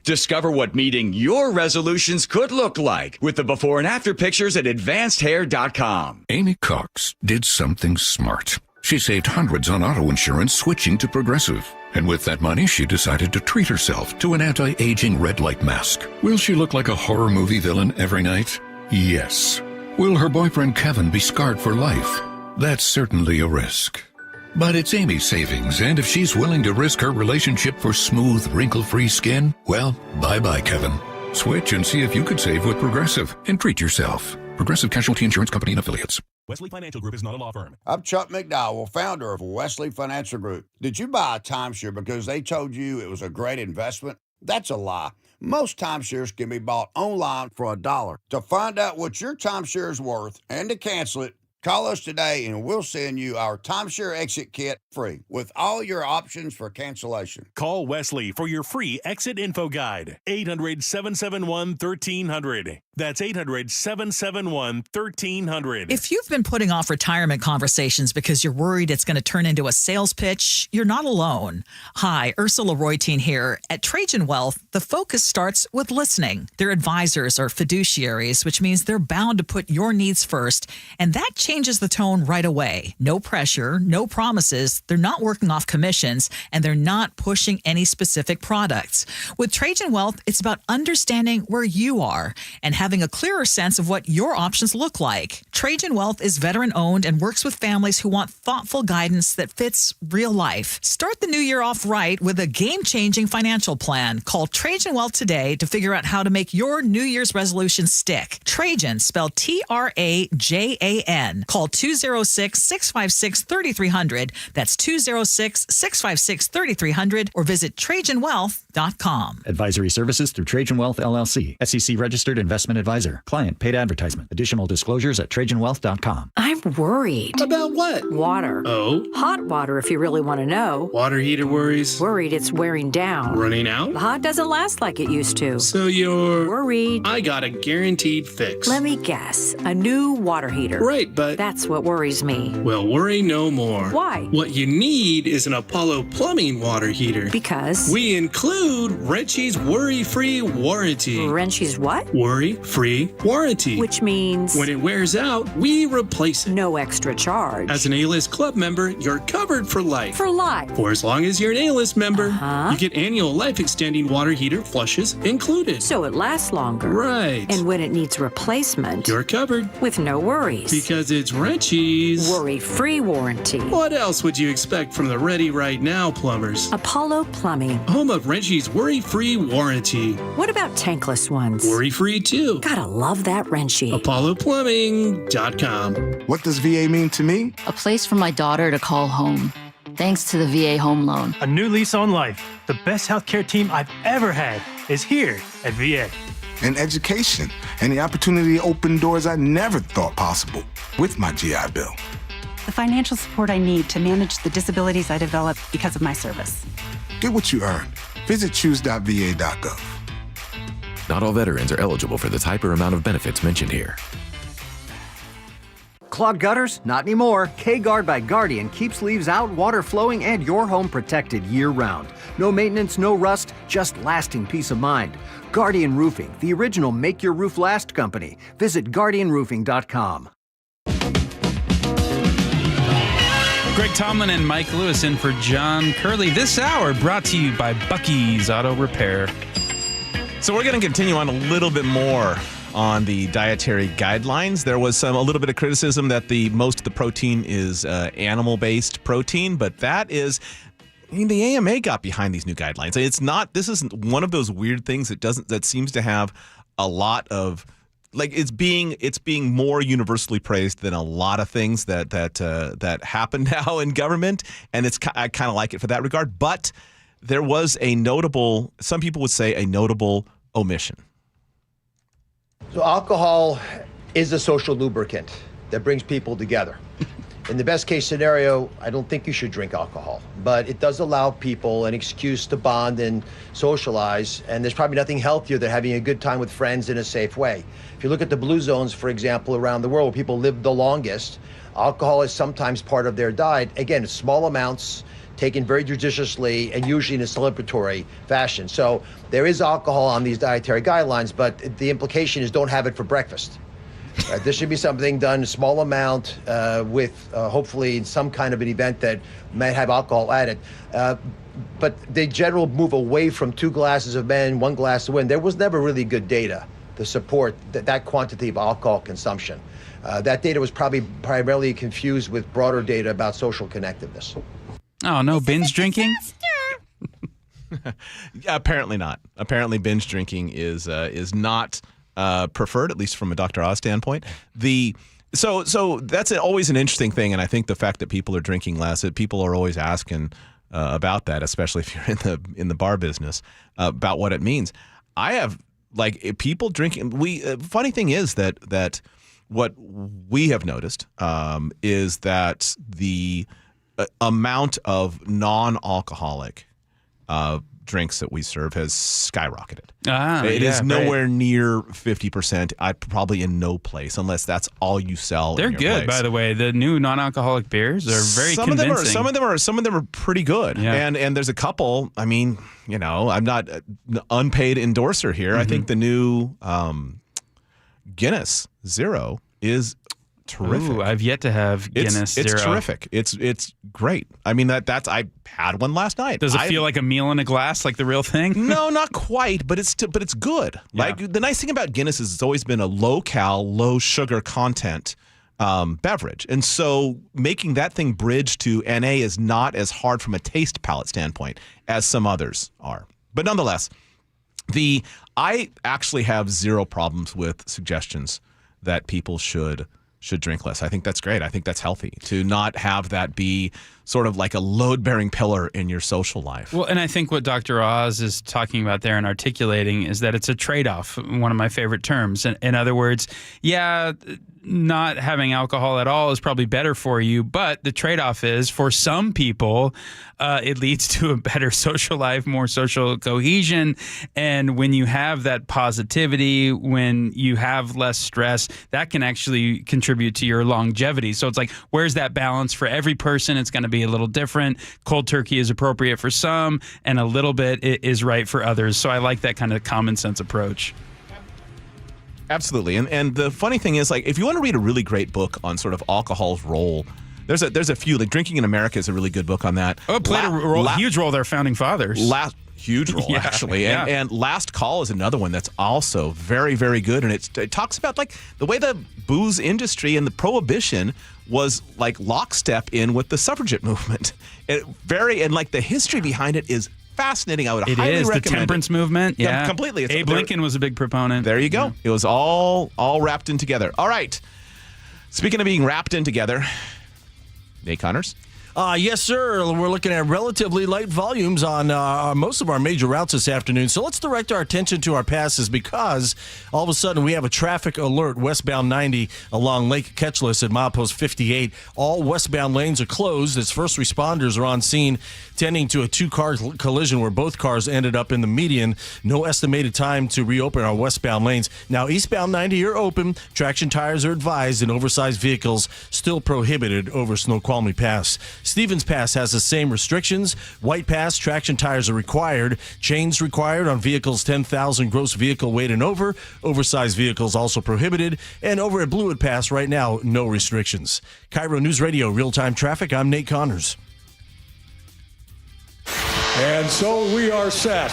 Discover what meeting your resolutions could look like with the before and after pictures at advancedhair.com. Amy Cox did something smart. She saved hundreds on auto insurance switching to Progressive. And with that money, she decided to treat herself to an anti-aging red light mask. Will she look like a horror movie villain every night? Yes. Will her boyfriend Kevin be scarred for life? That's certainly a risk. But it's Amy's savings, and if she's willing to risk her relationship for smooth, wrinkle-free skin, well, bye-bye, Kevin. Switch and see if you could save with Progressive and treat yourself. Progressive Casualty Insurance Company and Affiliates. Wesley Financial Group is not a law firm. I'm Chuck McDowell, founder of Wesley Financial Group. Did you buy a timeshare because they told you it was a great investment? That's a lie. Most timeshares can be bought online for $1. To find out what your timeshare is worth and to cancel it, Call us today and we'll send you our timeshare exit kit free with all your options for cancellation. Call Wesley for your free exit info guide. 800-771-1300. That's 800-771-1300. If you've been putting off retirement conversations because you're worried it's going to turn into a sales pitch, you're not alone. Hi, Ursula Roytine here. At Trajan Wealth, the focus starts with listening. Their advisors are fiduciaries, which means they're bound to put your needs first, and that changes the tone right away. No pressure, no promises. They're not working off commissions, and they're not pushing any specific products. With Trajan Wealth, it's about understanding where you are and having a clearer sense of what your options look like. Trajan Wealth is veteran-owned and works with families who want thoughtful guidance that fits real life. Start the new year off right with a game-changing financial plan. Call Trajan Wealth today to figure out how to make your New Year's resolution stick. Trajan, spelled Trajan. Call 206-656-3300. That's 206-656-3300 or visit TrajanWealth.com. Advisory services through Trajan Wealth, LLC. SEC registered investment advisor. Client paid advertisement. Additional disclosures at TrajanWealth.com. I'm worried. About what? Water. Oh? Hot water, if you really want to know. Water heater worries? Worried it's wearing down. Running out? The hot doesn't last like it used to. So you're... Worried. I got a guaranteed fix. Let me guess. A new water heater. Right, but... That's what worries me. Well, worry no more. Why? What you need is an Apollo Plumbing water heater. Because? We include Wrenchie's worry-free warranty. Wrenchie's what? Worry-free warranty. Which means? When it wears out, we replace it. No extra charge. As an A-List Club member, you're covered for life. For life? For as long as you're an A-List member. You get annual life-extending water heater flushes included. So it lasts longer. Right. And when it needs replacement, you're covered. With no worries. Because it's Wrenchie's worry-free warranty. What else would you expect from the Ready Right Now plumbers? Apollo Plumbing. Home of Wrenchie's worry-free warranty. What about tankless ones? Worry-free too. Gotta love that Wrenchie. ApolloPlumbing.com. What does VA mean to me? A place for my daughter to call home. Thanks to the VA Home Loan. A new lease on life. The best healthcare team I've ever had is here at VA. And education, and the opportunity to open doors I never thought possible with my GI Bill. The financial support I need to manage the disabilities I developed because of my service. Get what you earned. Visit choose.va.gov. Not all veterans are eligible for the type or amount of benefits mentioned here. Clogged gutters? Not anymore. K-Guard by Guardian keeps leaves out, water flowing, and your home protected year-round. No maintenance, no rust, just lasting peace of mind. Guardian Roofing, the original Make Your Roof Last company. Visit GuardianRoofing.com. Greg Tomlin and Mike Lewis in for John Curley. This hour brought to you by Bucky's Auto Repair. So we're going to continue on a little bit more on the dietary guidelines. There was a little bit of criticism that most of the protein is animal-based protein, but that is... the AMA got behind these new guidelines. This isn't one of those weird things that seems to have a lot of, it's being more universally praised than a lot of things that happen now in government, and I kind of like it for that regard. But there was some people would say a notable omission. So alcohol is a social lubricant that brings people together. In the best case scenario, I don't think you should drink alcohol, but it does allow people an excuse to bond and socialize, and there's probably nothing healthier than having a good time with friends in a safe way. If you look at the blue zones, for example, around the world where people live the longest, alcohol is sometimes part of their diet. Again, small amounts, taken very judiciously, and usually in a celebratory fashion. So there is alcohol on these dietary guidelines, but the implication is don't have it for breakfast. This should be something done in a small amount with hopefully some kind of an event that might have alcohol added. But the general move away from 2 glasses of men, 1 glass of women, there was never really good data to support that quantity of alcohol consumption. That data was probably primarily confused with broader data about social connectiveness. Oh, no binge drinking? Apparently not. Apparently binge drinking is not preferred, at least from a Dr. Oz standpoint. So that's always an interesting thing, and I think the fact that people are drinking less, people are always asking about that, especially if you're in the bar business, about what it means. I have people drinking. Funny thing is that what we have noticed is that the amount of non-alcoholic drinks that we serve has skyrocketed. It is nowhere near 50%. I'm probably in no place unless that's all you sell. They're in your good, place. by the way. The new non-alcoholic beers are very convincing. Some of them are pretty good. Yeah. And there's a couple. I mean, I'm not an unpaid endorser here. I think the new Guinness Zero is terrific. Ooh, I've yet to have Guinness Zero. It's terrific. It's great. I mean, that's I had one last night. Does it feel like a meal in a glass, like the real thing? No, not quite, but it's good. Yeah. Like the nice thing about Guinness is it's always been a low-cal, low-sugar content beverage, and so making that thing bridge to NA is not as hard from a taste palate standpoint as some others are. But nonetheless, I actually have zero problems with suggestions that people should drink less. I think that's great. I think that's healthy to not have that be sort of like a load-bearing pillar in your social life. Well, and I think what Dr. Oz is talking about there and articulating is that it's a trade-off, one of my favorite terms. In other words, not having alcohol at all is probably better for you, but the trade-off is for some people, it leads to a better social life, more social cohesion. And when you have that positivity, when you have less stress, that can actually contribute to your longevity. So it's like, where's that balance for every person? It's going to be a little different. Cold turkey is appropriate for some, and a little bit is right for others. So I like that kind of common sense approach. Absolutely. And the funny thing is, like, if you want to read a really great book on sort of alcohol's role, there's a few. Like Drinking in America is a really good book on that. Oh, it played a huge role, their founding fathers. Huge role, actually. And Last Call is another one that's also very, very good. And it talks about like the way the booze industry and the prohibition was like lockstep in with the suffragette movement. And like the history behind it is fascinating. I would highly recommend the temperance movement. Yeah, completely. Abe Lincoln was a big proponent. There you go. Yeah. It was all wrapped in together. All right. Speaking of being wrapped in together, Nate Connors. Yes, sir. We're looking at relatively light volumes on most of our major routes this afternoon. So let's direct our attention to our passes because all of a sudden we have a traffic alert westbound 90 along Lake Ketchlis at milepost 58. All westbound lanes are closed as first responders are on scene tending to a two-car collision where both cars ended up in the median. No estimated time to reopen our westbound lanes. Now, eastbound 90 are open. Traction tires are advised and oversized vehicles still prohibited over Snoqualmie Pass. Stevens Pass has the same restrictions. White Pass, traction tires are required. Chains required on vehicles 10,000 gross vehicle weight and over. Oversized vehicles also prohibited. And over at Blewett Pass right now, no restrictions. KIRO News Radio, real-time traffic. I'm Nate Connors. And so we are set.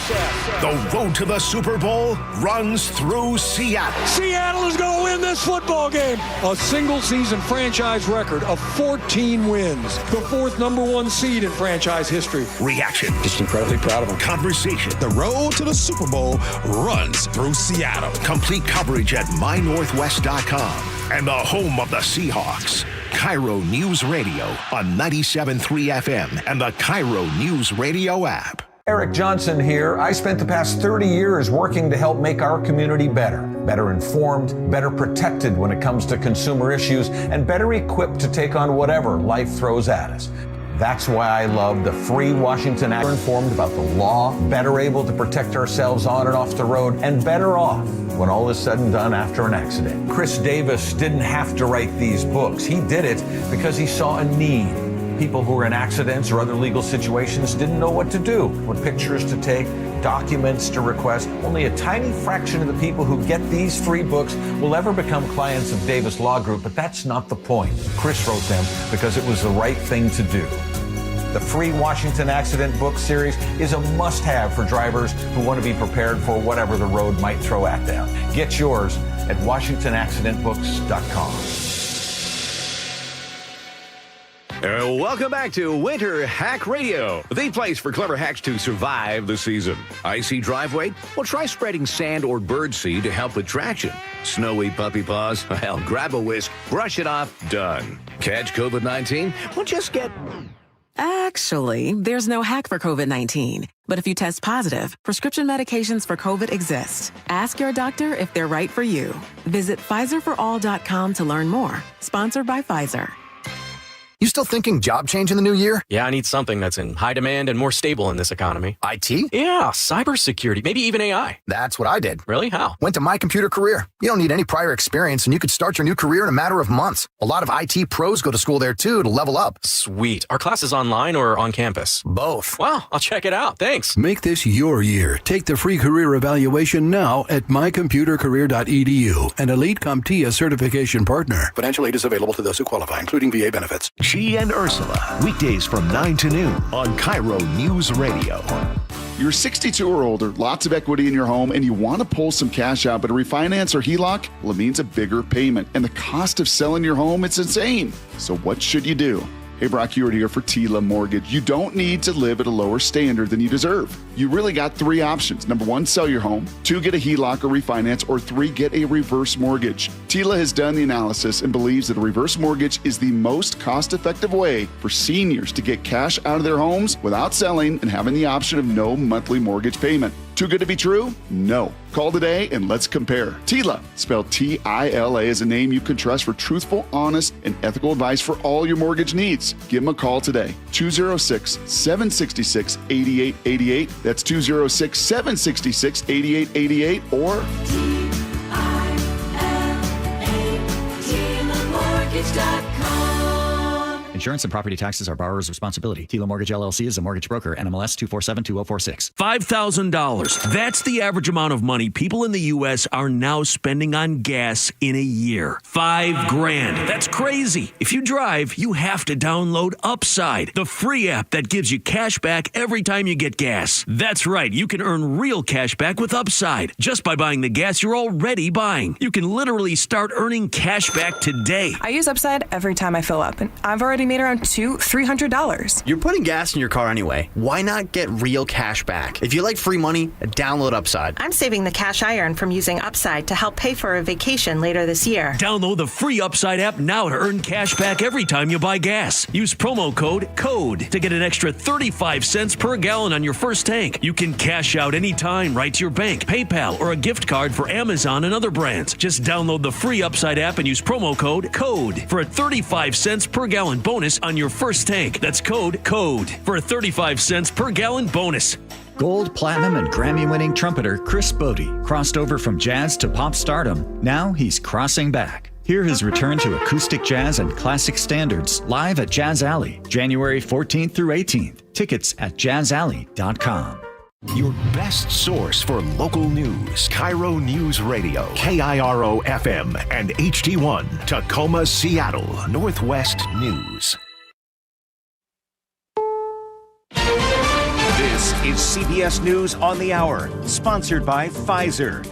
The road to the Super Bowl runs through Seattle. Seattle is going to win this football game. A single-season franchise record of 14 wins. The fourth number one seed in franchise history. Reaction. Just incredibly proud of them. Conversation. The road to the Super Bowl runs through Seattle. Complete coverage at mynorthwest.com and the home of the Seahawks. KIRO News Radio on 97.3 FM and the KIRO News Radio app. Eric Johnson here. I spent the past 30 years working to help make our community better informed, better protected when it comes to consumer issues, and better equipped to take on whatever life throws at us. That's why I love the free Washington Act. Better informed about the law, better able to protect ourselves on and off the road, and better off when all is said and done after an accident. Chris Davis didn't have to write these books. He did it because he saw a need. People who were in accidents or other legal situations didn't know what to do, what pictures to take, documents to request. Only a tiny fraction of the people who get these free books will ever become clients of Davis Law Group, but that's not the point. Chris wrote them because it was the right thing to do. The free Washington Accident Book Series is a must-have for drivers who want to be prepared for whatever the road might throw at them. Get yours at WashingtonAccidentBooks.com. Welcome back to Winter Hack Radio, the place for clever hacks to survive the season. Icy driveway? Well, try spreading sand or birdseed to help with traction. Snowy puppy paws? Well, grab a whisk, brush it off, done. Catch COVID-19? Well, just get Actually, there's no hack for COVID-19. But if you test positive, prescription medications for COVID exist. Ask your doctor if they're right for you. Visit PfizerForAll.com to learn more. Sponsored by Pfizer. You still thinking job change in the new year? Yeah, I need something that's in high demand and more stable in this economy. IT? Yeah, cybersecurity, maybe even AI. That's what I did. Really? How? Went to My Computer Career. You don't need any prior experience, and you could start your new career in a matter of months. A lot of IT pros go to school there, too, to level up. Sweet. Are classes online or on campus? Both. Wow, I'll check it out. Thanks. Make this your year. Take the free career evaluation now at mycomputercareer.edu, an Elite CompTIA certification partner. Financial aid is available to those who qualify, including VA benefits. She and Ursula, weekdays from 9 to noon on KIRO News Radio. You're 62 or older, lots of equity in your home, and you want to pull some cash out, but a refinance or HELOC, well, it means a bigger payment. And the cost of selling your home, it's insane. So what should you do? Hey, Brock Ewart here for Tila Mortgage. You don't need to live at a lower standard than you deserve. You really got 3 options. Number 1, sell your home. 2, get a HELOC or refinance. Or 3, get a reverse mortgage. Tila has done the analysis and believes that a reverse mortgage is the most cost-effective way for seniors to get cash out of their homes without selling and having the option of no monthly mortgage payment. Too good to be true? No. Call today and let's compare. Tila, spelled T-I-L-A, is a name you can trust for truthful, honest, and ethical advice for all your mortgage needs. Give them a call today. 206-766-8888. That's 206-766-8888 or Insurance and property taxes are borrower's responsibility. Tila Mortgage LLC is a mortgage broker. NMLS 2472046. $5,000. That's the average amount of money people in the U.S. are now spending on gas in a year. $5,000. That's crazy. If you drive, you have to download Upside, the free app that gives you cash back every time you get gas. That's right. You can earn real cash back with Upside just by buying the gas you're already buying. You can literally start earning cash back today. I use Upside every time I fill up, and I've already made around $200-$300. You're putting gas in your car anyway. Why not get real cash back? If you like free money, download Upside. I'm saving the cash I earn from using Upside to help pay for a vacation later this year. Download the free Upside app now to earn cash back every time you buy gas. Use promo code CODE to get an extra 35 cents per gallon on your first tank. You can cash out anytime right to your bank, PayPal, or a gift card for Amazon and other brands. Just download the free Upside app and use promo code CODE for a 35 cents per gallon bonus on your first tank. That's code CODE for a 35 cents per gallon bonus. Gold, platinum, and Grammy-winning trumpeter Chris Bodie crossed over from jazz to pop stardom. Now he's crossing back. Hear his return to acoustic jazz and classic standards live at Jazz Alley, January 14th through 18th. Tickets at jazzalley.com. Your best source for local news. KIRO News Radio. KIRO FM and HD1. Tacoma, Seattle. Northwest News. This is CBS News on the Hour, sponsored by Pfizer.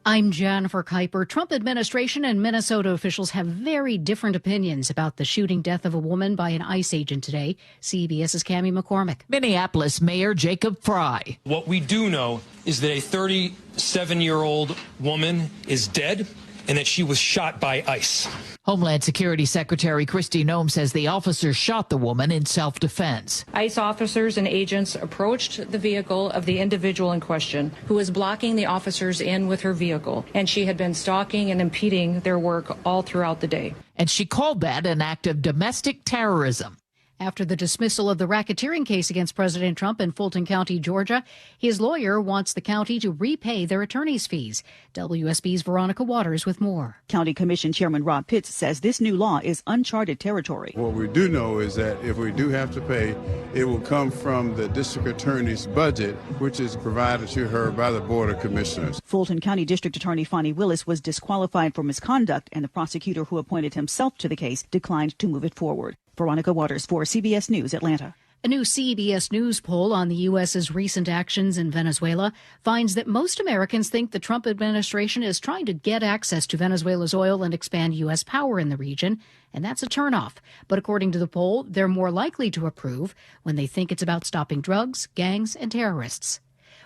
I'm Jennifer Kuiper. Trump administration and Minnesota officials have very different opinions about the shooting death of a woman by an ICE agent today. CBS's Cammie McCormick. Minneapolis Mayor Jacob Fry. What we do know is that a 37-year-old woman is dead and that she was shot by ICE. Homeland Security Secretary Kristi Noem says the officer shot the woman in self-defense. ICE officers and agents approached the vehicle of the individual in question, who was blocking the officers in with her vehicle, and she had been stalking and impeding their work all throughout the day. And she called that an act of domestic terrorism. After the dismissal of the racketeering case against President Trump in Fulton County, Georgia, his lawyer wants the county to repay their attorney's fees. WSB's Veronica Waters with more. County Commission Chairman Rob Pitts says this new law is uncharted territory. What we do know is that if we do have to pay, it will come from the district attorney's budget, which is provided to her by the Board of Commissioners. Fulton County District Attorney Fonnie Willis was disqualified for misconduct, and the prosecutor who appointed himself to the case declined to move it forward. Veronica Waters for CBS News, Atlanta. A new CBS News poll on the U.S.'s recent actions in Venezuela finds that most Americans think the Trump administration is trying to get access to Venezuela's oil and expand U.S. power in the region, and that's a turnoff. But according to the poll, they're more likely to approve when they think it's about stopping drugs, gangs, and terrorists.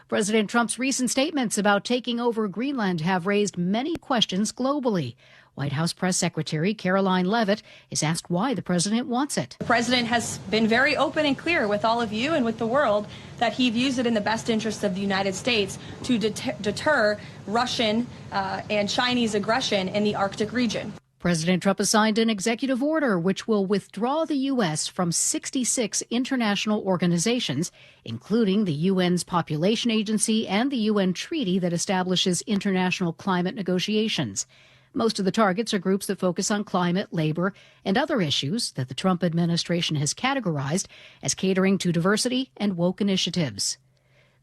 President Trump's recent statements about taking over Greenland have raised many questions globally. White House Press Secretary Caroline Leavitt is asked why the president wants it. The president has been very open and clear with all of you and with the world that he views it in the best interest of the United States to deter Russian and Chinese aggression in the Arctic region. President Trump has signed an executive order which will withdraw the U.S. from 66 international organizations, including the UN's Population Agency and the UN treaty that establishes international climate negotiations. Most of the targets are groups that focus on climate, labor, and other issues that the Trump administration has categorized as catering to diversity and woke initiatives.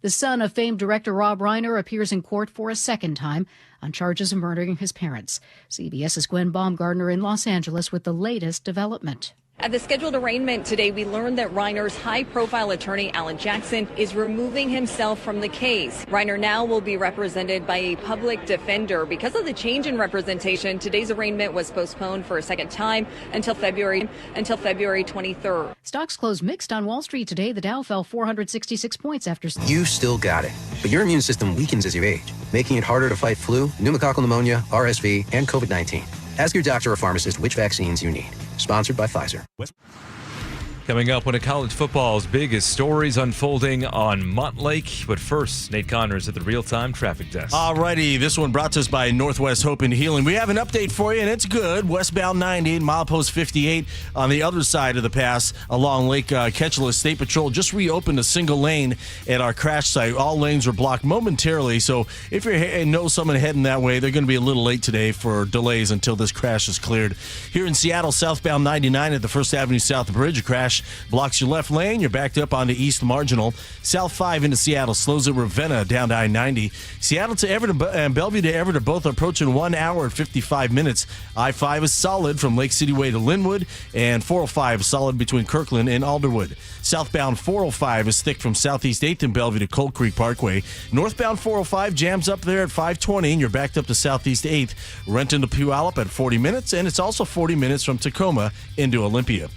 The son of famed director Rob Reiner appears in court for a second time on charges of murdering his parents. CBS's Gwen Baumgardner in Los Angeles with the latest development. At the scheduled arraignment today, we learned that Reiner's high-profile attorney, Alan Jackson, is removing himself from the case. Reiner now will be represented by a public defender. Because of the change in representation, today's arraignment was postponed for a second time until February 23rd. Stocks closed mixed on Wall Street today. The Dow fell 466 points after... You still got it, but your immune system weakens as you age, making it harder to fight flu, pneumococcal pneumonia, RSV, and COVID-19. Ask your doctor or pharmacist which vaccines you need. Sponsored by Pfizer. Coming up, one of college football's biggest stories unfolding on Montlake. But first, Nate Connors at the real-time traffic desk. Alrighty, this one brought to us by Northwest Hope and Healing. We have an update for you, and it's good. Westbound 90, milepost 58 on the other side of the pass along Lake Ketchula. State Patrol just reopened a single lane at our crash site. All lanes were blocked momentarily, so if you know someone heading that way, they're going to be a little late today for delays until this crash is cleared. Here in Seattle, southbound 99 at the First Avenue South Bridge, a crash blocks your left lane. You're backed up on the East Marginal. South 5 into Seattle slows at Ravenna down to I-90. Seattle to Everett and Bellevue to Everett are both approaching 1 hour and 55 minutes. I-5 is solid from Lake City Way to Linwood, and 405 is solid between Kirkland and Alderwood. Southbound 405 is thick from Southeast 8th and Bellevue to Cold Creek Parkway. Northbound 405 jams up there at 520, and you're backed up to Southeast 8th. Renton to Puyallup at 40 minutes, and it's also 40 minutes from Tacoma into Olympia.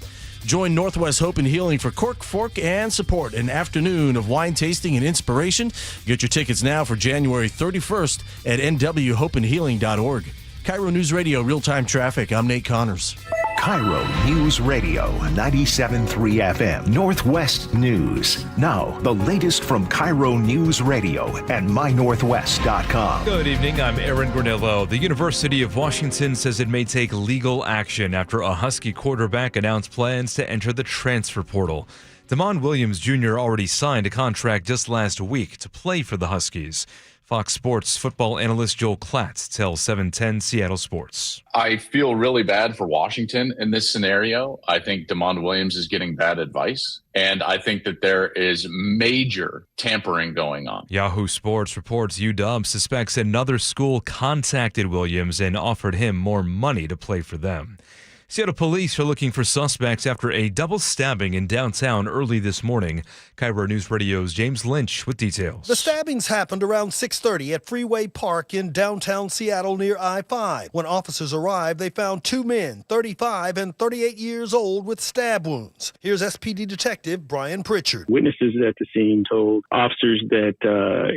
Join Northwest Hope and Healing for Cork, Fork, and Support, an afternoon of wine tasting and inspiration. Get your tickets now for January 31st at nwhopeandhealing.org. KIRO News Radio, real-time traffic. I'm Nate Connors. KIRO News Radio, 97.3 FM, Northwest News. Now, the latest from KIRO News Radio and mynorthwest.com. Good evening, I'm Aaron Granillo. The University of Washington says it may take legal action after a Husky quarterback announced plans to enter the transfer portal. Damon Williams Jr. already signed a contract just last week to play for the Huskies. Fox Sports football analyst Joel Klatt tells 710 Seattle Sports. I feel really bad for Washington in this scenario. I think Damon Williams is getting bad advice, and I think that there is major tampering going on. Yahoo Sports reports UW suspects another school contacted Williams and offered him more money to play for them. Seattle police are looking for suspects after a double stabbing in downtown early this morning. KIRO News Radio's James Lynch with details. The stabbings happened around 6:30 at Freeway Park in downtown Seattle near I-5. When officers arrived, they found two men, 35 and 38 years old, with stab wounds. Here's SPD Detective Brian Pritchard. Witnesses at the scene told officers that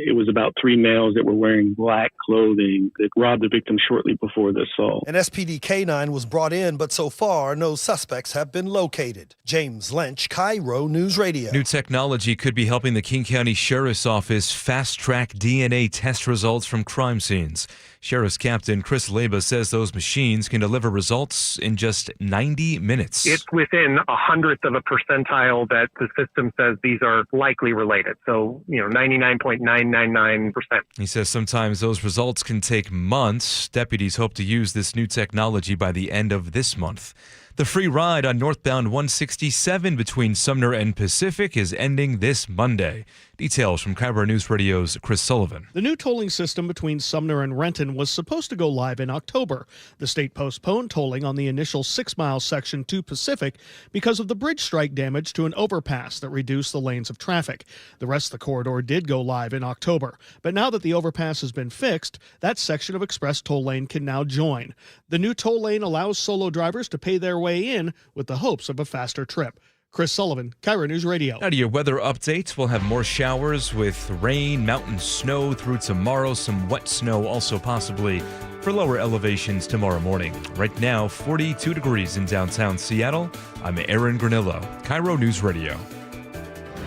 it was about three males that were wearing black clothing that robbed the victim shortly before the assault. An SPD K-9 was brought in, but so far, no suspects have been located. James Lynch, KIRO News Radio. New technology could be helping the King County Sheriff's Office fast-track DNA test results from crime scenes. Sheriff's Captain Chris Leba says those machines can deliver results in just 90 minutes. It's within 100th of a percentile that the system says these are likely related. So, 99.999%. He says sometimes those results can take months. Deputies hope to use this new technology by the end of this month. The free ride on northbound 167 between Sumner and Pacific is ending this Monday. Details from KIRO News Radio's Chris Sullivan. The new tolling system between Sumner and Renton was supposed to go live in October. The state postponed tolling on the initial 6-mile section to Pacific because of the bridge strike damage to an overpass that reduced the lanes of traffic. The rest of the corridor did go live in October. But now that the overpass has been fixed, that section of express toll lane can now join. The new toll lane allows solo drivers to pay their way in with the hopes of a faster trip. Chris Sullivan, KIRO News Radio. Now to your weather update. We'll have more showers with rain, mountain snow through tomorrow. Some wet snow also possibly for for lower elevations tomorrow morning. Right now, 42 degrees in downtown Seattle. I'm Aaron Granillo, KIRO News Radio.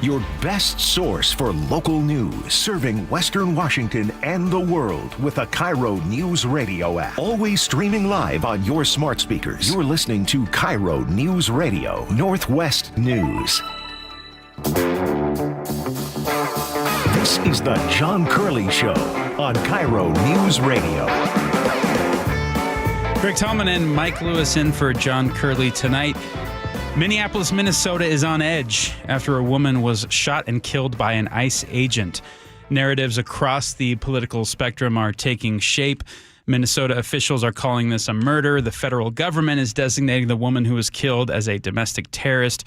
Your best source for local news, serving Western Washington and the world with a KIRO Newsradio app. Always streaming live on your smart speakers. You're listening to KIRO Newsradio, Northwest News. This is the John Curley Show on KIRO Newsradio. Greg Tallman and Mike Lewis in for John Curley tonight. Minneapolis, Minnesota is on edge after a woman was shot and killed by an ICE agent. Narratives across the political spectrum are taking shape. Minnesota officials are calling this a murder. The federal government is designating the woman who was killed as a domestic terrorist.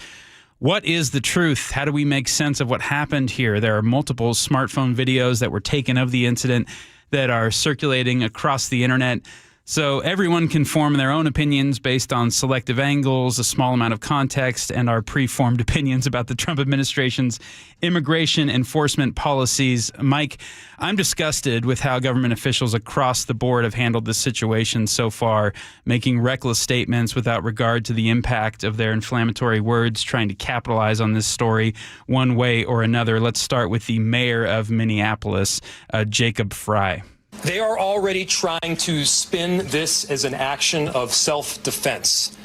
What is the truth? How do we make sense of what happened here? There are multiple smartphone videos that were taken of the incident that are circulating across the internet. So everyone can form their own opinions based on selective angles, a small amount of context, and our preformed opinions about the Trump administration's immigration enforcement policies. Mike, I'm disgusted with how government officials across the board have handled this situation so far, making reckless statements without regard to the impact of their inflammatory words, trying to capitalize on this story one way or another. Let's start with the mayor of Minneapolis, Jacob Frey. They are already trying to spin this as an action of self-defense.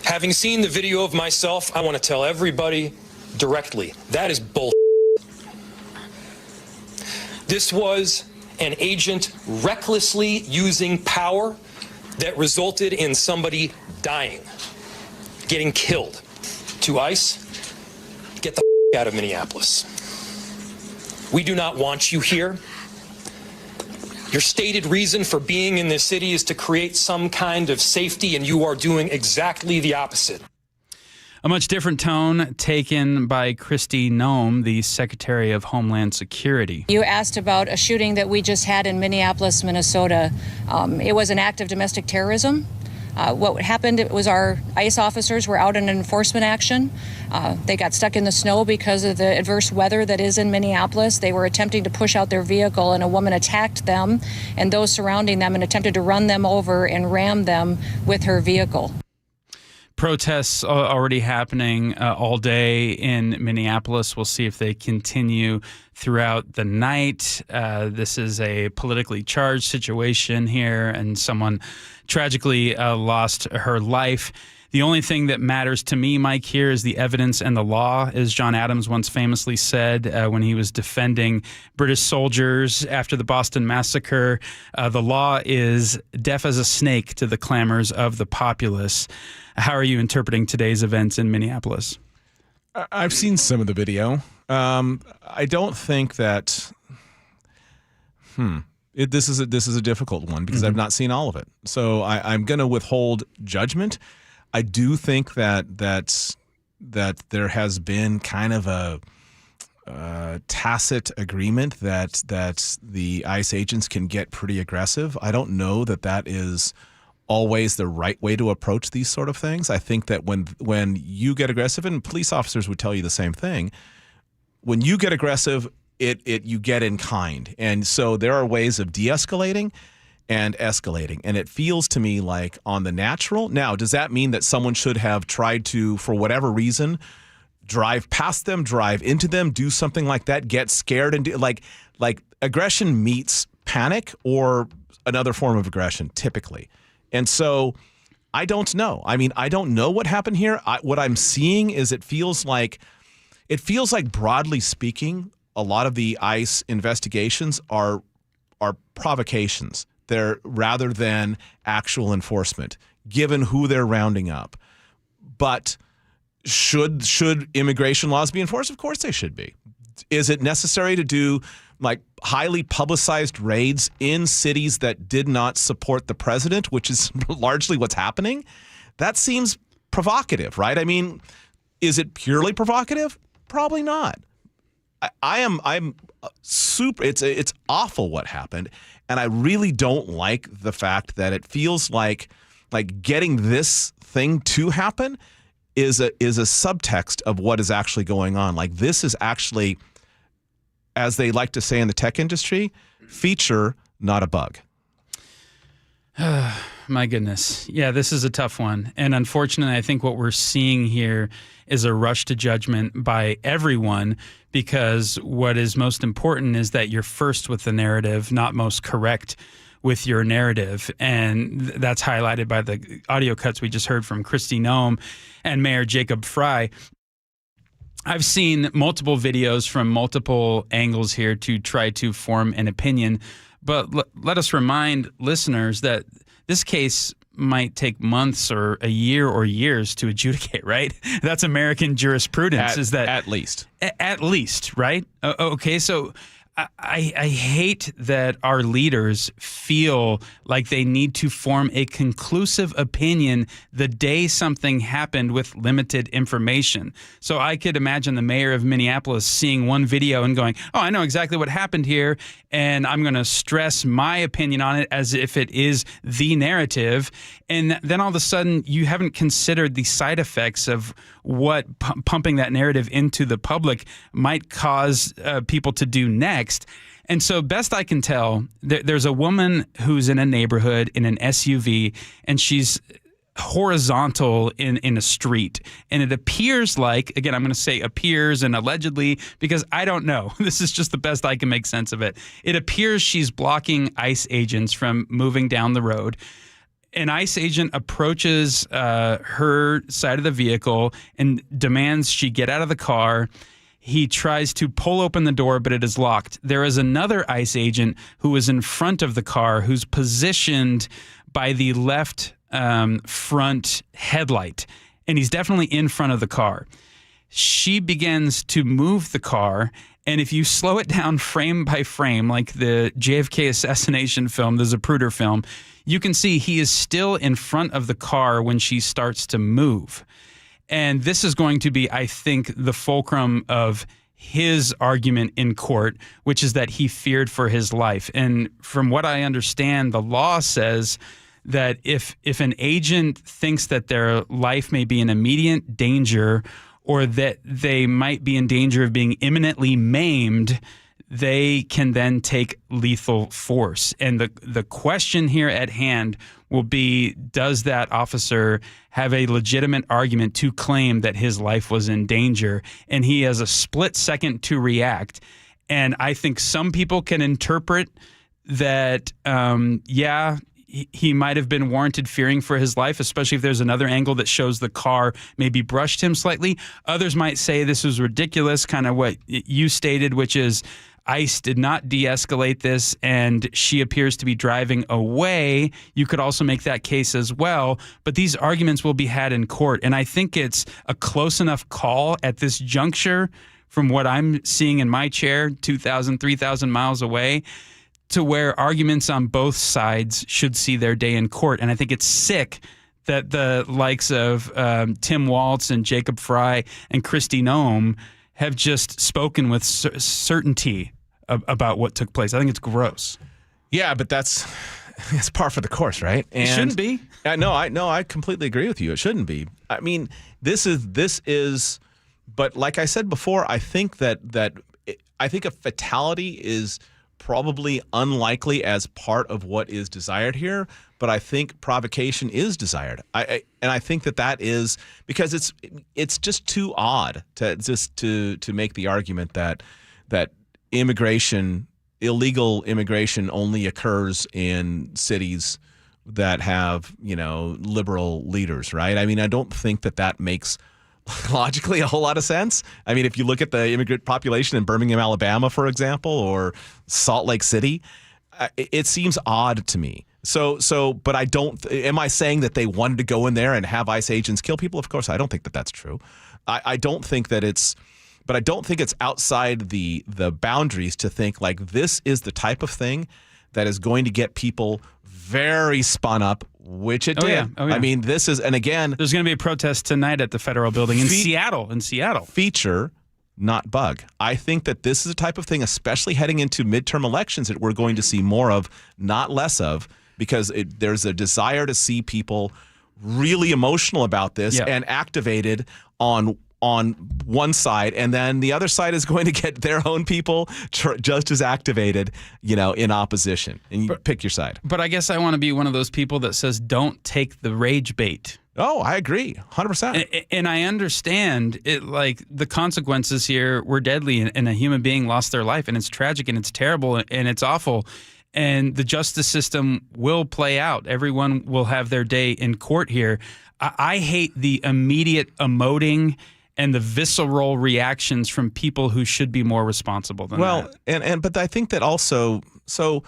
Having seen the video of myself, I want to tell everybody directly, that is bull. This was an agent recklessly using power that resulted in somebody dying, getting killed. To ICE, get the out of Minneapolis. We do not want you here. Your stated reason for being in this city is to create some kind of safety, and you are doing exactly the opposite. A much different tone taken by Kristi Noem, the Secretary of Homeland Security. You asked about a shooting that we just had in Minneapolis, Minnesota. It was an act of domestic terrorism. What happened was our ICE officers were out in an enforcement action. They got stuck in the snow because of the adverse weather that is in Minneapolis. They were attempting to push out their vehicle, and a woman attacked them and those surrounding them and attempted to run them over and ram them with her vehicle. Protests already happening all day in Minneapolis. We'll see if they continue throughout the night. This is a politically charged situation here, and someone tragically lost her life. The only thing that matters to me, Mike, here is the evidence and the law, as John Adams once famously said when he was defending British soldiers after the Boston Massacre. The law is deaf as a snake to the clamors of the populace. How are you interpreting today's events in Minneapolis? I've seen some of the video. I don't think that. This is a difficult one because I've not seen all of it. So I'm going to withhold judgment. I do think that there has been kind of a tacit agreement that the ICE agents can get pretty aggressive. I don't know that is always the right way to approach these sort of things. I think that when you get aggressive, and police officers would tell you the same thing, when you get aggressive, you get in kind. And so there are ways of de-escalating and escalating. And it feels to me like on the natural. Now, does that mean that someone should have tried to, for whatever reason, drive past them, drive into them, do something like that, get scared and do like aggression meets panic or another form of aggression typically. And so I don't know. I mean, I don't know what happened here. What I'm seeing is it feels like broadly speaking, a lot of the ICE investigations are provocations. They're rather than actual enforcement, given who they're rounding up. But should immigration laws be enforced? Of course they should be. Is it necessary to do like highly publicized raids in cities that did not support the president, which is largely what's happening? That seems provocative, right? I mean, is it purely provocative? Probably not. I'm super. It's awful what happened, and I really don't like the fact that it feels like getting this thing to happen is a subtext of what is actually going on. Like this is actually, as they like to say in the tech industry, feature, not a bug. My goodness. Yeah, this is a tough one. And unfortunately, I think what we're seeing here is a rush to judgment by everyone, because what is most important is that you're first with the narrative, not most correct with your narrative. And that's highlighted by the audio cuts we just heard from Kristi Noem and Mayor Jacob Frey. I've seen multiple videos from multiple angles here to try to form an opinion, but let us remind listeners that this case might take months or a year or years to adjudicate, right? That's American jurisprudence. At least. At least, right? Okay, so I hate that our leaders feel like they need to form a conclusive opinion the day something happened with limited information. So I could imagine the mayor of Minneapolis seeing one video and going, oh, I know exactly what happened here, and I'm going to stress my opinion on it as if it is the narrative. And then all of a sudden, you haven't considered the side effects of what pumping that narrative into the public might cause people to do next. And so best I can tell, there's a woman who's in a neighborhood in an SUV, and she's horizontal in a street. And it appears like, again, I'm going to say appears and allegedly, because I don't know. This is just the best I can make sense of it. It appears she's blocking ICE agents from moving down the road. An ICE agent approaches her side of the vehicle and demands she get out of the car. He tries to pull open the door, but it is locked. There is another ICE agent who is in front of the car, who's positioned by the left front headlight, and he's definitely in front of the car. She begins to move the car, and if you slow it down frame by frame, like the JFK assassination film, the Zapruder film, you can see he is still in front of the car when she starts to move. And this is going to be, I think, the fulcrum of his argument in court, which is that he feared for his life. And from what I understand, the law says that if an agent thinks that their life may be in immediate danger, or that they might be in danger of being imminently maimed, they can then take lethal force. And the question here at hand will be, does that officer have a legitimate argument to claim that his life was in danger? And he has a split second to react. And I think some people can interpret that, he might have been warranted fearing for his life, especially if there's another angle that shows the car maybe brushed him slightly. Others might say this was ridiculous, kind of what you stated, which is ICE did not de-escalate this, and she appears to be driving away. You could also make that case as well, but these arguments will be had in court, and I think it's a close enough call at this juncture from what I'm seeing in my chair, 2,000, 3,000 miles away, to where arguments on both sides should see their day in court. And I think it's sick that the likes of Tim Waltz and Jacob Frey and Kristi Noem have just spoken with certainty about what took place. I think it's gross. Yeah, but it's par for the course, right? And it shouldn't be. I completely agree with you. It shouldn't be. I mean, this is. But like I said before, I think that I think a fatality is probably unlikely as part of what is desired here, but I think provocation is desired. And I think that is because it's just too odd to make the argument that illegal immigration only occurs in cities that have, liberal leaders, right? I mean, I don't think that makes logically a whole lot of sense. I mean, if you look at the immigrant population in Birmingham, Alabama, for example, or Salt Lake City, it seems odd to me. But I don't. Am I saying that they wanted to go in there and have ICE agents kill people? Of course, I don't think that that's true. I don't think that it's. But I don't think it's outside the boundaries to think like this is the type of thing that is going to get people very spun up, which it did. Yeah. I mean, this is, and again, there's going to be a protest tonight at the federal building in Seattle. Feature, not bug. I think that this is a type of thing, especially heading into midterm elections, that we're going to see more of, not less of, because there's a desire to see people really emotional about this and activated on on one side, and then the other side is going to get their own people just as activated, in opposition. And you pick your side. But I guess I want to be one of those people that says, don't take the rage bait. Oh, I agree, 100%. And I understand it. Like, the consequences here were deadly, and a human being lost their life, and it's tragic, and it's terrible, and it's awful. And the justice system will play out. Everyone will have their day in court here. I hate the immediate emoting and the visceral reactions from people who should be more responsible than that. But I think that also, so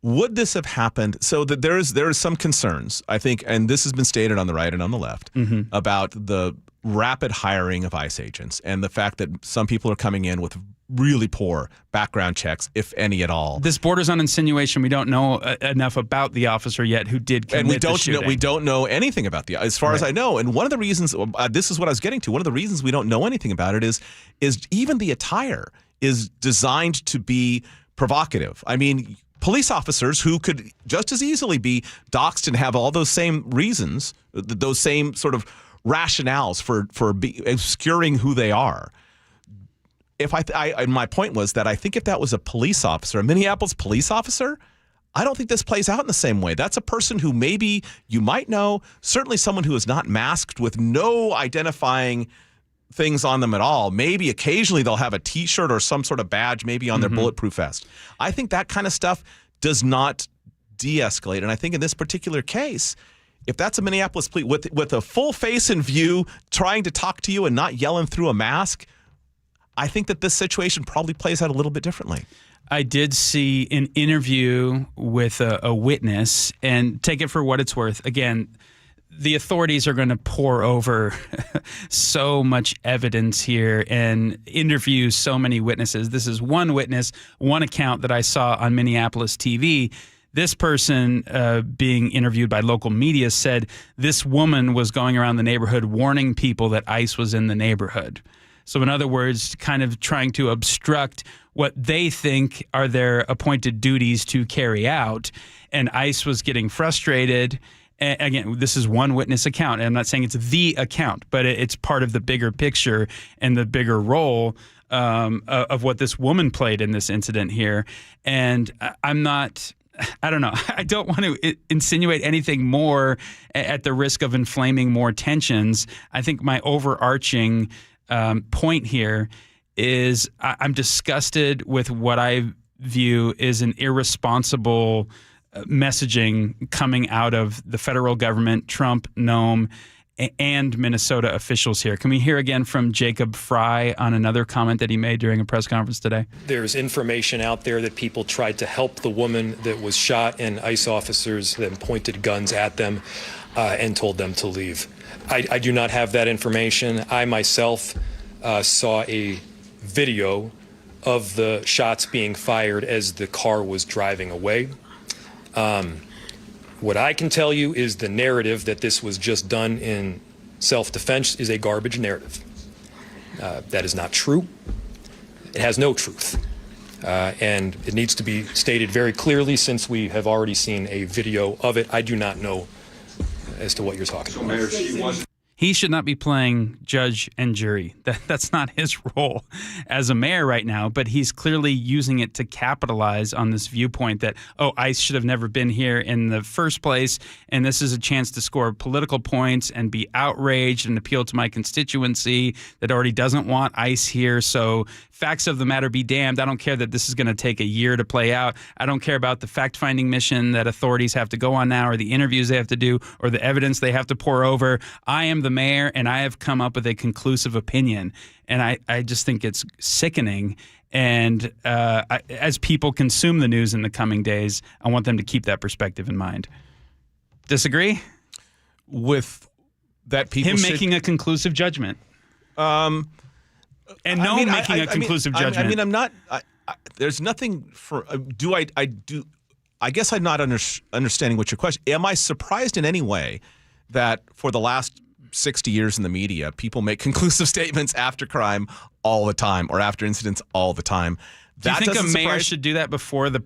would this have happened? So that there is some concerns, I think, and this has been stated on the right and on the left, about the rapid hiring of ICE agents and the fact that some people are coming in with really poor background checks, if any at all. This borders on insinuation. We don't know enough about the officer yet who did commit the shooting. We don't know anything about as far as I know. And one of the reasons, this is what I was getting to, one of the reasons we don't know anything about it is even the attire is designed to be provocative. I mean, police officers who could just as easily be doxxed and have all those same reasons, those same sort of rationales for obscuring who they are. My point was that I think if that was a police officer, a Minneapolis police officer, I don't think this plays out in the same way. That's a person who maybe you might know, certainly someone who is not masked with no identifying things on them at all. Maybe occasionally they'll have a T-shirt or some sort of badge maybe on their bulletproof vest. I think that kind of stuff does not de-escalate. And I think in this particular case, if that's a Minneapolis police with a full face in view, trying to talk to you and not yelling through a mask, I think that this situation probably plays out a little bit differently. I did see an interview with a witness, and take it for what it's worth. Again, the authorities are going to pour over so much evidence here and interview so many witnesses. This is one witness, one account that I saw on Minneapolis TV. This person being interviewed by local media said this woman was going around the neighborhood warning people that ICE was in the neighborhood. So in other words, kind of trying to obstruct what they think are their appointed duties to carry out. And ICE was getting frustrated. And again, this is one witness account. And I'm not saying it's the account, but it's part of the bigger picture and the bigger role of what this woman played in this incident here. And I don't know. I don't want to insinuate anything more at the risk of inflaming more tensions. I think my overarching point here is I'm disgusted with what I view is an irresponsible messaging coming out of the federal government, Trump, Noem, and Minnesota officials here. Can we hear again from Jacob Fry on another comment that he made during a press conference today? There's information out there that people tried to help the woman that was shot, and ICE officers then pointed guns at them and told them to leave. I do not have that information. I myself saw a video of the shots being fired as the car was driving away. What I can tell you is the narrative that this was just done in self-defense is a garbage narrative. That is not true. It has no truth. And it needs to be stated very clearly, since we have already seen a video of it. I do not know as to what you're talking about. He should not be playing judge and jury. That's not his role as a mayor right now, but he's clearly using it to capitalize on this viewpoint that, ICE should have never been here in the first place, and this is a chance to score political points and be outraged and appeal to my constituency that already doesn't want ICE here. So facts of the matter be damned. I don't care that this is going to take a year to play out. I don't care about the fact-finding mission that authorities have to go on now, or the interviews they have to do, or the evidence they have to pour over. I am the mayor, and I have come up with a conclusive opinion. And I just think it's sickening. And as people consume the news in the coming days, I want them to keep that perspective in mind. Disagree? With that people making a conclusive judgment. And making a conclusive judgment. I'm not. There's nothing for. I guess I'm not understanding what your question. Am I surprised in any way that for the last 60 years in the media, people make conclusive statements after crime all the time, or after incidents all the time? Do you think a mayor should do that before the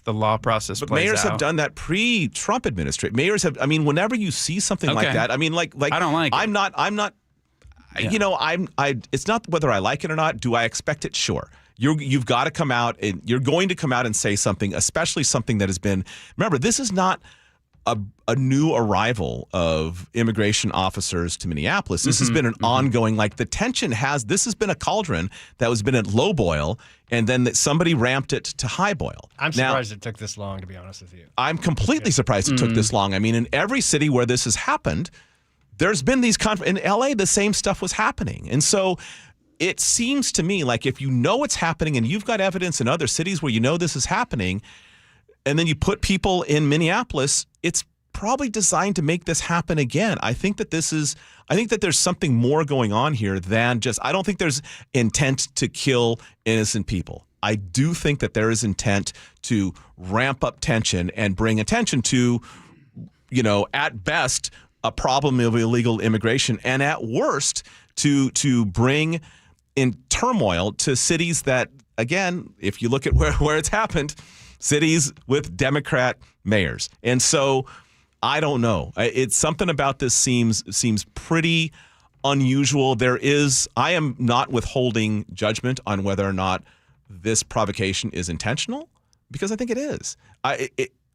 law process plays out? But mayors have done that pre-Trump administration. Mayors have. I mean, whenever you see something like that, I mean, like I don't like. I'm not. It's not whether I like it or not. Do I expect it? Sure. You've got to come out and you're going to come out and say something, especially something that has been. Remember, this is not a new arrival of immigration officers to Minneapolis. This has been an ongoing, this has been a cauldron that has been at low boil, and then that somebody ramped it to high boil. I'm surprised it took this long, to be honest with you. I'm completely surprised it took this long. I mean, in every city where this has happened, there's been these in LA, the same stuff was happening. And so it seems to me like if you know it's happening and you've got evidence in other cities where you know this is happening, and then you put people in Minneapolis, it's probably designed to make this happen again. I think that there's something more going on here than just, I don't think there's intent to kill innocent people. I do think that there is intent to ramp up tension and bring attention to, at best, a problem of illegal immigration, and at worst, to bring in turmoil to cities that, again, if you look at where it's happened, cities with Democrat mayors. And so I don't know. It's something about this seems pretty unusual. I am not withholding judgment on whether or not this provocation is intentional, because I think it is.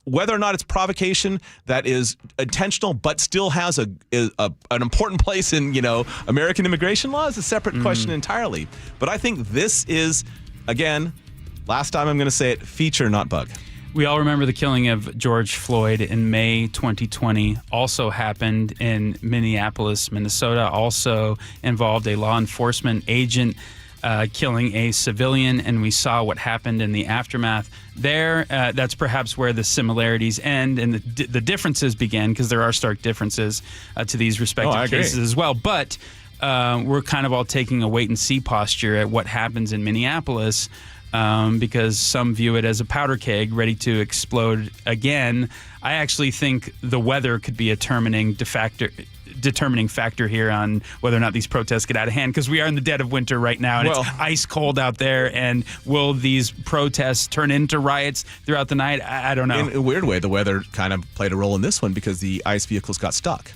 Whether or not it's provocation that is intentional but still has an important place in American immigration law is a separate question entirely. But I think this is, again, last time I'm going to say it, feature, not bug. We all remember the killing of George Floyd in May 2020. Also happened in Minneapolis, Minnesota. Also involved a law enforcement agent killing a civilian, and we saw what happened in the aftermath there. That's perhaps where the similarities end and the differences begin, because there are stark differences to these respective cases as well. But we're kind of all taking a wait-and-see posture at what happens in Minneapolis, because some view it as a powder keg ready to explode again. I actually think the weather could be a determining factor here on whether or not these protests get out of hand, because we are in the dead of winter right now, and it's ice cold out there. And will these protests turn into riots throughout the night? I don't know. In a weird way, the weather kind of played a role in this one, because the ICE vehicles got stuck.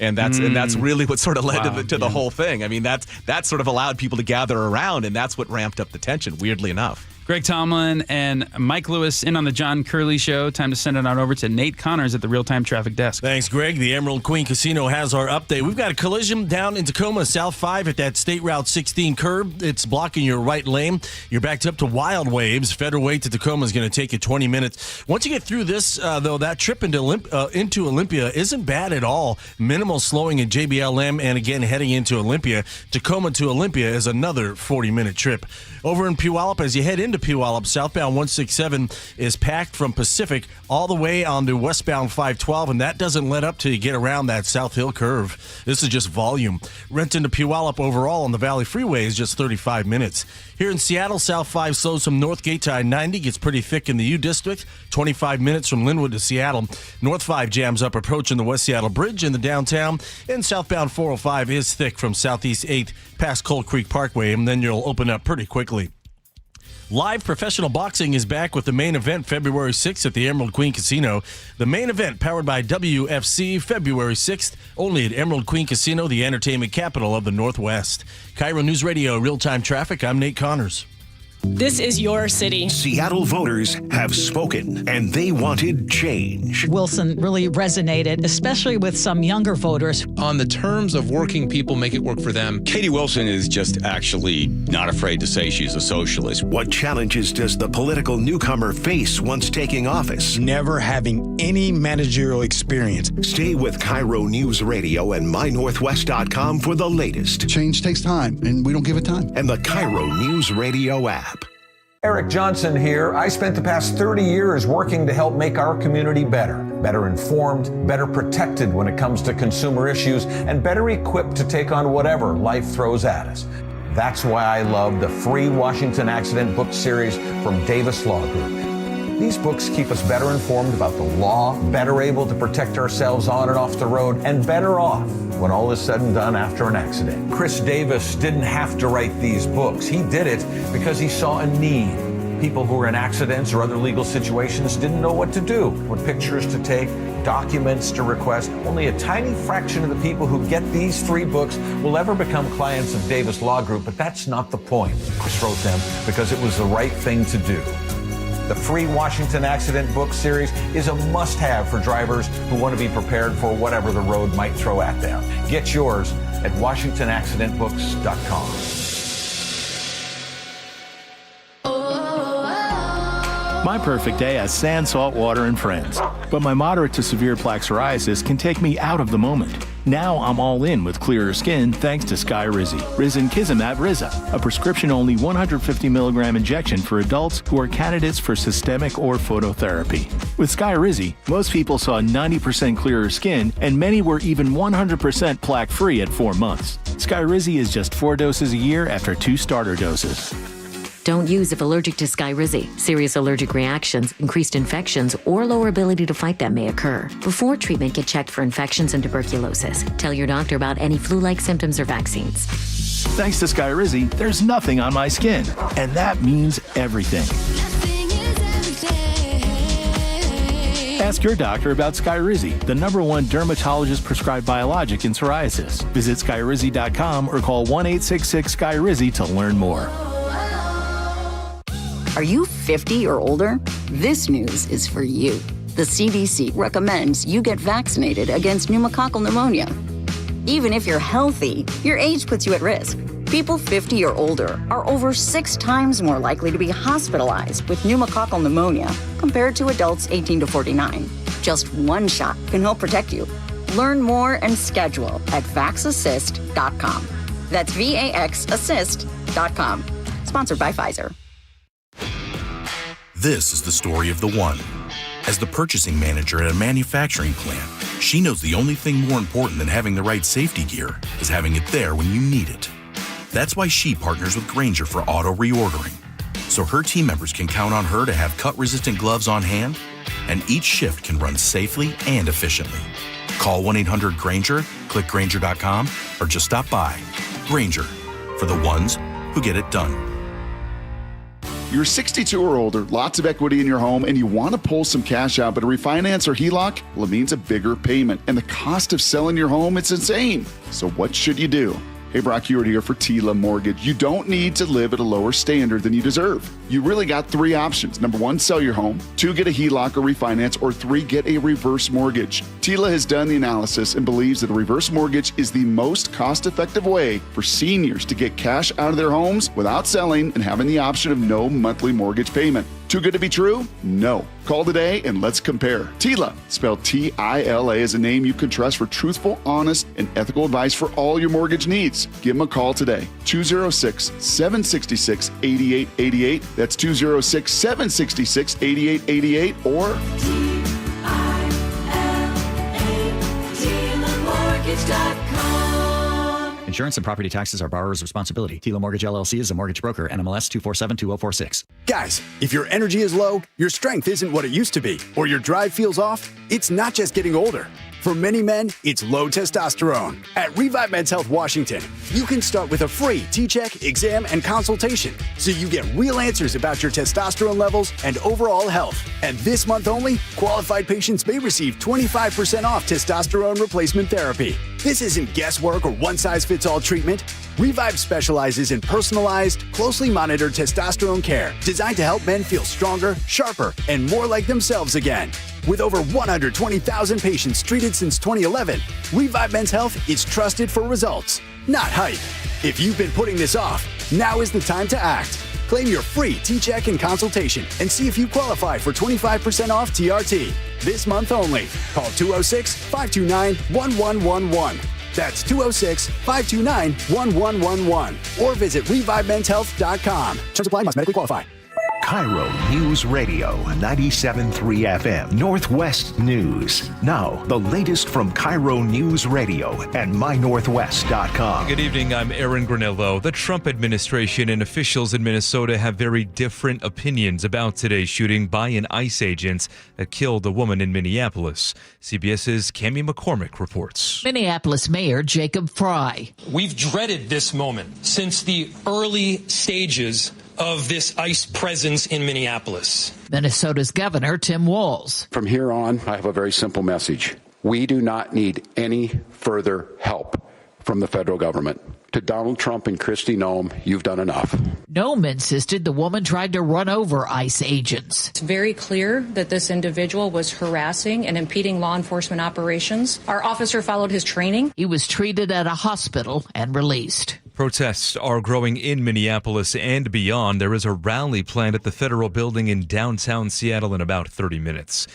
And that's really what sort of led to the whole thing. I mean, that sort of allowed people to gather around, and that's what ramped up the tension, weirdly enough. Greg Tomlin and Mike Lewis in on the John Curley Show. Time to send it on over to Nate Connors at the Real-Time Traffic Desk. Thanks, Greg. The Emerald Queen Casino has our update. We've got a collision down in Tacoma, South 5 at that State Route 16 curb. It's blocking your right lane. You're backed up to Wild Waves. Federal Way to Tacoma is going to take you 20 minutes. Once you get through this, though, that trip into Olympia isn't bad at all. Minimal slowing at JBLM, and again, heading into Olympia. Tacoma to Olympia is another 40-minute trip. Over in Puyallup, as you head into Puyallup, southbound 167 is packed from Pacific all the way onto westbound 512, and that doesn't let up till you get around that South Hill curve. This is just volume. Renton to Puyallup overall on the Valley Freeway is just 35 minutes. Here in Seattle, South 5 slows from Northgate to I-90, gets pretty thick in the U District, 25 minutes from Linwood to Seattle. North 5 jams up approaching the West Seattle Bridge in the downtown, and southbound 405 is thick from Southeast 8 past Coal Creek Parkway, and then you'll open up pretty quickly. Live professional boxing is back with the main event February 6th at the Emerald Queen Casino. The main event, powered by WFC, February 6th, only at Emerald Queen Casino, the entertainment capital of the Northwest. KIRO News Radio, Real-Time Traffic, I'm Nate Connors. This is your city. Seattle voters have spoken, and they wanted change. Wilson really resonated, especially with some younger voters. On the terms of working people, make it work for them. Katie Wilson is just actually not afraid to say she's a socialist. What challenges does the political newcomer face once taking office? Never having any managerial experience. Stay with KIRO News Radio and MyNorthwest.com for the latest. Change takes time, and we don't give it time. And the KIRO News Radio app. Eric Johnson here. I spent the past 30 years working to help make our community better informed, better protected when it comes to consumer issues, and better equipped to take on whatever life throws at us. That's why I love the free Washington Accident book series from Davis Law Group. These books keep us better informed about the law, better able to protect ourselves on and off the road, and better off when all is said and done after an accident. Chris Davis didn't have to write these books. He did it because he saw a need. People who were in accidents or other legal situations didn't know what to do, what pictures to take, documents to request. Only a tiny fraction of the people who get these 3 books will ever become clients of Davis Law Group, but that's not the point. Chris wrote them because it was the right thing to do. The free Washington Accident Book Series is a must-have for drivers who want to be prepared for whatever the road might throw at them. Get yours at WashingtonAccidentBooks.com. My perfect day has sand, salt water, and friends. But my moderate to severe plaque psoriasis can take me out of the moment. Now I'm all in with clearer skin thanks to Skyrizi. Risankizumab Riza, a prescription-only 150 milligram injection for adults who are candidates for systemic or phototherapy. With Skyrizi, most people saw 90% clearer skin, and many were even 100% plaque-free at 4 months. Skyrizi is just 4 doses a year after 2 starter doses. Don't use if allergic to Skyrizi. Serious allergic reactions, increased infections, or lower ability to fight them may occur. Before treatment, get checked for infections and tuberculosis. Tell your doctor about any flu-like symptoms or vaccines. Thanks to Skyrizi, there's nothing on my skin, and that means everything. Ask your doctor about Skyrizi, the #1 dermatologist-prescribed biologic in psoriasis. Visit Skyrizi.com or call 1-866-SKYRIZI to learn more. Are you 50 or older? This news is for you. The CDC recommends you get vaccinated against pneumococcal pneumonia. Even if you're healthy, your age puts you at risk. People 50 or older are over 6 times more likely to be hospitalized with pneumococcal pneumonia compared to adults 18 to 49. Just one shot can help protect you. Learn more and schedule at vaxassist.com. That's VAXassist.com. Sponsored by Pfizer. This is the story of the one. As the purchasing manager at a manufacturing plant, she knows the only thing more important than having the right safety gear is having it there when you need it. That's why she partners with Grainger for auto reordering, so her team members can count on her to have cut-resistant gloves on hand, and each shift can run safely and efficiently. Call 1-800-GRAINGER, click Grainger.com, or just stop by. Grainger, for the ones who get it done. You're 62 or older, lots of equity in your home, and you want to pull some cash out, but a refinance or HELOC, well, it means a bigger payment. And the cost of selling your home, it's insane. So what should you do? Hey, Brock Hewitt here for Tila Mortgage. You don't need to live at a lower standard than you deserve. You really got 3 options. Number 1, sell your home. 2, get a HELOC or refinance. Or 3, get a reverse mortgage. Tila has done the analysis and believes that a reverse mortgage is the most cost-effective way for seniors to get cash out of their homes without selling and having the option of no monthly mortgage payment. Too good to be true? No. Call today and let's compare. Tila, spelled Tila, is a name you can trust for truthful, honest, and ethical advice for all your mortgage needs. Give them a call today. 206-766-8888. That's 206-766-8888 or Insurance and property taxes are borrower's responsibility. Tila Mortgage LLC is a mortgage broker. NMLS 2472046. Guys, if your energy is low, your strength isn't what it used to be, or your drive feels off, it's not just getting older. For many men, it's low testosterone. At Revive Men's Health Washington, you can start with a free T-check, exam, and consultation, so you get real answers about your testosterone levels and overall health. And this month only, qualified patients may receive 25% off testosterone replacement therapy. This isn't guesswork or one-size-fits-all treatment. Revive specializes in personalized, closely monitored testosterone care designed to help men feel stronger, sharper, and more like themselves again. With over 120,000 patients treated since 2011, Revive Men's Health is trusted for results, not hype. If you've been putting this off, now is the time to act. Claim your free T-check and consultation and see if you qualify for 25% off TRT. This month only. Call 206-529-1111. That's 206-529-1111. Or visit ReviveMen'sHealth.com. Terms apply, must medically qualify. KIRO News Radio 97.3 FM Northwest News. Now, the latest from KIRO News Radio and mynorthwest.com. Good evening, I'm Aaron Granillo. The Trump administration and officials in Minnesota have very different opinions about today's shooting by an ICE agent that killed a woman in Minneapolis. CBS's Cami McCormick reports. Minneapolis Mayor Jacob Fry. We've dreaded this moment since the early stages of this ICE presence in Minneapolis. Minnesota's Governor Tim Walz. From here on, I have a very simple message. We do not need any further help from the federal government. To Donald Trump and Kristi Noem, you've done enough. Noem insisted the woman tried to run over ICE agents. It's very clear that this individual was harassing and impeding law enforcement operations. Our officer followed his training. He was treated at a hospital and released. Protests are growing in Minneapolis and beyond. There is a rally planned at the Federal Building in downtown Seattle in about 30 minutes.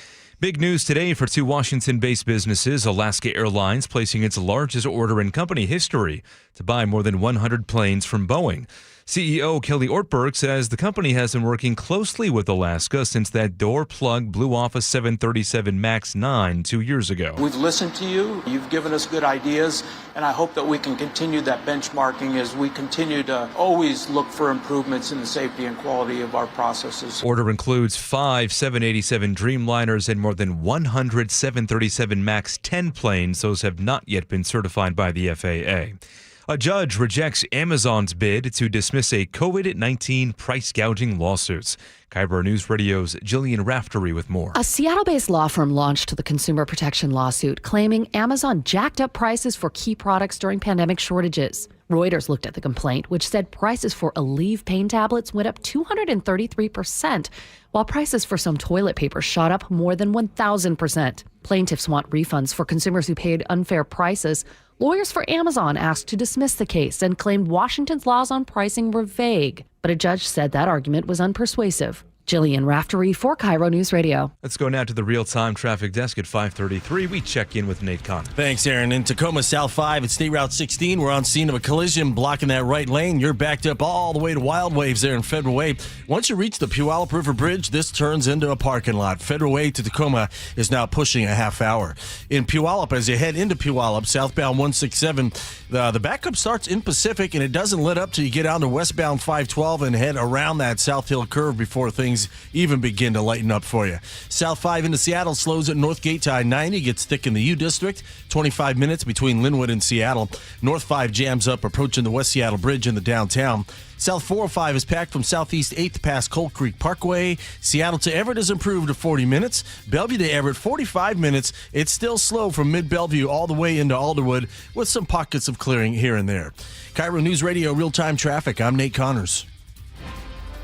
Big news today for two Washington-based businesses. Alaska Airlines placing its largest order in company history to buy more than 100 planes from Boeing. CEO Kelly Ortberg says the company has been working closely with Alaska since that door plug blew off a 737 MAX 9 2 years ago. We've listened to you. You've given us good ideas, and I hope that we can continue that benchmarking as we continue to always look for improvements in the safety and quality of our processes. Order includes 5 787 Dreamliners and more than 100 737 MAX 10 planes. Those have not yet been certified by the FAA. A judge rejects Amazon's bid to dismiss a COVID-19 price gouging lawsuits. KIRO Newsradio's Jillian Raftery with more. A Seattle-based law firm launched the consumer protection lawsuit, claiming Amazon jacked up prices for key products during pandemic shortages. Reuters looked at the complaint, which said prices for Aleve pain tablets went up 233%, while prices for some toilet paper shot up more than 1,000%. Plaintiffs want refunds for consumers who paid unfair prices. Lawyers for Amazon asked to dismiss the case and claimed Washington's laws on pricing were vague. But a judge said that argument was unpersuasive. Jillian Raftery for KIRO News Radio. Let's go now to the real-time traffic desk at 5:33. We check in with Nate Conn. Thanks, Aaron. In Tacoma South 5 at State Route 16, we're on scene of a collision blocking that right lane. You're backed up all the way to Wild Waves there in Federal Way. Once you reach the Puyallup River Bridge, this turns into a parking lot. Federal Way to Tacoma is now pushing a half hour. In Puyallup, as you head into Puyallup, southbound 167, the backup starts in Pacific, and it doesn't let up till you get onto westbound 512 and head around that South Hill curve before things even begin to lighten up for you. South 5 into Seattle slows at Northgate to I-90, gets thick in the U District, 25 minutes between Linwood and Seattle. North 5 jams up approaching the West Seattle Bridge in the downtown. South 405 is packed from Southeast 8th past Cold Creek Parkway. Seattle to Everett has improved to 40 minutes. Bellevue to Everett, 45 minutes. It's still slow from mid-Bellevue all the way into Alderwood with some pockets of clearing here and there. KIRO News Radio real-time traffic. I'm Nate Connors.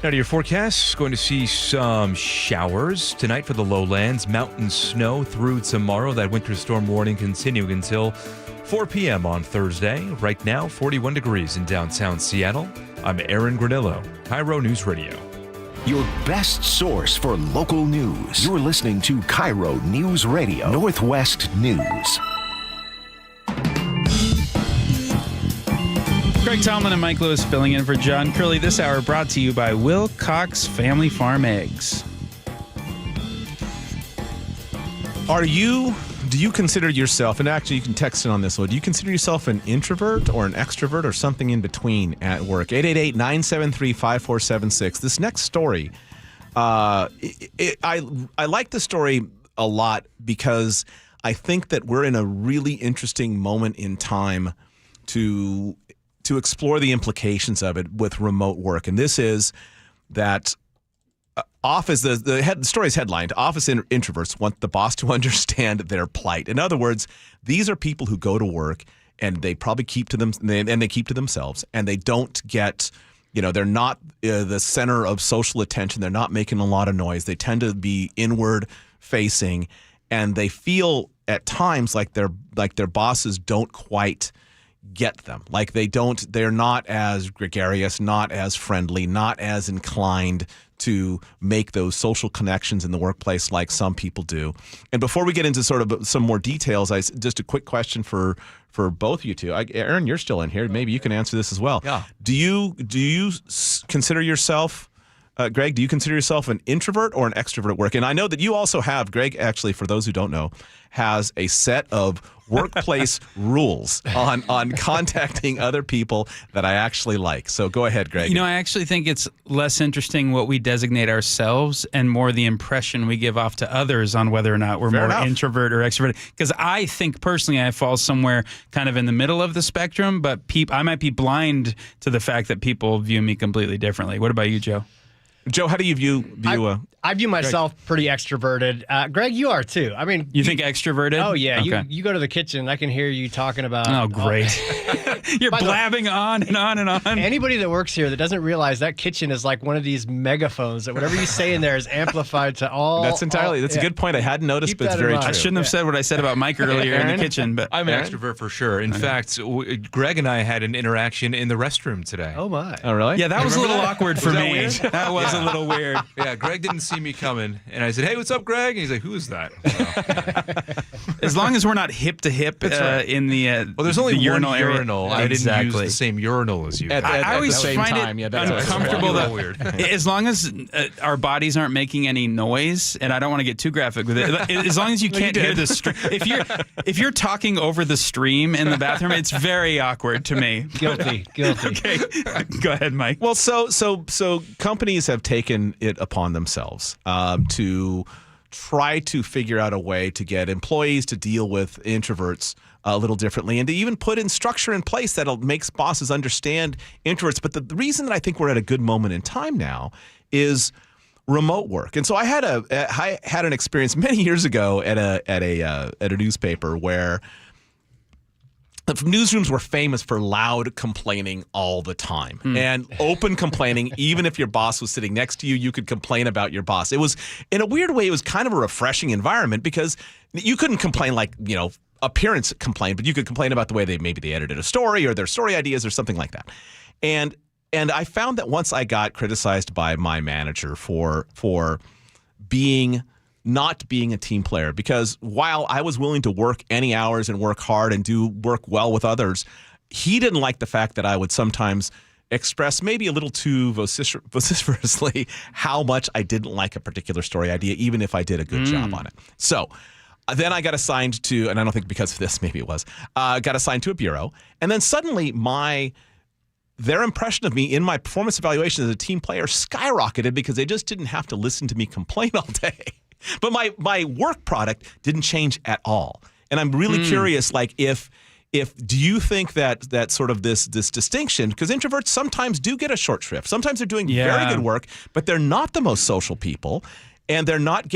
Now to your forecast, going to see some showers tonight for the lowlands, mountain snow through tomorrow. That winter storm warning continuing until 4 p.m. on Thursday. Right now, 41 degrees in downtown Seattle. I'm Aaron Granillo, KIRO News Radio. Your best source for local news. You're listening to KIRO News Radio, Northwest News. Greg Tomlin and Mike Lewis filling in for John Curley this hour, brought to you by Will Cox Family Farm Eggs. Do you consider yourself, and actually you can text in on this one, do you consider yourself an introvert or an extrovert or something in between at work? 888-973-5476. This next story, I like the story a lot because I think that we're in a really interesting moment in time to explore the implications of it with remote work. And this is that office, the story is headlined, office introverts want the boss to understand their plight. In other words, these are people who go to work and they probably keep to them, and they keep to themselves, and they don't get, they're not the center of social attention. They're not making a lot of noise. They tend to be inward facing, and they feel at times like their bosses don't quite get them. Like they're not as gregarious, not as friendly, not as inclined to make those social connections in the workplace like some people do. And before we get into sort of some more details, just a quick question for both of you two. Aaron, you're still in here. Maybe you can answer this as well. Yeah. Do you consider yourself Greg, do you consider yourself an introvert or an extrovert at work? And I know that you also have, Greg, actually, for those who don't know, has a set of workplace rules on contacting other people that I actually like. So go ahead, Greg. I actually think it's less interesting what we designate ourselves and more the impression we give off to others on whether or not we're more introvert or extrovert. Because I think personally I fall somewhere kind of in the middle of the spectrum, but I might be blind to the fact that people view me completely differently. What about you, Joe? Joe, how do you view I view myself pretty extroverted. Greg, you are too. I mean, you think extroverted? Oh yeah. Okay. You go to the kitchen, I can hear you talking about. Oh great! You're blabbing on and on and on. Anybody that works here that doesn't realize that kitchen is like one of these megaphones that whatever you say in there is amplified to all. That's a good point. I hadn't noticed, but it's very true. I shouldn't have said what I said about Mike earlier in the kitchen, but I'm an extrovert for sure. In fact, Greg and I had an interaction in the restroom today. Oh my! Oh really? Yeah, that was a little awkward for me. That was a little weird. Yeah, Greg didn't see me coming. And I said, "Hey, what's up, Greg?" And he's like, "Who is that?" As long as we're not hip to hip in the well, there's only the urinal one urinal. area. I didn't use the same urinal as you. I always find it uncomfortable that weird. As long as our bodies aren't making any noise, and I don't want to get too graphic with it. As long as you can't hear the stream. If you're talking over the stream in the bathroom, it's very awkward to me. Guilty. Okay, go ahead, Mike. Well, so companies have taken it upon themselves to try to figure out a way to get employees to deal with introverts a little differently and to even put in structure in place that makes bosses understand introverts. But the reason that I think we're at a good moment in time now is remote work. And so I had an experience many years ago at a newspaper where the newsrooms were famous for loud complaining all the time and open complaining. Even if your boss was sitting next to you, you could complain about your boss. It was, in a weird way, it was kind of a refreshing environment because you couldn't complain like, appearance complaint, but you could complain about the way they edited a story or their story ideas or something like that. And I found that once I got criticized by my manager for not being a team player, because while I was willing to work any hours and work hard and do work well with others, he didn't like the fact that I would sometimes express maybe a little too vociferously how much I didn't like a particular story idea, even if I did a good job on it. So then I got assigned to, and I don't think because of this, maybe it was, got assigned to a bureau. And then suddenly their impression of me in my performance evaluation as a team player skyrocketed because they just didn't have to listen to me complain all day. But my work product didn't change at all. And I'm really curious, like, if do you think that sort of this distinction, because introverts sometimes do get a short shrift. Sometimes they're doing very good work, but they're not the most social people. And they're not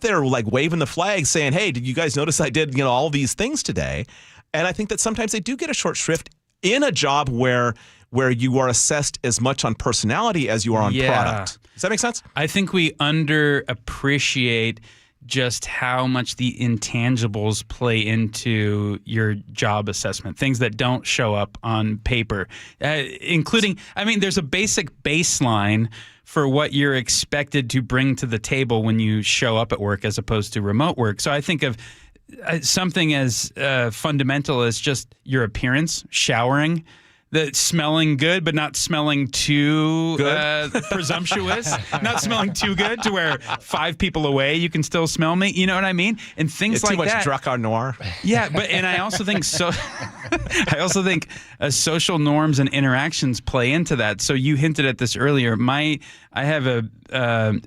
there like waving the flag saying, "Hey, did you guys notice I did, all these things today?" And I think that sometimes they do get a short shrift in a job where you are assessed as much on personality as you are on product. Does that make sense? I think we underappreciate just how much the intangibles play into your job assessment, things that don't show up on paper, including, there's a basic baseline for what you're expected to bring to the table when you show up at work as opposed to remote work. So I think of something as fundamental as just your appearance, showering, smelling good, but not smelling too presumptuous, not smelling too good to where 5 people away you can still smell me. You know what I mean? And things like that. Too much Drakkar Noir. Yeah, and I also think social norms and interactions play into that. So you hinted at this earlier. I have a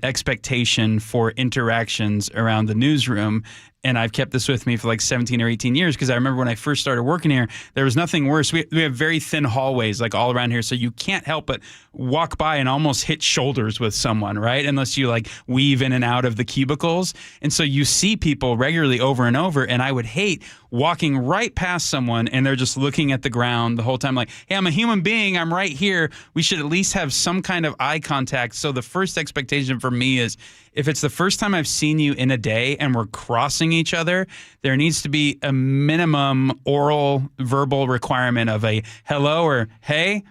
expectation for interactions around the newsroom. And I've kept this with me for like 17 or 18 years because I remember when I first started working here, there was nothing worse. We have very thin hallways like all around here, so you can't help but walk by and almost hit shoulders with someone, right? Unless you like weave in and out of the cubicles. And so you see people regularly over and over, and I would hate walking right past someone and they're just looking at the ground the whole time like, "Hey, I'm a human being. I'm right here." We should at least have some kind of eye contact. So the first expectation for me is if it's the first time I've seen you in a day and we're crossing each other, there needs to be a minimum oral, verbal requirement of a hello or hey,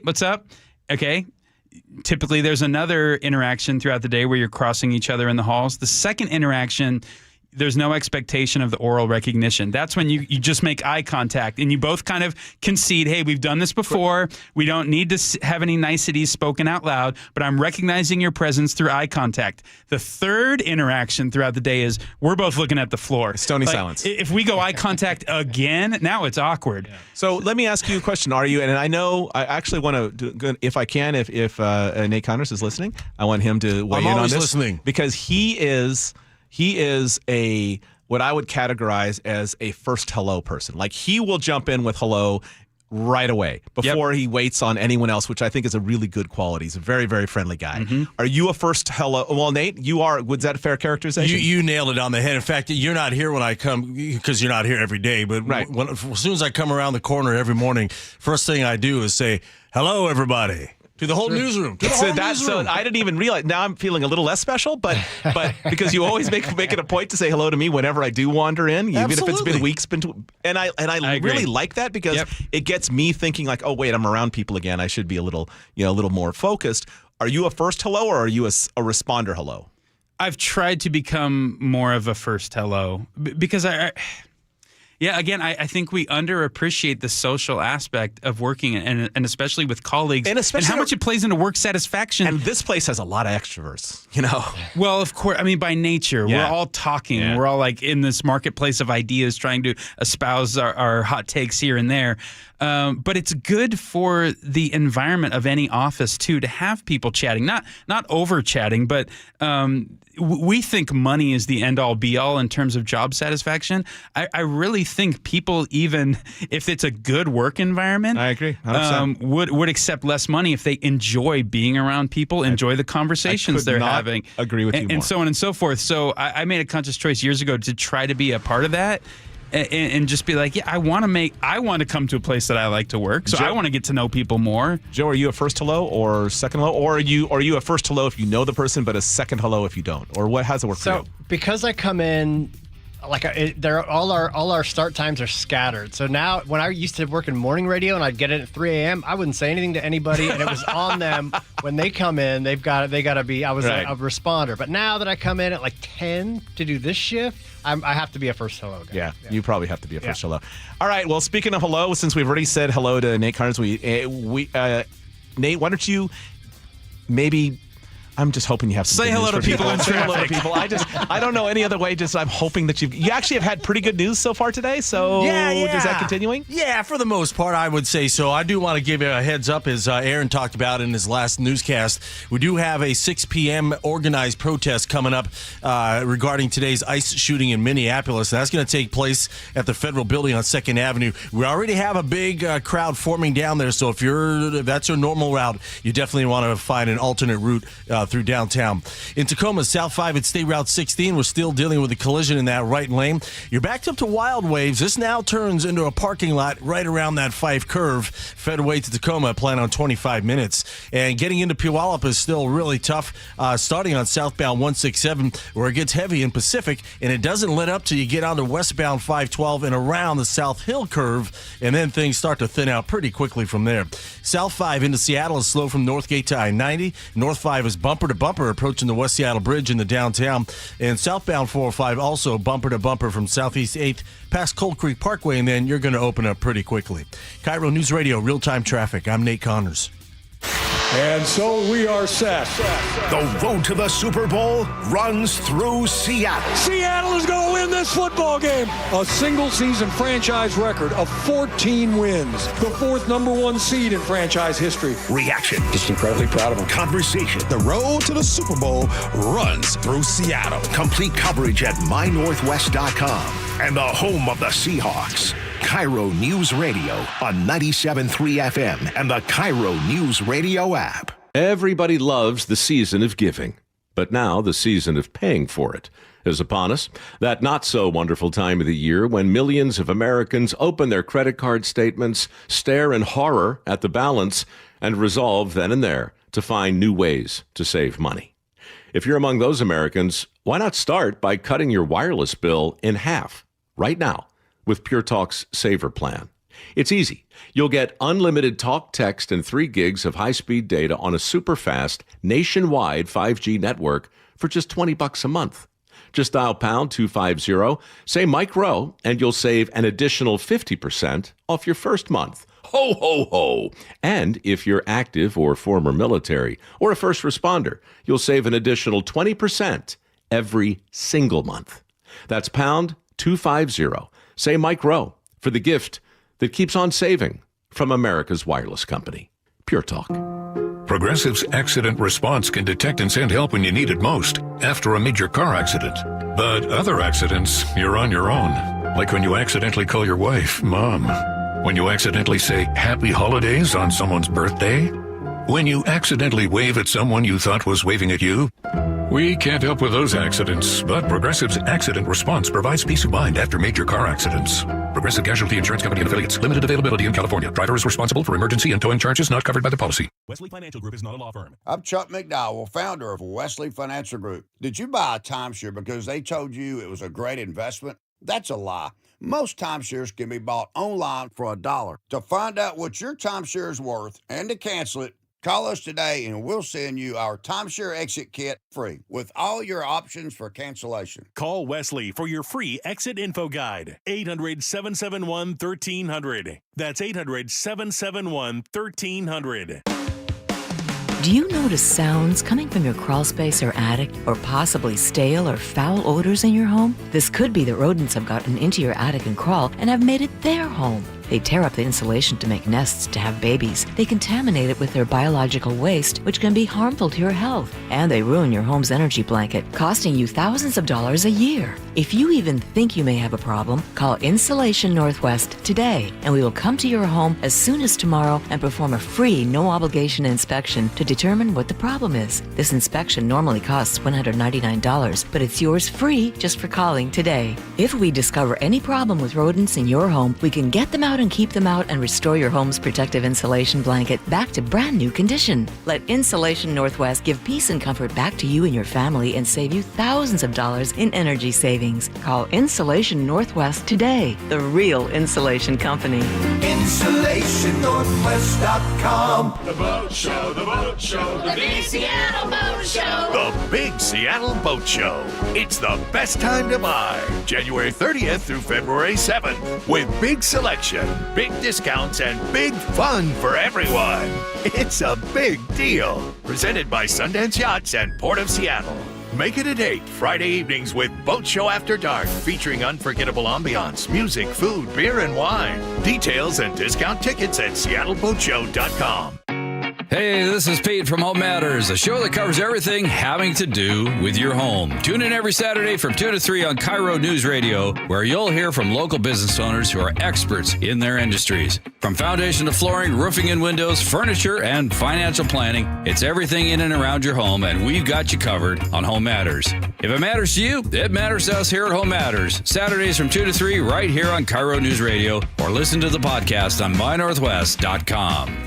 what's up? Okay. Typically, there's another interaction throughout the day where you're crossing each other in the halls. The second interaction, there's no expectation of the oral recognition. That's when you just make eye contact and you both kind of concede, hey, we've done this before. We don't need to have any niceties spoken out loud, but I'm recognizing your presence through eye contact. The third interaction throughout the day is we're both looking at the floor. Stony silence. If we go eye contact again, now it's awkward. Yeah. So let me ask you a question. Are you, and I know I actually want to, if I can, if Nate Connors is listening, I want him to weigh in on this. I'm always listening. Because he is a, what I would categorize as a first hello person. Like he will jump in with hello right away before he waits on anyone else, which I think is a really good quality. He's a very, very friendly guy. Mm-hmm. Are you a first hello? Well, Nate, you are. Was that a fair characterization? You nailed it on the head. In fact, you're not here when I come because you're not here every day. But as soon as I come around the corner every morning, first thing I do is say, hello, everybody. To the whole newsroom. So I didn't even realize. Now I'm feeling a little less special, but because you always make it a point to say hello to me whenever I do wander in, even if it's been weeks. And I really like that because it gets me thinking like, oh wait, I'm around people again. I should be a little more focused. Are you a first hello or are you a responder hello? I've tried to become more of a first hello because again, I think we underappreciate the social aspect of working and especially with colleagues and how much it plays into work satisfaction. And this place has a lot of extroverts, Well, of course, I mean, by nature, we're all talking. Yeah. We're all like in this marketplace of ideas trying to espouse our hot takes here and there. But it's good for the environment of any office, too, to have people chatting, not over chatting, but we think money is the end all be all in terms of job satisfaction. I really think people, even if it's a good work environment, I agree, 100%. Would accept less money if they enjoy being around people, enjoy the conversations they're having. Agree with you more. And so on and so forth. So I made a conscious choice years ago to try to be a part of that. And just be like, I want to come to a place that I like to work. So Joe, I want to get to know people more. Joe, are you a first hello or second hello? Or are you a first hello if you know the person, but a second hello if you don't? Or how's it work for you? So because I come in, all our start times are scattered. So now when I used to work in morning radio and I'd get in at 3 a.m., I wouldn't say anything to anybody. And it was on them when they come in, they got to be, I was a responder. But now that I come in at like 10 to do this shift, I have to be a first hello guy. Yeah, you probably have to be a first hello. All right. Well, speaking of hello, since we've already said hello to Nate Connors, Nate, why don't you maybe? I'm just hoping you have some say hello to people in traffic. Hello to people. I don't know any other way. Just I'm hoping that you actually have had pretty good news so far today. So is that continuing? Yeah, for the most part, I would say so. I do want to give you a heads up, as Aaron talked about in his last newscast. We do have a 6 p.m. organized protest coming up regarding today's ICE shooting in Minneapolis. That's going to take place at the Federal Building on 2nd Avenue. We already have a big crowd forming down there. So if that's your normal route, you definitely want to find an alternate route through downtown. In Tacoma, South 5 at State Route 16, we're still dealing with a collision in that right lane. You're backed up to Wild Waves. This now turns into a parking lot right around that 5 curve. Fed away to Tacoma, plan on 25 minutes. And getting into Puyallup is still really tough, starting on southbound 167, where it gets heavy in Pacific, and it doesn't let up till you get onto westbound 512 and around the South Hill curve, and then things start to thin out pretty quickly from there. South 5 into Seattle is slow from Northgate to I-90. North 5 is bumper to bumper approaching the West Seattle Bridge in the downtown. And southbound 405 also bumper to bumper from Southeast 8th past Cold Creek Parkway, and then you're going to open up pretty quickly. KIRO News Radio, real-time traffic. I'm Nate Connors. And so we are set. The road to the Super Bowl runs through Seattle. Seattle is going to win this football game. A single-season franchise record of 14 wins. The 4th #1 seed in franchise history. Reaction. Just incredibly proud of them. Conversation. The road to the Super Bowl runs through Seattle. Complete coverage at mynorthwest.com. And the home of the Seahawks. KIRO News Radio on 97.3 FM and the KIRO News Radio app. Everybody loves the season of giving, but now the season of paying for it is upon us. That not so wonderful time of the year when millions of Americans open their credit card statements, stare in horror at the balance, and resolve then and there to find new ways to save money. If you're among those Americans, why not start by cutting your wireless bill in half right now with Pure Talk's Saver Plan? It's easy. You'll get unlimited talk, text, and 3 gigs of high-speed data on a super-fast, nationwide 5G network for just $20 a month. Just dial pound 250, say Mike Rowe, and you'll save an additional 50% off your first month. Ho, ho, ho. And if you're active or former military or a first responder, you'll save an additional 20% every single month. That's pound 250. Say Mike Rowe for the gift that keeps on saving from America's wireless company. Pure Talk. Progressive's accident response can detect and send help when you need it most, after a major car accident. But other accidents, you're on your own. Like when you accidentally call your wife Mom. When you accidentally say Happy Holidays on someone's birthday. When you accidentally wave at someone you thought was waving at you. We can't help with those accidents, but Progressive's accident response provides peace of mind after major car accidents. Progressive Casualty Insurance Company and Affiliates. Limited availability in California. Driver is responsible for emergency and towing charges not covered by the policy. Wesley Financial Group is not a law firm. I'm Chuck McDowell, founder of Wesley Financial Group. Did you buy a timeshare because they told you it was a great investment? That's a lie. Most timeshares can be bought online for $1. To find out what your timeshare is worth and to cancel it, call us today and we'll send you our timeshare exit kit free with all your options for cancellation. Call Wesley for your free exit info guide. 800-771-1300. That's 800-771-1300. Do you notice sounds coming from your crawl space or attic, or possibly stale or foul odors in your home? This could be that rodents have gotten into your attic and crawl and have made it their home. They tear up the insulation to make nests to have babies. They contaminate it with their biological waste, which can be harmful to your health. And they ruin your home's energy blanket, costing you thousands of dollars a year. If you even think you may have a problem, call Insulation Northwest today, and we will come to your home as soon as tomorrow and perform a free, no-obligation inspection to determine what the problem is. This inspection normally costs $199, but it's yours free just for calling today. If we discover any problem with rodents in your home, we can get them out and keep them out and restore your home's protective insulation blanket back to brand new condition. Let Insulation Northwest give peace and comfort back to you and your family and save you thousands of dollars in energy savings. Call Insulation Northwest today, the real insulation company. InsulationNorthwest.com. The Boat Show, the Boat Show, the Big Seattle Boat Show. The Big Seattle Boat Show. It's the best time to buy. January 30th through February 7th with big selection, big discounts, and big fun for everyone. It's a big deal. Presented by Sundance Yachts and Port of Seattle. Make it a date Friday evenings with Boat Show After Dark, featuring unforgettable ambiance, music, food, beer, and wine. Details and discount tickets at seattleboatshow.com. Hey, this is Pete from Home Matters, a show that covers everything having to do with your home. Tune in every Saturday from 2 to 3 on KIRO Newsradio, where you'll hear from local business owners who are experts in their industries. From foundation to flooring, roofing and windows, furniture, and financial planning, it's everything in and around your home, and we've got you covered on Home Matters. If it matters to you, it matters to us here at Home Matters. Saturdays from 2 to 3 right here on KIRO Newsradio, or listen to the podcast on mynorthwest.com.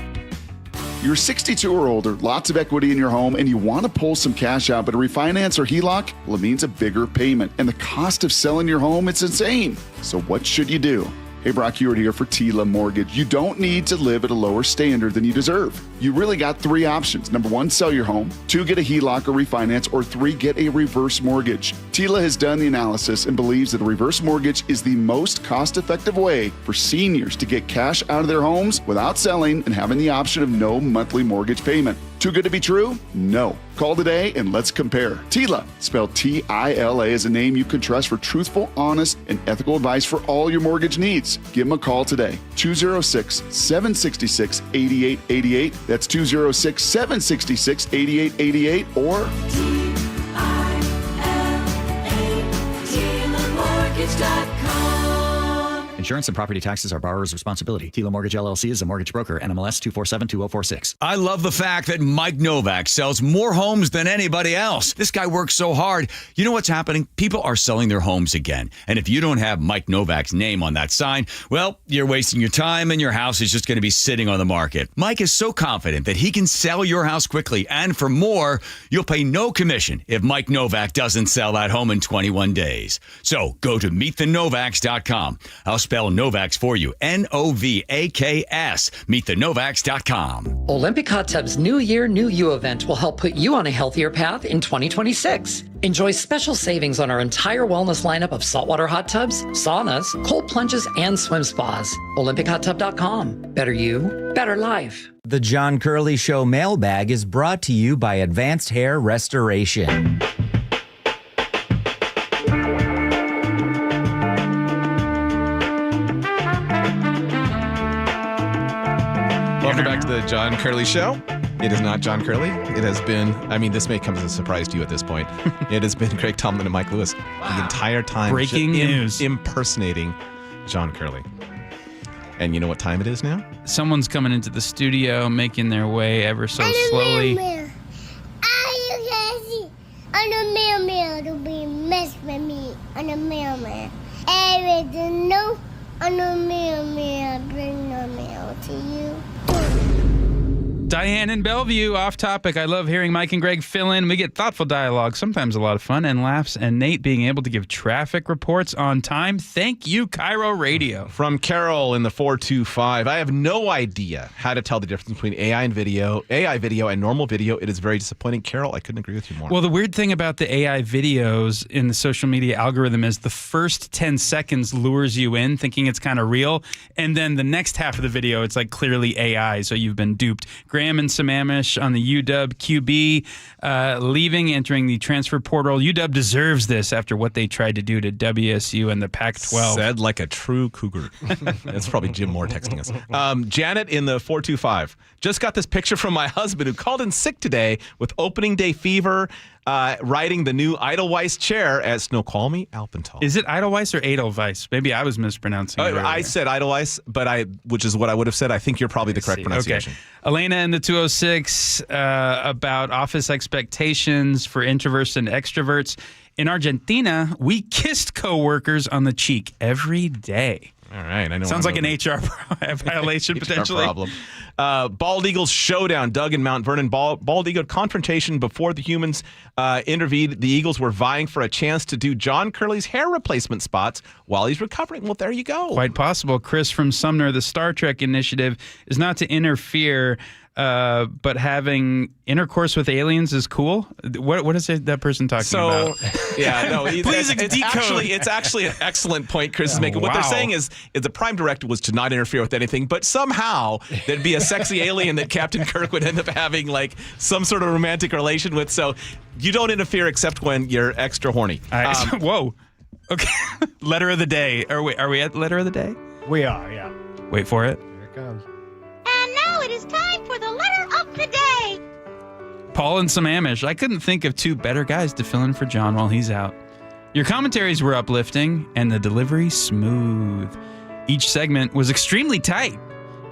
You're 62 or older, lots of equity in your home, and you want to pull some cash out, but a refinance or HELOC, well, it means a bigger payment. And the cost of selling your home, it's insane. So what should you do? Hey, Brock Hewitt here for Tila Mortgage. You don't need to live at a lower standard than you deserve. You really got 3 options. Number 1, sell your home. 2, get a HELOC or refinance. Or 3, get a reverse mortgage. Tila has done the analysis and believes that a reverse mortgage is the most cost-effective way for seniors to get cash out of their homes without selling and having the option of no monthly mortgage payment. Too good to be true? No. Call today and let's compare. Tila, spelled Tila, is a name you can trust for truthful, honest, and ethical advice for all your mortgage needs. Give them a call today. 206-766-8888. That's 206-766-8888 or TILA.com. Insurance and property taxes are borrower's responsibility. Tila Mortgage LLC is a mortgage broker. NMLS 2472046. I love the fact that Mike Novak sells more homes than anybody else. This guy works so hard. You know what's happening? People are selling their homes again. And if you don't have Mike Novak's name on that sign, well, you're wasting your time and your house is just going to be sitting on the market. Mike is so confident that he can sell your house quickly. And for more, you'll pay no commission if Mike Novak doesn't sell that home in 21 days. So go to meetthenovaks.com. I'll spell spell Novaks for you. Novaks. MeetTheNovaks.com. Olympic Hot Tub's New Year, New You event will help put you on a healthier path in 2026. Enjoy special savings on our entire wellness lineup of saltwater hot tubs, saunas, cold plunges, and swim spas. OlympicHotTub.com. Better you, better life. The John Curley Show mailbag is brought to you by Advanced Hair Restoration. Welcome back to the John Curley Show. It is not John Curley. It has been, this may come as a surprise to you at this point. It has been Greg Tomlin and Mike Lewis the entire time. Breaking news. Impersonating John Curley. And you know what time it is now? Someone's coming into the studio, making their way ever so slowly. I'm a mailman to be mess with me. I'm a mailman. Everything new. I'm a mailman. Bring the mail to you. Diane in Bellevue, off topic. I love hearing Mike and Greg fill in. We get thoughtful dialogue, sometimes a lot of fun and laughs, and Nate being able to give traffic reports on time. Thank you, KIRO Radio. From Carol in the 425. I have no idea how to tell the difference between AI video and normal video. It is very disappointing. Carol, I couldn't agree with you more. Well, the weird thing about the AI videos in the social media algorithm is the first 10 seconds lures you in thinking it's kind of real, and then the next half of the video, it's like clearly AI, so you've been duped. Graham and Sammamish on the UW QB leaving, entering the transfer portal. UW deserves this after what they tried to do to WSU and the Pac-12. Said like a true cougar. That's probably Jim Moore texting us. Janet in the 425. Just got this picture from my husband who called in sick today with opening day fever, riding the new Edelweiss chair at Snoqualmie Alpental. Is it Edelweiss or Edelweiss? Maybe I was mispronouncing it. I said Edelweiss, which is what I would have said. I think you're probably the correct pronunciation. Okay. Elena in the 206 about office expectations for introverts and extroverts. In Argentina, we kissed coworkers on the cheek every day. All right. I know. Sounds like an HR violation, potentially. Problem. Bald Eagles showdown. Doug in Mount Vernon. Bald Eagle confrontation before the humans intervened. The Eagles were vying for a chance to do John Curley's hair replacement spots while he's recovering. Well, there you go. Quite possible. Chris from Sumner, the Star Trek initiative is not to interfere, but having intercourse with aliens is cool. What is that person talking about? Yeah, no. Please decode. It's actually an excellent point Chris is making. What they're saying is the prime directive was to not interfere with anything, but somehow there'd be a sexy alien that Captain Kirk would end up having like some sort of romantic relation with. So you don't interfere except when you're extra horny. Whoa. Okay. Letter of the day. Are we at letter of the day? We are, yeah. Wait for it. Here it comes. And now it is time for the letter of the day. Paul and Sammamish. I couldn't think of two better guys to fill in for John while he's out. Your commentaries were uplifting and the delivery smooth. Each segment was extremely tight.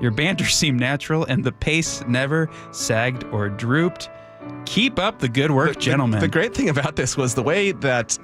Your banter seemed natural and the pace never sagged or drooped. Keep up the good work, gentlemen. The great thing about this was the way that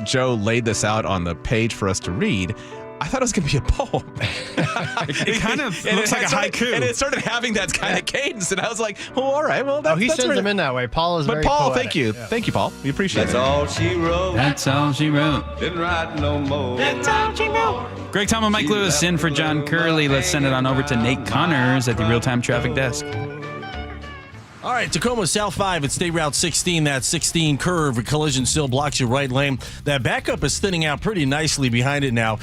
Joe laid this out on the page for us to read. I thought it was going to be a poem. It kind of looks like a haiku. And it started having that kind of cadence. And I was like, oh, all right. Well, he sends them in that way. Paul is very Paul, poetic. thank you. Yeah. Thank you, Paul. We appreciate it. That's all she wrote. That's all she wrote. Didn't write no more. That's all she wrote. Greg Tom and Mike Lewis in for John Curley. Let's send it on over to Nate Connors at the real-time traffic desk. All right, Tacoma South 5 at State Route 16. That 16 curve, a collision still blocks your right lane. That backup is thinning out pretty nicely behind it now.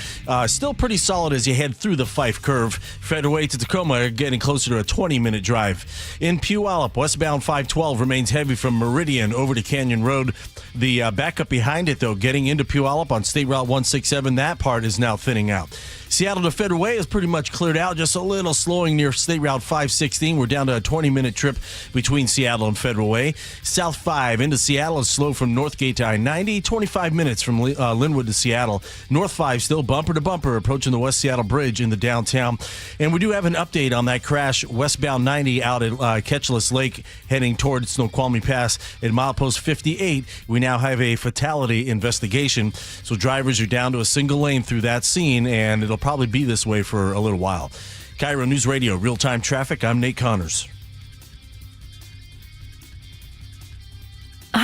Still pretty solid as you head through the Fife curve. Federal to Tacoma, getting closer to a 20-minute drive. In Puyallup, westbound 512 remains heavy from Meridian over to Canyon Road. The backup behind it, though, getting into Puyallup on State Route 167, that part is now thinning out. Seattle to Federal Way is pretty much cleared out, just a little slowing near State Route 516. We're down to a 20-minute trip between Seattle and Federal Way. South 5 into Seattle is slow from Northgate to I-90, 25 minutes from Linwood to Seattle. North 5 still bumper to bumper approaching the West Seattle Bridge in the downtown. And we do have an update on that crash westbound 90 out at Ketchless Lake heading towards Snoqualmie Pass at milepost 58. We now have a fatality investigation, so drivers are down to a single lane through that scene, and it'll probably be this way for a little while. KIRO News Radio, real-time traffic. I'm Nate Connors.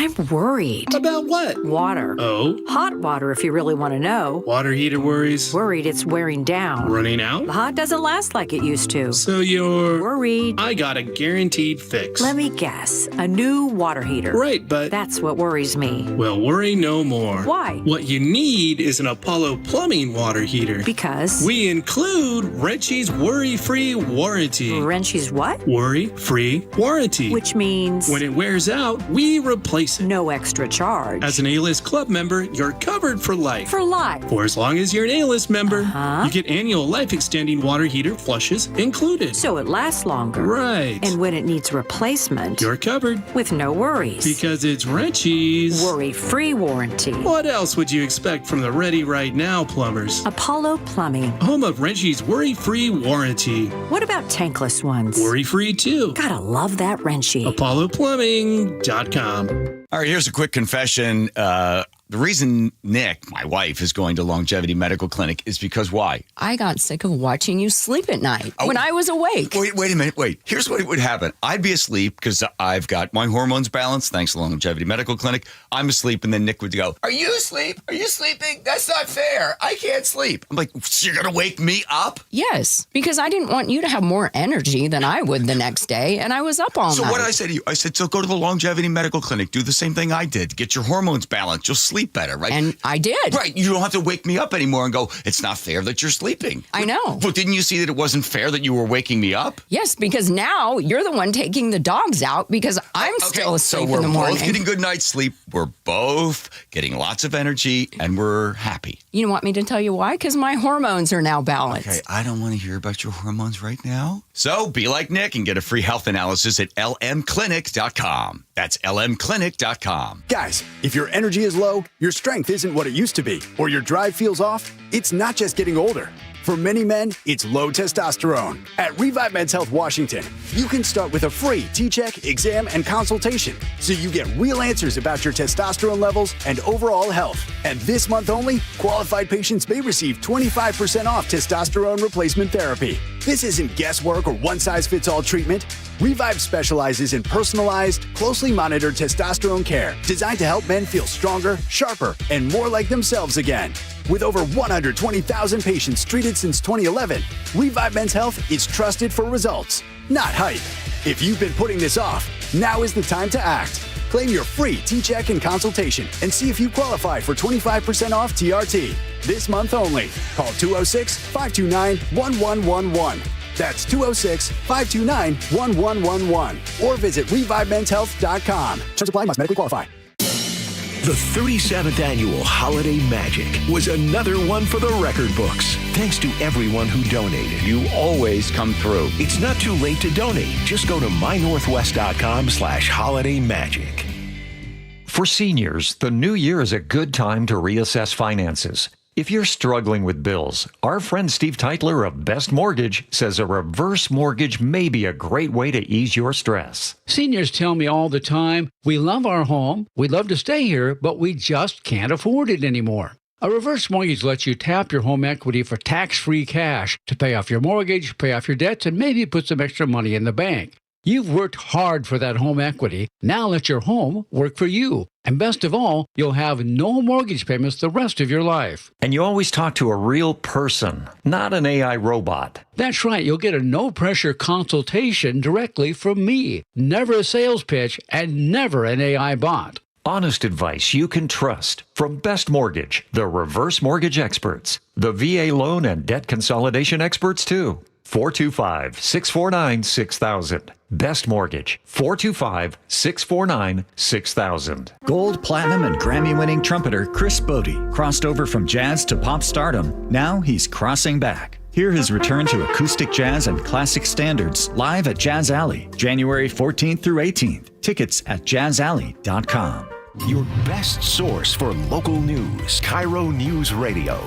I'm worried. About what? Water. Oh? Hot water, if you really want to know. Water heater worries? Worried it's wearing down. Running out? The hot doesn't last like it used to. So you're... Worried. I got a guaranteed fix. Let me guess. A new water heater. Right, but... That's what worries me. Well, worry no more. Why? What you need is an Apollo Plumbing water heater. Because? We include Wrenchy's worry-free warranty. Wrenchy's what? Worry-free warranty. Which means? When it wears out, we replace it. No extra charge. As an A-List Club member, you're covered for life. For life? For as long as you're an A-List member. You get annual life-extending water heater flushes included. So it lasts longer. Right. And when it needs replacement, you're covered. With no worries. Because it's Wrenchy's worry-free warranty. What else would you expect from the Ready Right Now plumbers? Apollo Plumbing. Home of Wrenchy's worry-free warranty. What about tankless ones? Worry-free too. Gotta love that Wrenchy. ApolloPlumbing.com. All right, here's a quick confession. The reason Nick, my wife, is going to Longevity Medical Clinic is because why? I got sick of watching you sleep at night when I was awake. Wait a minute. Wait. Here's what would happen. I'd be asleep because I've got my hormones balanced thanks to Longevity Medical Clinic. I'm asleep, and then Nick would go, "Are you asleep? Are you sleeping? That's not fair. I can't sleep." I'm like, "So you're going to wake me up?" Yes, because I didn't want you to have more energy than I would the next day, and I was up all night. So what did I say to you? I said, so go to the Longevity Medical Clinic. Do the same thing I did. Get your hormones balanced. You'll sleep better, right? And I did. Right. You don't have to wake me up anymore and go, it's not fair that you're sleeping. I know. But didn't you see that it wasn't fair that you were waking me up? Yes, because now you're the one taking the dogs out because I'm still asleep in the morning. So we're both getting good night's sleep. We're both getting lots of energy, and we're happy. You want me to tell you why? Because my hormones are now balanced. Okay, I don't want to hear about your hormones right now. So be like Nick and get a free health analysis at lmclinic.com. That's lmclinic.com. Guys, if your energy is low, your strength isn't what it used to be, or your drive feels off, it's not just getting older. For many men, it's low testosterone. At Revive Men's Health Washington, you can start with a free T-check, exam, and consultation, so you get real answers about your testosterone levels and overall health. And this month only, qualified patients may receive 25% off testosterone replacement therapy. This isn't guesswork or one-size-fits-all treatment. Revive specializes in personalized, closely monitored testosterone care designed to help men feel stronger, sharper, and more like themselves again. With over 120,000 patients treated since 2011, Revive Men's Health is trusted for results, not hype. If you've been putting this off, now is the time to act. Claim your free T-check and consultation and see if you qualify for 25% off TRT. This month only. Call 206-529-1111. That's 206-529-1111. Or visit ReviveMen'sHealth.com. Terms apply, must medically qualify. The 37th Annual Holiday Magic was another one for the record books. Thanks to everyone who donated. You always come through. It's not too late to donate. Just go to mynorthwest.com/holidaymagic. For seniors, the new year is a good time to reassess finances. If you're struggling with bills, our friend Steve Teitler of Best Mortgage says a reverse mortgage may be a great way to ease your stress. Seniors tell me all the time, we love our home, we'd love to stay here, but we just can't afford it anymore. A reverse mortgage lets you tap your home equity for tax-free cash to pay off your mortgage, pay off your debts, and maybe put some extra money in the bank. You've worked hard for that home equity. Now let your home work for you. And best of all, you'll have no mortgage payments the rest of your life. And you always talk to a real person, not an AI robot. That's right. You'll get a no-pressure consultation directly from me. Never a sales pitch and never an AI bot. Honest advice you can trust from Best Mortgage, the reverse mortgage experts, the VA loan and debt consolidation experts too. 425-649-6000. Best Mortgage, 425-649-6000. Gold, platinum, and Grammy-winning trumpeter Chris Bodie crossed over from jazz to pop stardom. Now he's crossing back. Hear his return to acoustic jazz and classic standards live at Jazz Alley, January 14th through 18th. Tickets at jazzalley.com. Your best source for local news, KIRO News Radio.